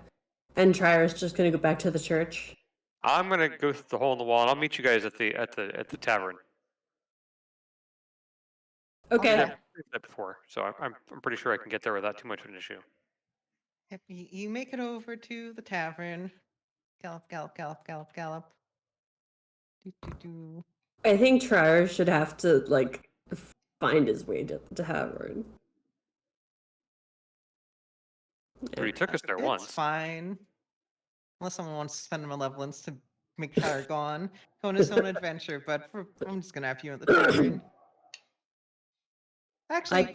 and Tryer's just gonna go back to the church. I'm gonna go through the hole in the wall, and I'll meet you guys at the tavern. Okay. I've done that before, so I'm pretty sure I can get there without too much of an issue. Yep, you make it over to the tavern. Gallop, gallop, gallop, gallop, gallop. Do. I think Trier should have to like find his way to the tavern. But he took us there It's once. fine. Unless someone wants to spend malevolence to make Trier go on his own adventure, but I'm just gonna have you at the tavern. Actually,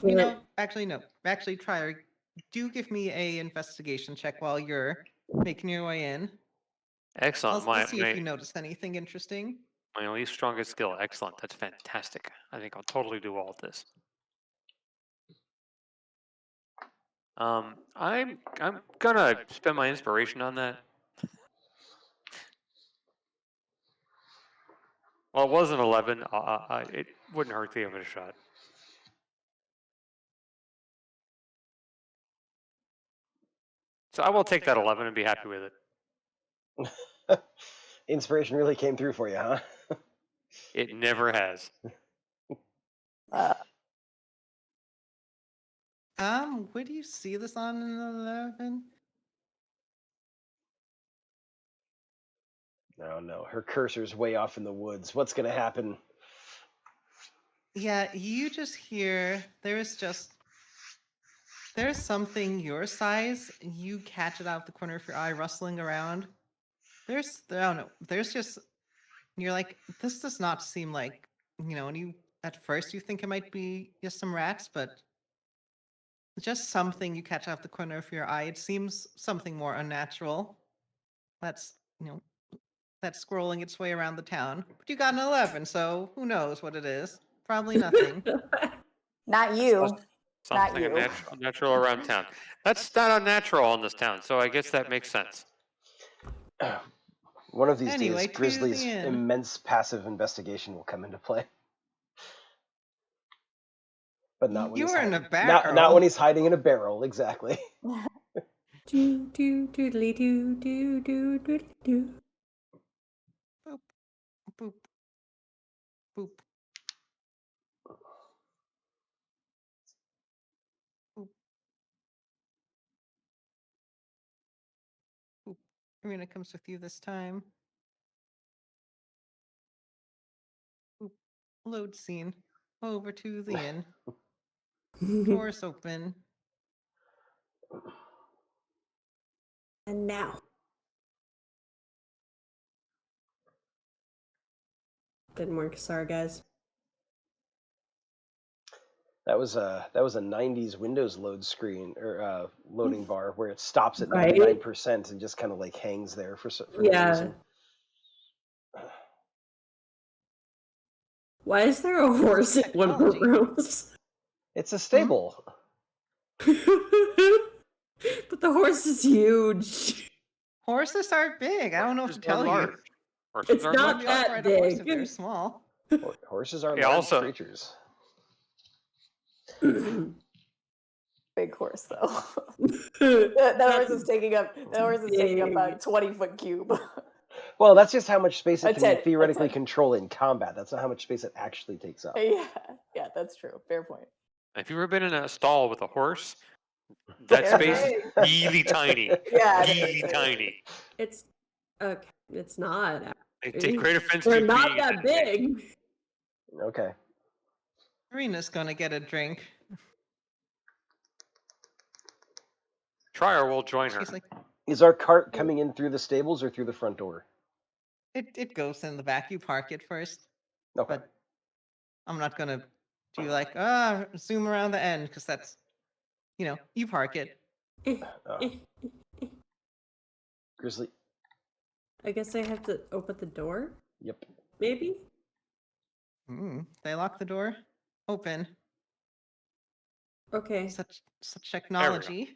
no. Actually, Trier, do give me a investigation check while you're making your way in. Excellent. Let's see if you notice anything interesting. My least strongest skill. Excellent. That's fantastic. I think I'll totally do all of this. I'm gonna spend my inspiration on that. Well, it was an 11. It wouldn't hurt to give it a shot. So I will take that 11 and be happy with it. Inspiration really came through for you, huh? It never has. Where do you see this on an 11? No. Her cursor's way off in the woods. What's going to happen? Yeah, you just hear there's something your size. You catch it out the corner of your eye, rustling around. I don't know. There's just you're like, this does not seem like and you at first you think it might be just some rats, but just something you catch out the corner of your eye. It seems something more unnatural. That's that's scrolling its way around the town. But you got an 11, so who knows what it is? Probably nothing. Not you. Something Not you. unnatural around town. That's not unnatural in this town, so I guess that makes sense. One of these Anyway, days, to Grizzly's the inn. immense passive investigation will come into play. But not when You he's were in hiding. a barrel. Not when he's hiding in a barrel, exactly. Do doodly do doodly do. Boop, boop, boop. Boop. Boop. Arena comes with you this time. Boop. Load scene. Over to the inn. Doors open. And now. Didn't work. Sorry, guys. That was a 90s Windows load screen or loading bar where it stops at Right. 99% and just kind of like hangs there for no reason. Why is there a horse in one of the Technology. rooms? It's a stable. But the horse is huge. Horses are big. I don't know what to tell you. Horses It's are not large. that Ride a horse if big. they're small. Horses are Yeah, large also- creatures. Big horse though. that horse is taking up. That horse is taking up a 20-foot cube. Well, that's just how much space it A can 10, a theoretically 10. control in combat. That's not how much space it actually takes up. Yeah, that's true. Fair point. If you've ever been in a stall with a horse, that They're space is big. really tiny. Yeah, it Really is. tiny. It's okay. It's not. They take great offense They're to not being that big. Okay. Arena's gonna get a drink. Trier will join her. She's like, Is our cart coming in through the stables or through the front door? It goes in the back. You park it first, Okay. but I'm not gonna do like zoom around the end because that's you park it. Grizzly. I guess I have to open the door. Yep. Maybe. They lock the door open. Okay. Such technology.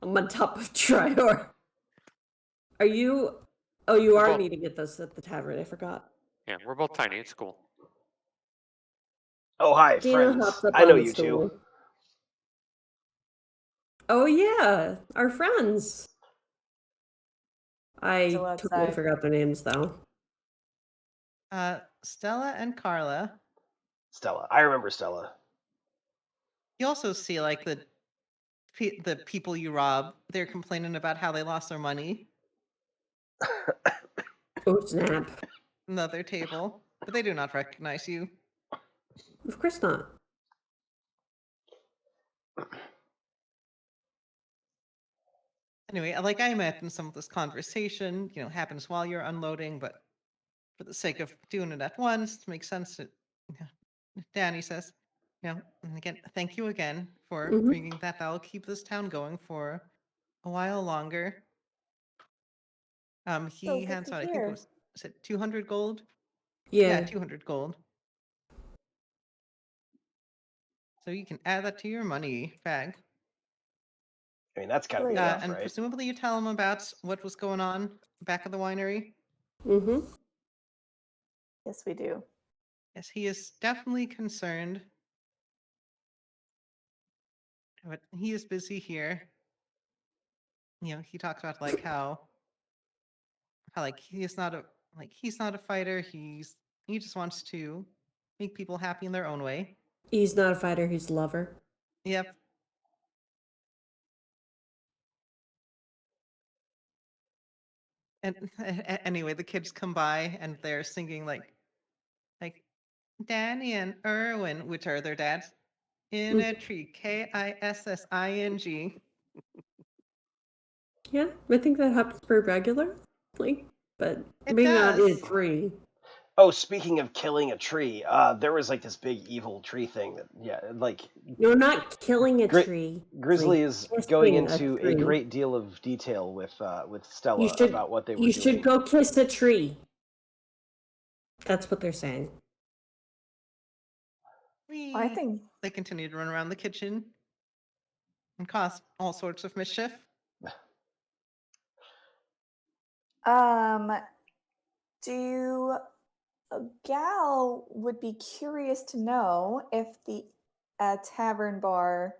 I'm on top of Trior. Are you? Oh, you We're are both- meeting at the tavern. I forgot. Yeah, we're both tiny. It's cool. Oh, hi, Dina friends. hops up I know on the you stool. two. Oh yeah, our friends. I Still totally outside. forgot their names though. Stella and Carla. Stella. I remember Stella. You also see like the people you rob. They're complaining about how they lost their money. Oh snap! Another table, but they do not recognize you. Of course not. Anyway, like I imagine some of this conversation, happens while you're unloading, but for the sake of doing it at once, to make sense, Danny says, and again, thank you again for Mhm. bringing that. That'll keep this town going for a while longer. He So good hands to out, I think hear. it was 200 gold? Yeah. 200 gold. So you can add that to your money bag. I mean, that's gotta be Great. enough, And right? presumably you tell him about what was going on back of the winery. Mm-hmm. Yes, we do. Yes, he is definitely concerned. But he is busy here. He talks about like how like he's not a fighter. He just wants to make people happy in their own way. He's not a fighter. He's a lover. Yep. And anyway, the kids come by and they're singing like Danny and Erwin, which are their dads, in a tree. Kissing. Yeah, I think that happens pretty regularly, but It maybe not in does. 3. Oh, speaking of killing a tree, there was like this big evil tree thing that, like No, not killing a Gri- tree. Grizzly is Kissing going a into a tree. great deal of detail with Stella You should about what they were you doing. should go kiss a tree. That's what they're saying. I think They continue to run around the kitchen and cause all sorts of mischief. do Gal would be curious to know if the tavern bar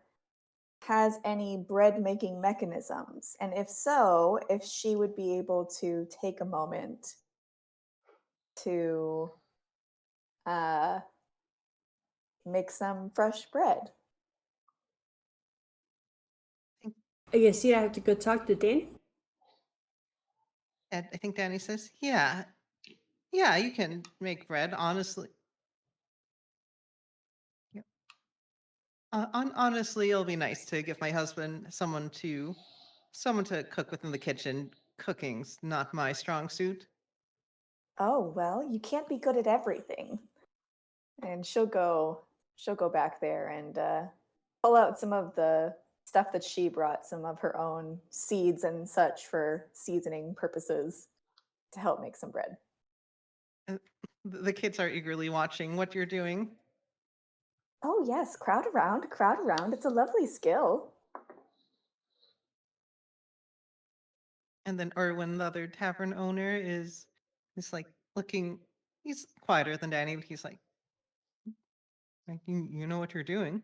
has any bread making mechanisms, and if so, if she would be able to take a moment to make some fresh bread. I guess you have to go talk to Danny. And I think Danny says, yeah, you can make bread, honestly. Yeah. Honestly, it'll be nice to give my husband someone to cook within the kitchen. Cooking's not my strong suit. Oh, well, you can't be good at everything. And she'll go back there and pull out some of the stuff that she brought, some of her own seeds and such for seasoning purposes to help make some bread. The kids are eagerly watching what you're doing. Oh, yes, crowd around, crowd around. It's a lovely skill. And then Erwin, the other tavern owner, is like looking. He's quieter than Danny, but he's like you know what you're doing.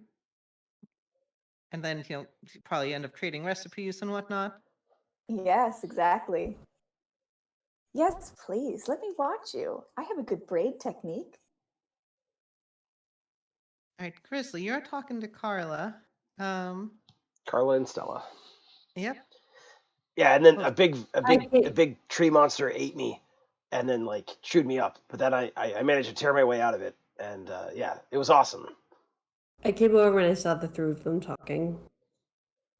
And then he'll probably end up trading recipes and whatnot. Yes, exactly. Yes, please. Let me watch you. I have a good braid technique. All right, Grizzly, you're talking to Carla. Carla and Stella. Yep. Yeah, and then Oh. a big tree monster ate me, and then like chewed me up. But then I managed to tear my way out of it, and yeah, it was awesome. I came over when I saw the three of them talking.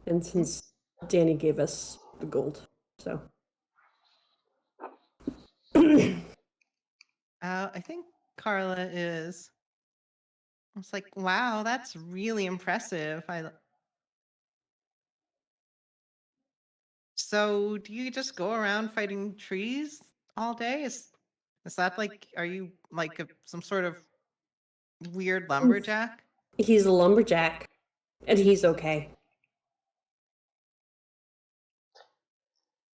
And since Danny gave us the gold, so. I think Carla is. It's like, wow, that's really impressive. So, do you just go around fighting trees all day? Is that like, are you like some sort of weird lumberjack? He's a lumberjack, and he's okay.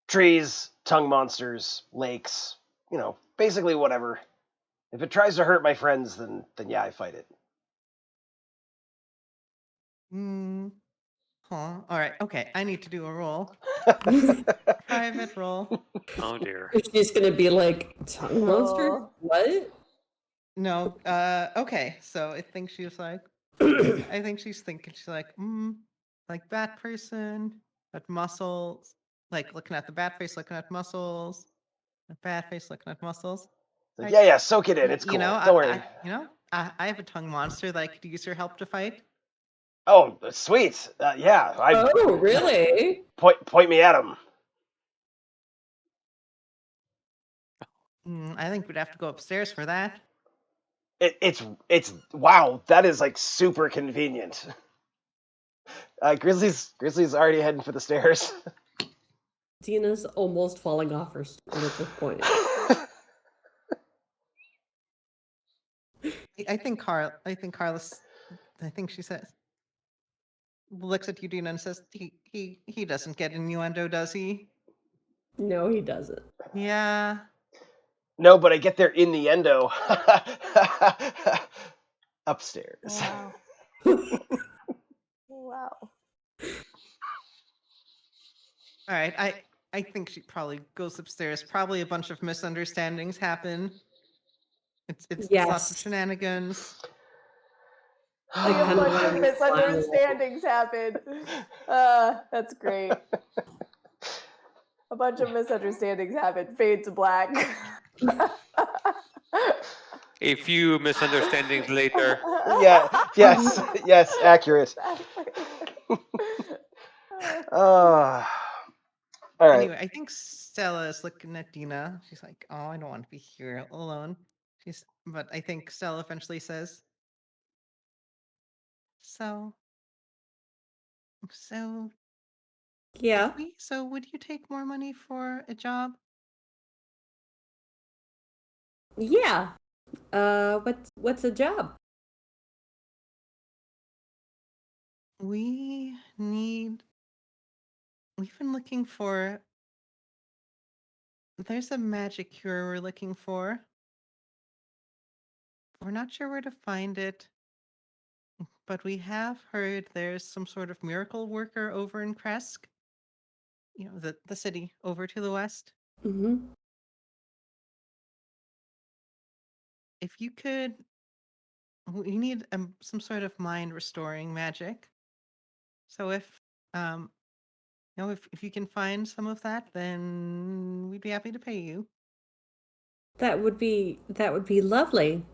Trees, tongue monsters, lakes, basically whatever. If it tries to hurt my friends, then yeah, I fight it. Hmm. Huh. All right. Okay. I need to do a roll. Private roll. Oh dear. She's gonna be like, tongue monster? Oh. What? No. Okay. So I think she's like, I think she's thinking, she's like, like bat person, but muscles, like looking at the bat face, looking at muscles, the bat face, looking at muscles. Like, yeah, soak it in. It's cool. Don't worry. I have a tongue monster that I could use your help to fight. Oh, sweet. Yeah. Oh, really? Point me at him. I think we'd have to go upstairs for that. It's wow. That is like super convenient. Grizzly's already heading for the stairs. Dina's almost falling off her stool at this point. I think Carlos. I think she says, looks at you, Dina, and says, he doesn't get innuendo, does he? No, he doesn't. Yeah. No, but I get there in the endo. Upstairs. Wow. Wow. All right. I think she probably goes upstairs. Probably a bunch of misunderstandings happen. It's lots of Yes. shenanigans. I A kinda bunch wanna of be misunderstandings happen. That's great. A bunch of misunderstandings happen. Fade to black. A few misunderstandings later. Yeah. Yes. Accurate. All right. Anyway, I think Stella is looking at Dina. She's like, "Oh, I don't want to be here alone." But I think Stella eventually says, "So, Yeah. so would you take more money for a job?" Yeah. What's a job? We've been looking for. There's a magic cure we're looking for. We're not sure where to find it, but we have heard there's some sort of miracle worker over in Kresk. The city over to the west. Mm-hmm. If you could, we need some sort of mind restoring magic. So if you can find some of that, then we'd be happy to pay you. That would be lovely.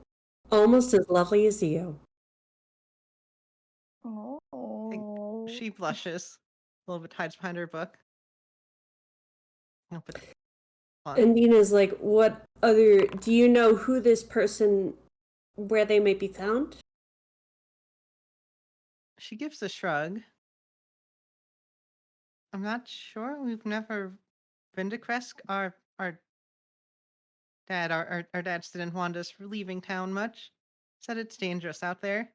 Almost as lovely as you. I think Oh. she blushes, a little bit hides behind her book. No, but fun. And Dina's like, what other do you know who this person where they may be found? She gives a shrug. I'm not sure. We've never been to Kresk. Our dads didn't want us leaving town much. Said it's dangerous out there.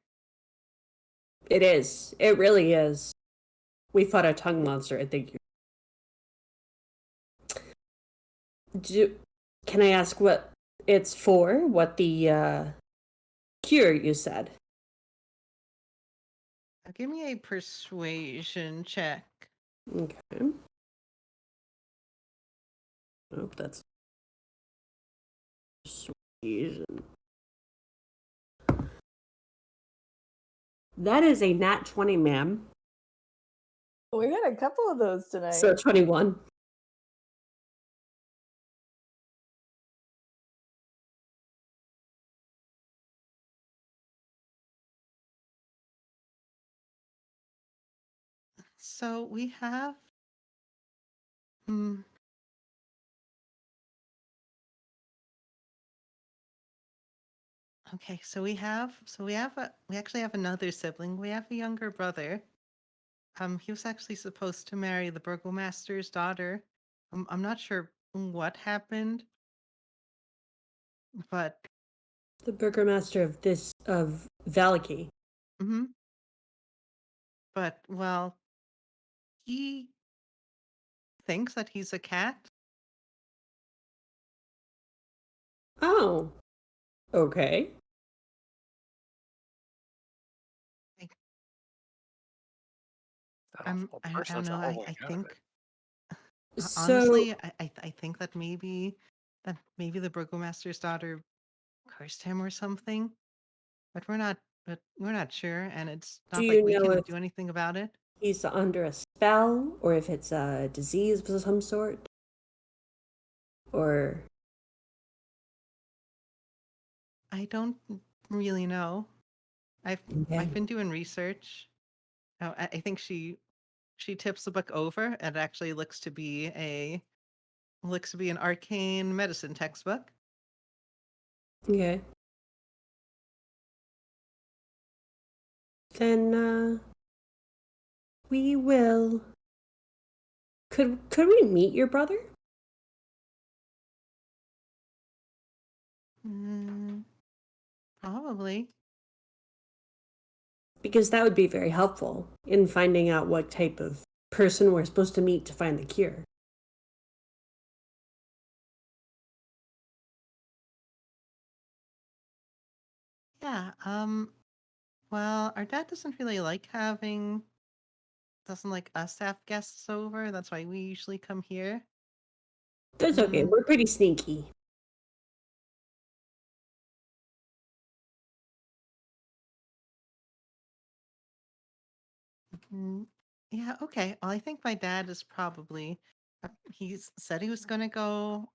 It is. It really is. We fought a tongue monster, I think. Can I ask what it's for? What the cure you said? Give me a persuasion check. Okay. Oh, that's persuasion. That is a nat 20, ma'am. We got a couple of those tonight. So 21. So we have. Hmm, okay, so we actually have another sibling. We have a younger brother. He was actually supposed to marry the burgomaster's daughter. I'm not sure what happened, but The burgomaster of Valaki. hmm well, he thinks that he's a cat. Oh, okay. I, That I'm awful I person. don't That's know. a I horrible I encounter. think So, honestly, I think that maybe the burgomaster's daughter cursed him or something, but we're not sure, and it's do not like you we know can if do anything about it. he's under a spell or if it's a disease of some sort? Or I don't really know. okay. I've been doing research. Oh, I think she tips the book over, and it actually looks to be an arcane medicine textbook. Okay. Then we will. Could we meet your brother? Mm, probably. Because that would be very helpful in finding out what type of person we're supposed to meet to find the cure. Yeah. Well, our dad doesn't like us to have guests over. That's why we usually come here. That's okay. Mm, We're pretty sneaky. mm, yeah, okay. Well, I think my dad is probably he's said he was gonna go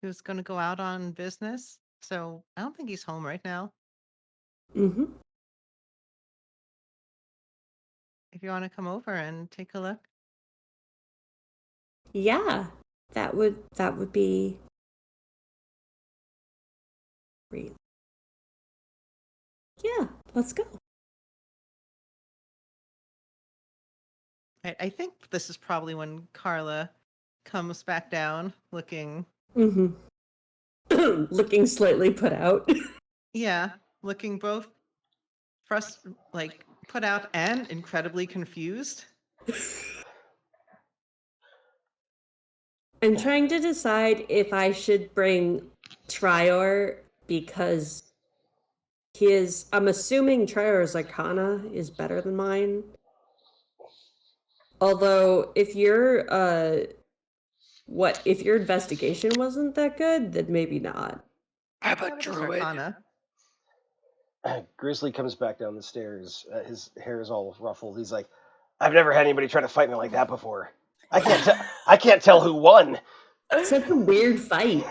out on business. So I don't think he's home right now. Mm-hmm. If you want to come over and take a look. Yeah, that would be great. Yeah, let's go. I think this is probably when Carla comes back down looking, Mm-hmm. Looking slightly put out. yeah, looking both like put out and incredibly confused. I'm trying to decide if I should bring Trior because I'm assuming Trior's Arcana is better than mine. Although if if your investigation wasn't that good, then maybe not. I'm a What is druid. Arcana? Grizzly comes back down the stairs. His hair is all ruffled. He's like, "I've never had anybody try to fight me like that before. I can't tell who won. Such a weird fight.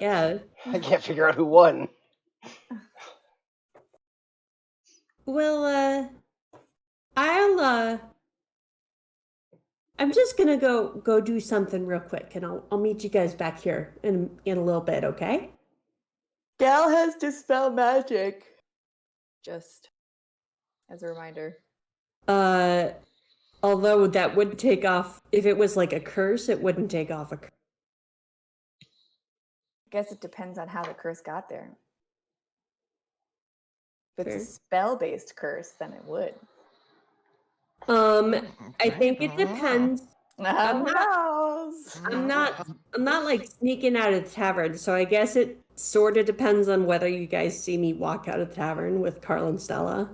Yeah. I can't figure out who won." Well, I'll I'm just gonna go do something real quick, and I'll meet you guys back here in a little bit, okay? Gal has dispel magic. Just as a reminder. Although that would take off if it was like a curse, it wouldn't take off a curse. I guess it depends on how the curse got there. If it's Fair. a spell-based curse, then it would. I think it depends. Who not- knows? I'm not like sneaking out of the tavern, so I guess it sort of depends on whether you guys see me walk out of the tavern with Carl and Stella.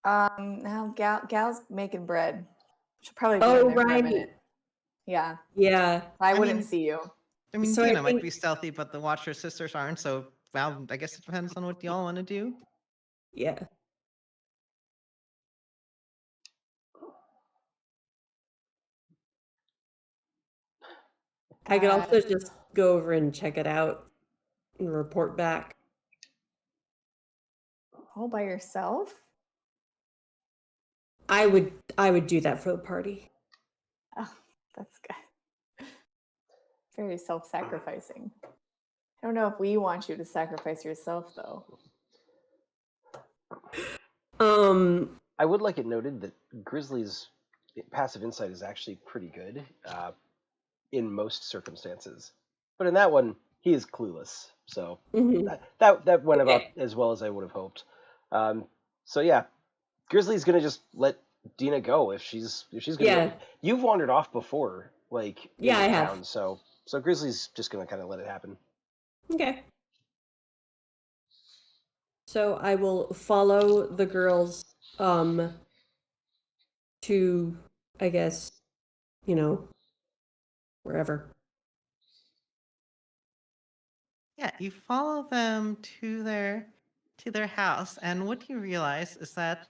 Now Gal's making bread. She'll probably be Oh, in there for a right. minute. Yeah, Yeah. I I wouldn't mean- see you. I mean, So I Dina might think- be stealthy, but the Watcher sisters aren't. So, well, I guess it depends on what y'all want to do. Yeah. I could also just go over and check it out and report back. All by yourself? I would do that for the party. Oh, that's good. Very self-sacrificing. I don't know if we want you to sacrifice yourself, though. I would like it noted that Grizzly's passive insight is actually pretty good in most circumstances, but in that one, he is clueless. So that went about as well as I would have hoped. So yeah, Grizzly's gonna just let Dina go if she's gonna. Yeah. Go. You've wandered off before, like Yeah, I into have. town, so Grizzly's just gonna kind of let it happen. Okay. So I will follow the girls to, I guess, wherever. Yeah, you follow them to their house, and what you realize is that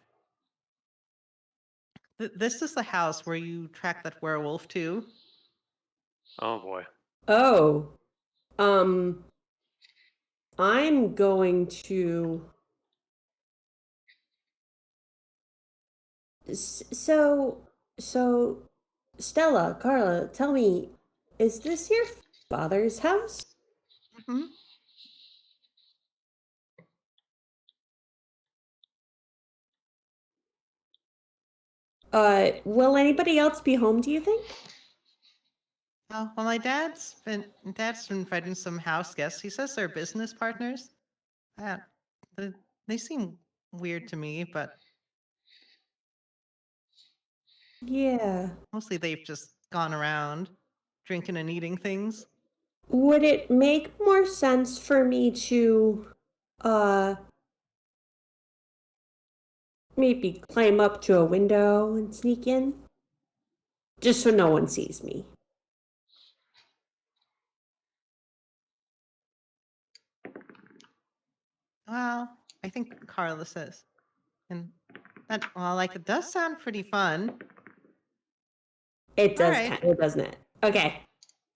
this is the house where you track that werewolf to. Oh boy. Oh. I'm going to so Stella, Carla, tell me, is this your father's house? Hmm. Will anybody else be home, do you think? Oh, well, my dad's been inviting some house guests. He says they're business partners. Uh, they seem weird to me, but Yeah. mostly they've just gone around drinking and eating things. Would it make more sense for me to uh maybe climb up to a window and sneak in? Just so no one sees me. Well, I think Carla says. And that, well, like, it does sound pretty fun. It does, All right. doesn't it? Okay.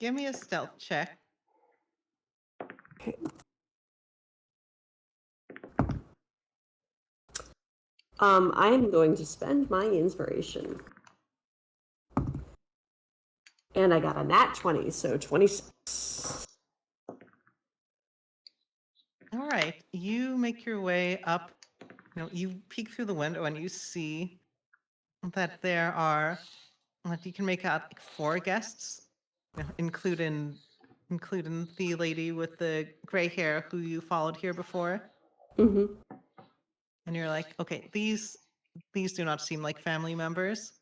Give me a stealth check. I'm going to spend my inspiration. And I got a nat 20, so 26. All right. You make your way up. You peek through the window and you see that there are, what you can make out, like 4 guests, including the lady with the gray hair who you followed here before. Mm-hmm. And you're like, okay, these do not seem like family members.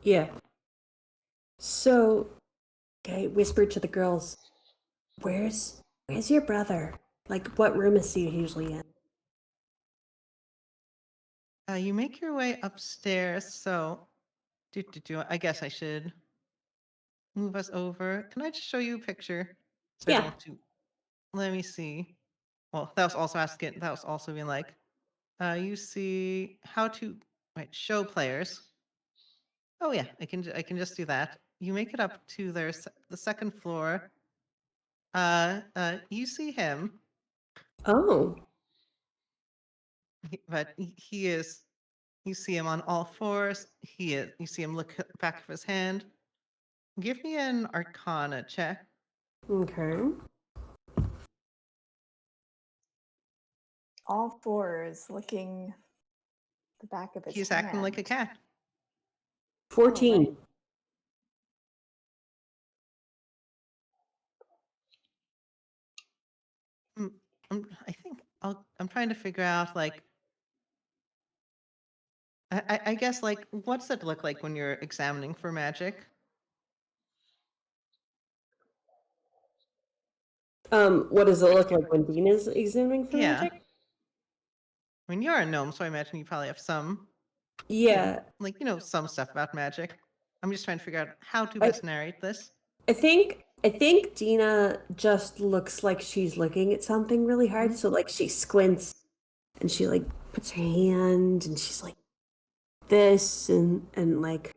Yeah. So, okay, whisper to the girls, where's your brother? Like, what room is he usually in? You make your way upstairs. So, I guess I should move us over. Can I just show you a picture? So I Yeah. don't have to. Let me see. Well, that was also asking. That was also being like, you see how to show players. Oh yeah, I can just do that. You make it up to the second floor. You see him, Oh. but he is. You see him on all fours. You see him look at the back of his hand. Give me an Arcana check. Okay. All fours, licking the back of his He's hand. acting like a cat. 14. right. I think I'm trying to figure out, like, I guess, like, what's it look like when you're examining for magic? What does it look like when Dean is examining for Yeah. magic? I mean, you're a gnome, so I imagine you probably have some, Yeah. some stuff about magic. I'm just trying to figure out how to best narrate this. I think Dina just looks like she's looking at something really hard. So like she squints and she like puts her hand and she's like this and like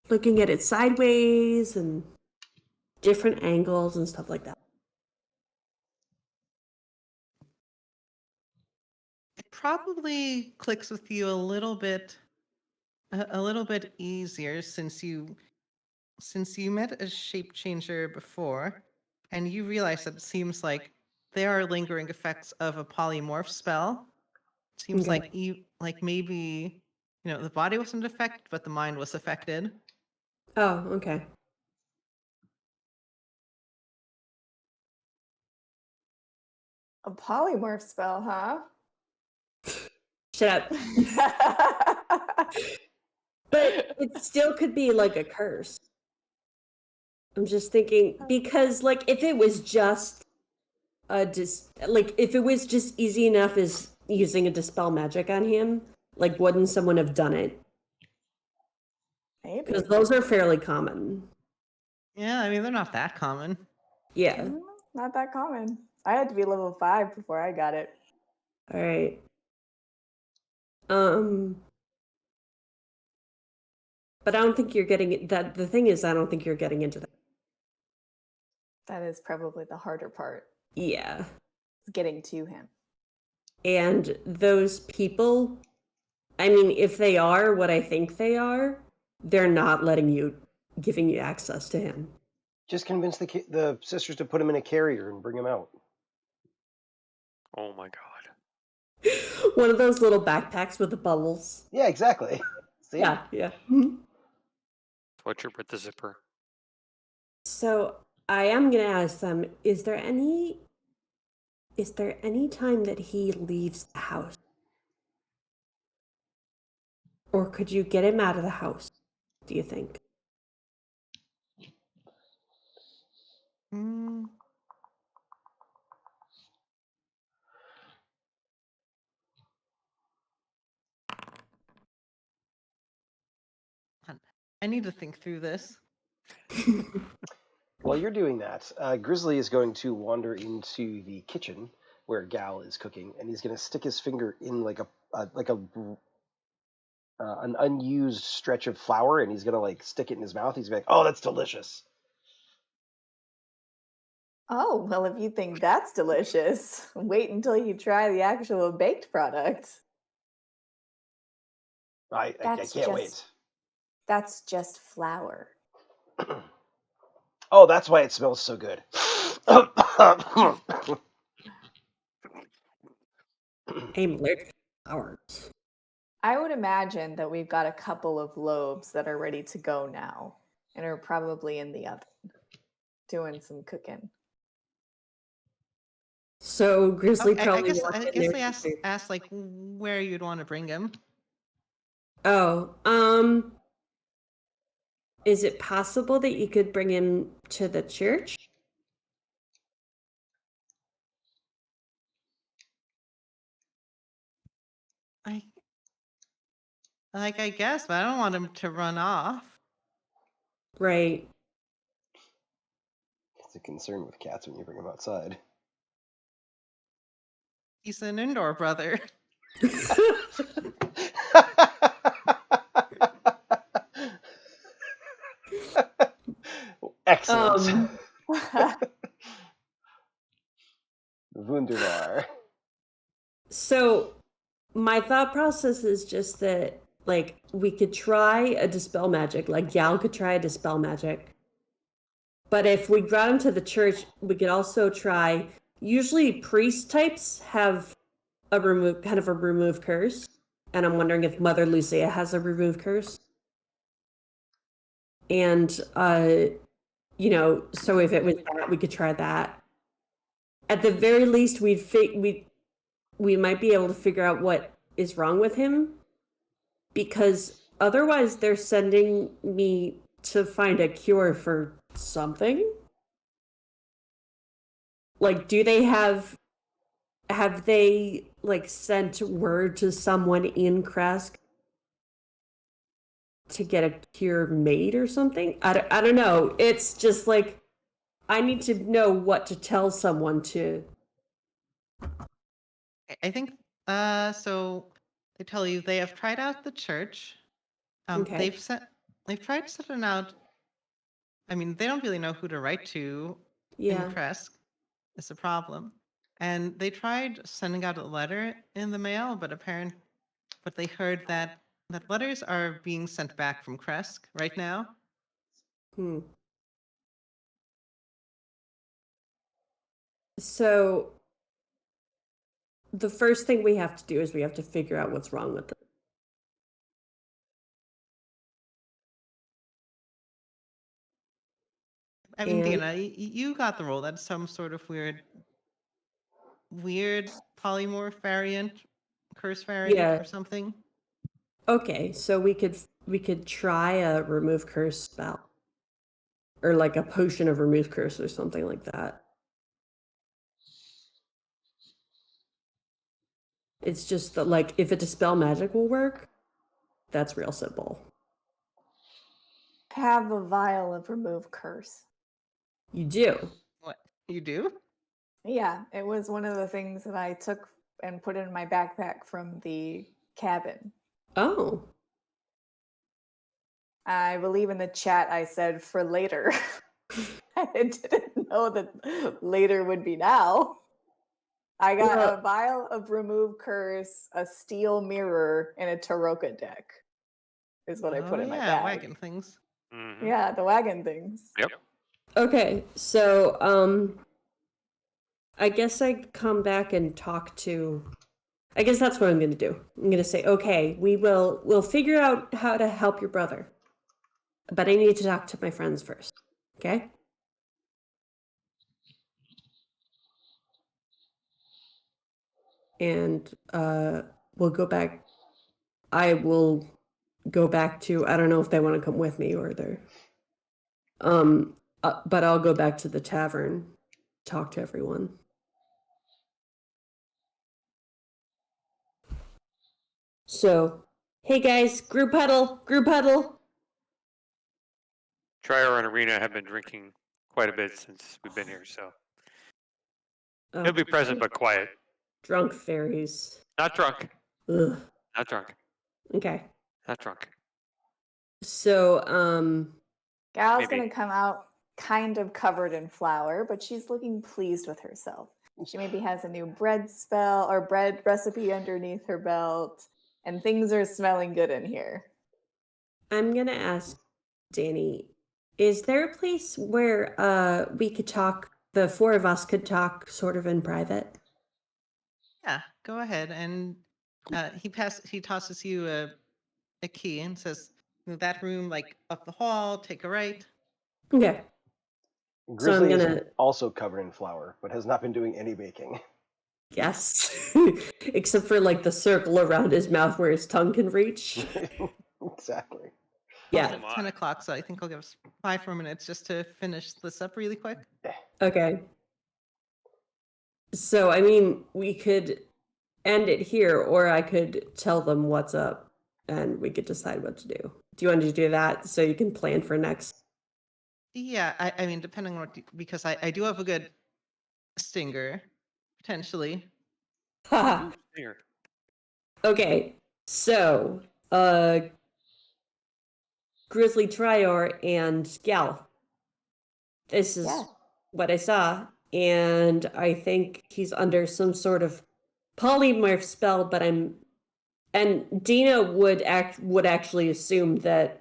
looking at it sideways and different angles and stuff like that. probably clicks with you a little bit easier since you met a shape changer before, and you realize that it seems like there are lingering effects of a polymorph spell. Seems Okay. like maybe the body wasn't affected, but the mind was affected. Oh, okay. A polymorph spell, huh? Shut up. But it still could be like a curse. I'm just thinking because like if it was just if it was just easy enough as using a dispel magic on him, like wouldn't someone have done it? Maybe. Because those are fairly common. Yeah, I mean they're not that common. Yeah. Not that common. I had to be level 5 before I got it. All right. But I don't think you're getting that. The thing is, I don't think you're getting into that. That is probably the harder part. Yeah. Is getting to him. And those people, I mean, if they are what I think they are, they're not giving you access to him. Just convince the sisters to put him in a carrier and bring him out. Oh my god. One of those little backpacks with the bubbles. Yeah, exactly. See? Yeah, yeah. Mhm. Sweatshirt with the zipper. So I am gonna ask them: Is there any time that he leaves the house, or could you get him out of the house? Do you think? Mm. I need to think through this. While you're doing that, Grizzly is going to wander into the kitchen where Gal is cooking, and he's going to stick his finger in like an unused stretch of flour, and he's going to like stick it in his mouth. He's gonna be like, "Oh, that's delicious." Oh, well, if you think that's delicious, wait until you try the actual baked product. I can't wait. That's just flour. Oh, that's why it smells so good. I'm allergic to flowers. I would imagine that we've got a couple of loaves that are ready to go now and are probably in the oven doing some cooking. So Grizzly Okay, probably I walked in guess there. they asked like where you'd want to bring him. Oh, is it possible that you could bring him to the church? I guess, but I don't want him to run off. Right. It's a concern with cats when you bring them outside. He's an indoor brother. Excellent. Wunderbar. So my thought process is just that like we could try a dispel magic, like Gal could try a dispel magic. But if we brought him to the church, we could also try, usually priest types have a remove curse. And I'm wondering if Mother Lucia has a remove curse. And so if it was that, we could try that. At the very least, we might be able to figure out what is wrong with him, because otherwise they're sending me to find a cure for something. Like, have they like sent word to someone in Kresk to get a cure made or something? I don't know. It's just like I need to know what to tell someone to. I think so they tell you they have tried out the church. Okay. They've tried sending out. I mean, they don't really know who to write to in Yeah. Kresk. It's a problem. and they tried sending out a letter in the mail, but they heard that letters are being sent back from Kresk right now. Hmm. So the first thing we have to do is we have to figure out what's wrong with them. I mean, And- Dina, you got the role. That's some sort of weird polymorph variant, curse variant, Yeah. or something. Okay, so we could try a remove curse spell. Or like a potion of remove curse or something like that. It's just that, like, if a dispel magic will work, that's real simple. Have a vial of remove curse. You do. What you do? Yeah, it was one of the things that I took and put in my backpack from the cabin. Oh. I believe in the chat I said for later. I didn't know that later would be now. I got Well- a vial of remove curse, a steel mirror, and a Taroka deck. Is what I put in my bag. Wagon things. Mhm. Yeah, the wagon things. Yep. Okay, so I guess I'd come back and talk to. I guess that's what I'm going to do. I'm going to say, okay, we'll figure out how to help your brother, but I need to talk to my friends first. Okay. And we'll go back. I will go back to. I don't know if they want to come with me or they're. But I'll go back to the tavern, talk to everyone. So, hey guys, group huddle, group huddle. Trier and Arena have been drinking quite a bit since we've been here, so Oh, he'll be present but quiet. drunk fairies. Not drunk. Ugh. Not drunk. Okay. Not drunk. So, Gal's Maybe. gonna come out kind of covered in flour, but she's looking pleased with herself. She maybe has a new bread spell or bread recipe underneath her belt, and things are smelling good in here. I'm gonna ask Danny, is there a place where we could talk, the four of us could talk sort of in private? Yeah, go ahead. And he tosses you a key and says, that room, like up the hall, take a right. Okay. Grizzly gonna- is also covered in flour, but has not been doing any baking. Yes. Except for like the circle around his mouth where his tongue can reach. Exactly. Yeah. Well, it's 10 o'clock, so I think I'll give us 5 more minutes just to finish this up really quick. Okay. So, I mean, we could end it here, or I could tell them what's up and we could decide what to do. Do you want to do that so you can plan for next? Yeah, I mean, depending on what, because I do have a good stinger, potentially. Haha. Here. Okay, so Grizzly Trior and Gal. This is Yeah. what I saw, and I think he's under some sort of polymorph spell, but and Dina would actually assume that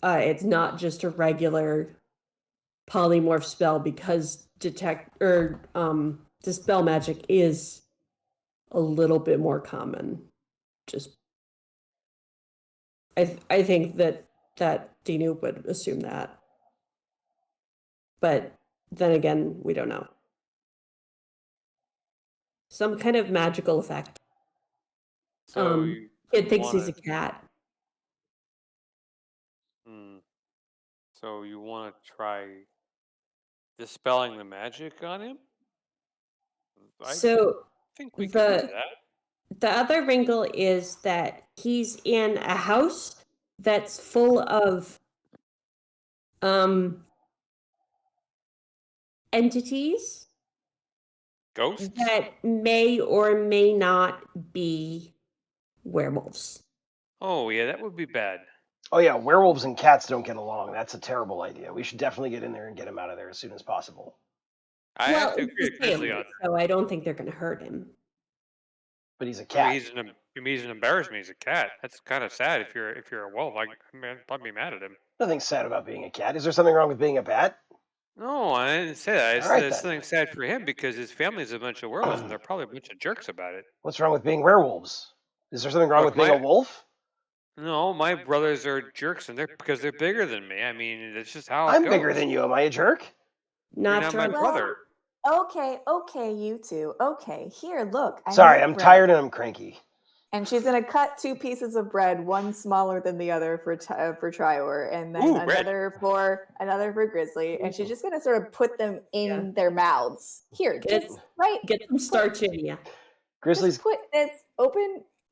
it's not just a regular polymorph spell because dispel magic is a little bit more common. Just I think that Dina would assume that. But then again, we don't know. Some kind of magical effect. So you Kid thinks he's a wanna- cat. So you want to try dispelling the magic on him? I So think we could do the- that. the other wrinkle is that he's in a house that's full of entities Ghosts? that may or may not be werewolves. Oh yeah, that would be bad. Oh yeah, werewolves and cats don't get along. That's a terrible idea. We should definitely get in there and get him out of there as soon as possible. I have Well, to it's agree his with Grizzly family, on that. so I don't think they're going to hurt him. But he's a I mean, cat. he's an embarrassment. He's a cat. That's kind of sad. If you're a wolf, I'd probably be mad at him. Nothing sad about being a cat. Is there something wrong with being a bat? No, I didn't say that. All right It's then. something sad for him because his family's a bunch of werewolves and they're probably a bunch of jerks about it. What's wrong with being werewolves? Is there something wrong with Look, being a wolf? No, my brothers are jerks and because they're bigger than me. I mean, it's just how it I'm goes. bigger than you. Am I a jerk? You're not my drunk. brother. Okay, you two. Okay, here, look. I Sorry, made I'm bread. tired and I'm cranky. And she's gonna cut 2 pieces of bread, one smaller than the other for Trior, and then Ooh, bread. another for Grizzly, and she's just gonna sort of put them in Yeah. their mouths. Here, Get- just right. Get some starch in you. Grizzly's Just put this.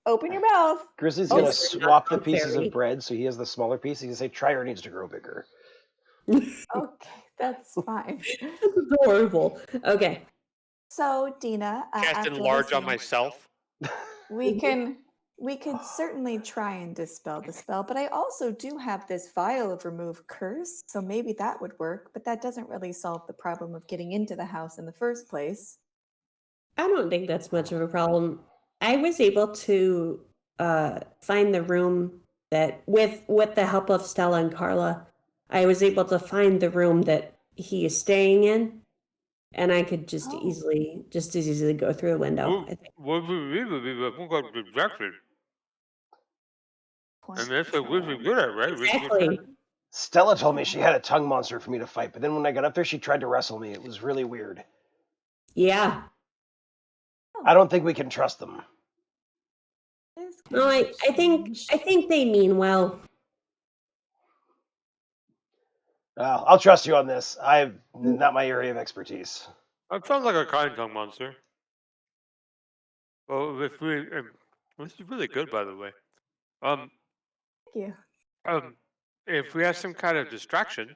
Open your mouth. Grizzly's Oh, gonna so you're swap not the pieces fairy. of bread, so he has the smaller piece. He can say, "Trier needs to grow bigger." Okay, that's fine. This is horrible. Okay. So, Dina, Cast after enlarge on listening, myself. we could certainly try and dispel the spell, but I also do have this vial of remove curse, so maybe that would work, but that doesn't really solve the problem of getting into the house in the first place. I don't think that's much of a problem. I was able to find the room that, with the help of Stella and Carla, I was able to find the room that he is staying in, and I could just Oh. as easily go through the window. I think. What we need would be we got rejected. Point And that's what we're trial. good at, right? Exactly. Stella told me she had a tongue monster for me to fight, but then when I got up there, she tried to wrestle me. It was really weird. Yeah. I don't think we can trust them. This No, I can change. think they mean well. I'll trust you on this. I've not my area of expertise. That sounds like a kind tongue monster. Well, if we, this is really good, by the way. Thank you. If we have some kind of distraction,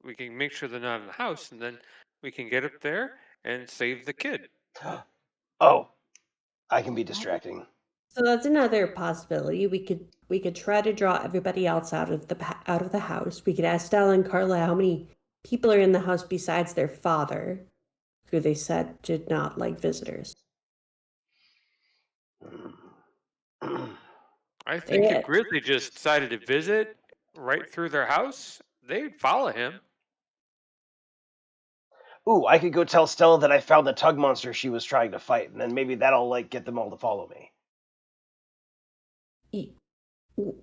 we can make sure they're not in the house, and then we can get up there and save the kid. Oh, I can be distracting. So that's another possibility. We could try to draw everybody else out of the house. We could ask Stella and Carla how many people are in the house besides their father, who they said did not like visitors. I think Yeah. if Grizzly just decided to visit right through their house, they'd follow him. Ooh, I could go tell Stella that I found the tug monster she was trying to fight, and then maybe that'll get them all to follow me.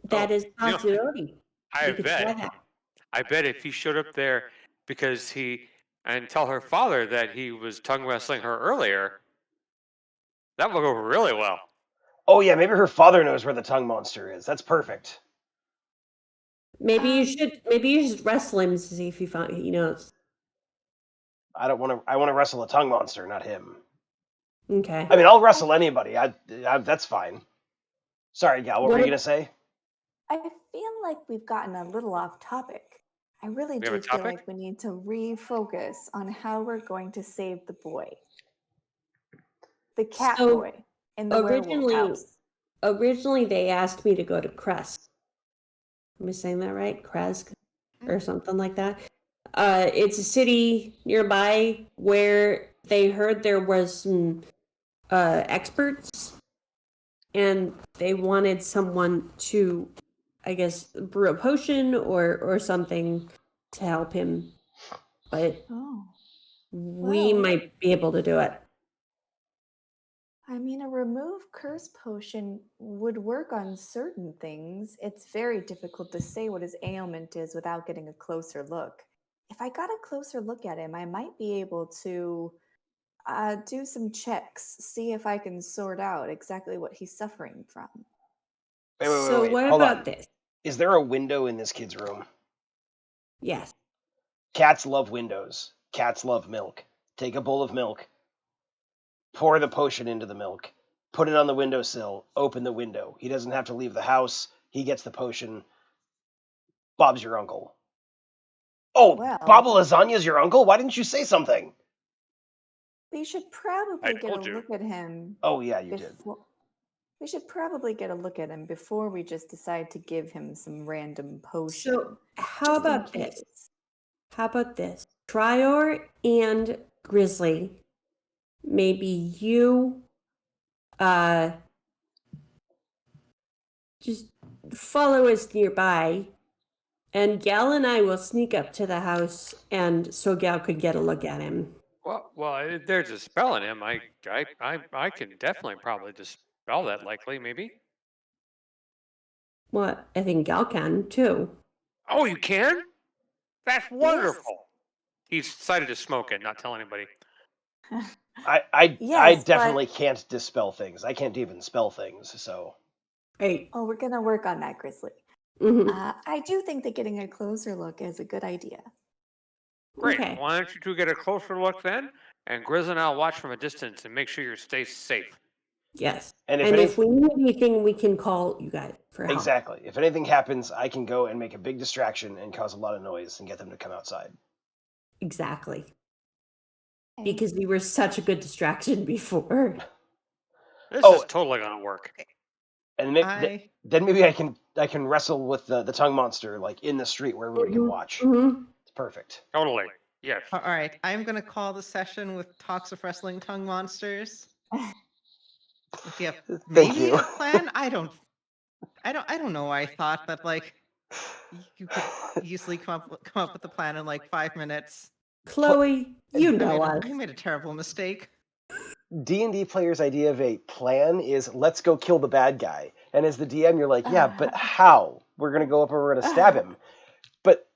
That is a know, possibility. I We could try bet. that. I bet if he showed up there because and tell her father that he was tongue wrestling her earlier, that will go really well. Oh yeah, maybe her father knows where the tongue monster is. That's perfect. Maybe you should wrestle him to see if he knows. I want to wrestle a tongue monster, not him. Okay. I mean, I'll wrestle anybody. That's fine. Sorry, Gal. What were you What- gonna say? I feel like we've gotten a little off topic. I really We have do a feel topic? like we need to refocus on how we're going to save the boy. The cat So, boy in the werewolf originally- house. Originally, they asked me to go to Kresk. Am I saying that right? Kresk or something like that. It's a city nearby where they heard there was some experts, and they wanted someone to, I guess, brew a potion or something to help him. But Oh. we Well. might be able to do it. I mean, a remove curse potion would work on certain things. It's very difficult to say what his ailment is without getting a closer look. If I got a closer look at him, I might be able to do some checks, see if I can sort out exactly what he's suffering from. Wait. What Hold about on. this? Is there a window in this kid's room? Yes. Cats love windows. Cats love milk. Take a bowl of milk. Pour the potion into the milk. Put it on the windowsill. Open the window. He doesn't have to leave the house. He gets the potion. Bob's your uncle. Oh, Well- Bob Lasagna's your uncle? Why didn't you say something? We should probably get a told you. look at him. Oh, yeah, you did. We should probably get a look at him before we just decide to give him some random potion. So how just in about this? case. How about this? Trior and Grizzly, maybe you just follow us nearby, and Gal and I will sneak up to the house, and so Gal could get a look at him. Well, there's a spell in him. I can definitely probably dispel that. Likely, maybe. Well, I think Gal can too. Oh, you can? That's wonderful. He's decided to smoke it, not tell anybody. I Yes, definitely can't dispel things. I can't even spell things. So Right. Oh, we're gonna work on that, Grizzly. Mhm. I do think that getting a closer look is a good idea. Great. Okay. Why don't you two get a closer look then? And Grizz and I'll watch from a distance and make sure you stay safe. Yes. And And if if we need anything, we can call you guys for help. exactly, if anything happens, I can go and make a big distraction and cause a lot of noise and get them to come outside. Exactly. Okay. Because you were such a good distraction before. This Oh. is totally gonna work. And then maybe I can wrestle with the tongue monster like in the street where everybody can watch. Mhm. It's perfect. Totally. Yes. All right, I'm gonna call the session with Talks of Wrestling Tongue Monsters. Do you have Thank maybe you. a plan? I don't know why I thought that like you could easily come up with a plan in like 5 minutes. Chloe, you know us. I made a terrible mistake. D&D players' idea of a plan is let's go kill the bad guy. And as the DM, you're like, yeah, but how? We're gonna go up and we're gonna stab him. But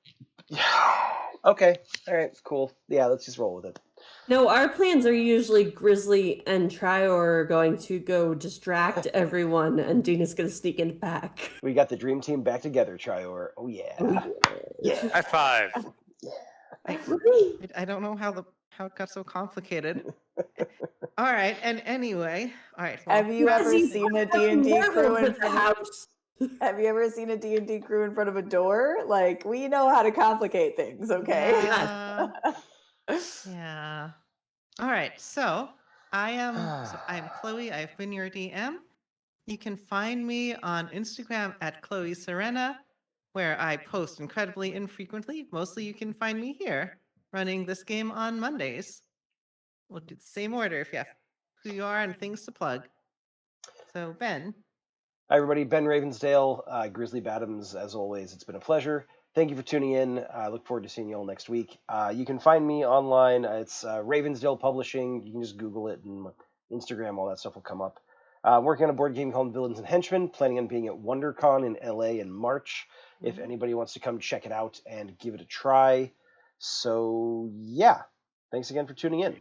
okay, all right, cool. Yeah, let's just roll with it. No, our plans are usually Grizzly and Trior are going to go distract everyone, and Dina's going to sneak in the back. We got the dream team back together, Trior. Oh yeah. Yeah. High five. I don't know how it got so complicated. All right, and anyway, all right. Well, Have you ever seen a D&D crew in front of house? Have you ever seen a D&D crew in front of a door? Like, we know how to complicate things, okay? Yeah. Yeah. All right. So I am Chloe. I've been your DM. You can find me on Instagram at Chloe Serena, where I post incredibly infrequently. Mostly you can find me here running this game on Mondays. We'll do the same order if you have who you are and things to plug. So Ben. Hi everybody, Ben Ravensdale, Grizzly Badams, as always. It's been a pleasure. Thank you for tuning in. I look forward to seeing you all next week. You can find me online. It's Ravensdale Publishing. You can just Google it and Instagram, all that stuff will come up. I'm working on a board game called Villains and Henchmen, planning on being at WonderCon in LA in March. If anybody wants to come check it out and give it a try. So, yeah. Thanks again for tuning in.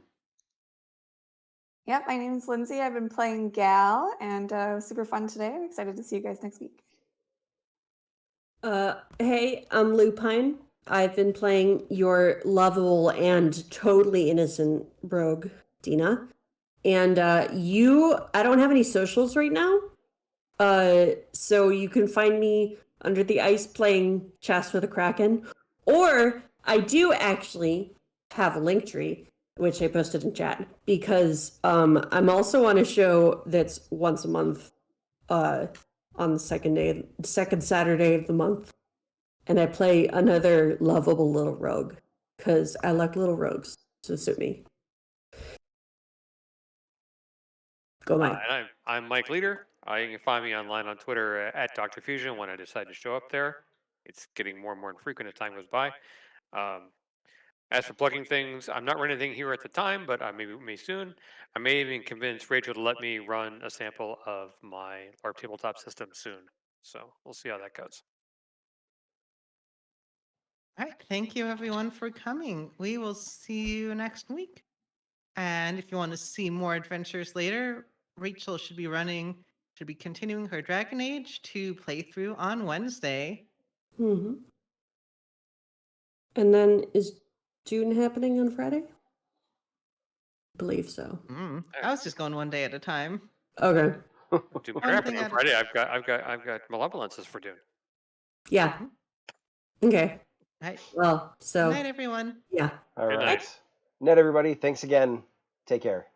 Yep, my name is Lindsay. I've been playing Gal, and it was super fun today. I'm excited to see you guys next week. Hey, I'm Lupine. I've been playing your lovable and totally innocent rogue, Dina. And I don't have any socials right now. So you can find me under the ice playing chess with a kraken. Or I do actually have a link tree, which I posted in chat, because I'm also on a show that's once a month on the second Saturday of the month. And I play another lovable little rogue, because I like little rogues, so suit me. Go Mike. And I'm Mike Leader. You can find me online on Twitter at Dr. Fusion when I decide to show up there. It's getting more and more infrequent as time goes by. As for plugging things, I'm not running anything here at the time, but I may soon. I may even convince Rachel to let me run a sample of my LARP tabletop system soon. So we'll see how that goes. All right. Thank you everyone for coming. We will see you next week. And if you want to see more adventures later, Rachel should be continuing her Dragon Age 2 playthrough on Wednesday. Mm-hmm. And then is June happening on Friday? I believe so. I was just going one day at a time. Okay. Do what happened on Friday? I've got malevolences for Dune. Yeah. Okay. Right. Well, so Good night, everyone. yeah. All Good right. night. Night, everybody. Thanks again. Take care.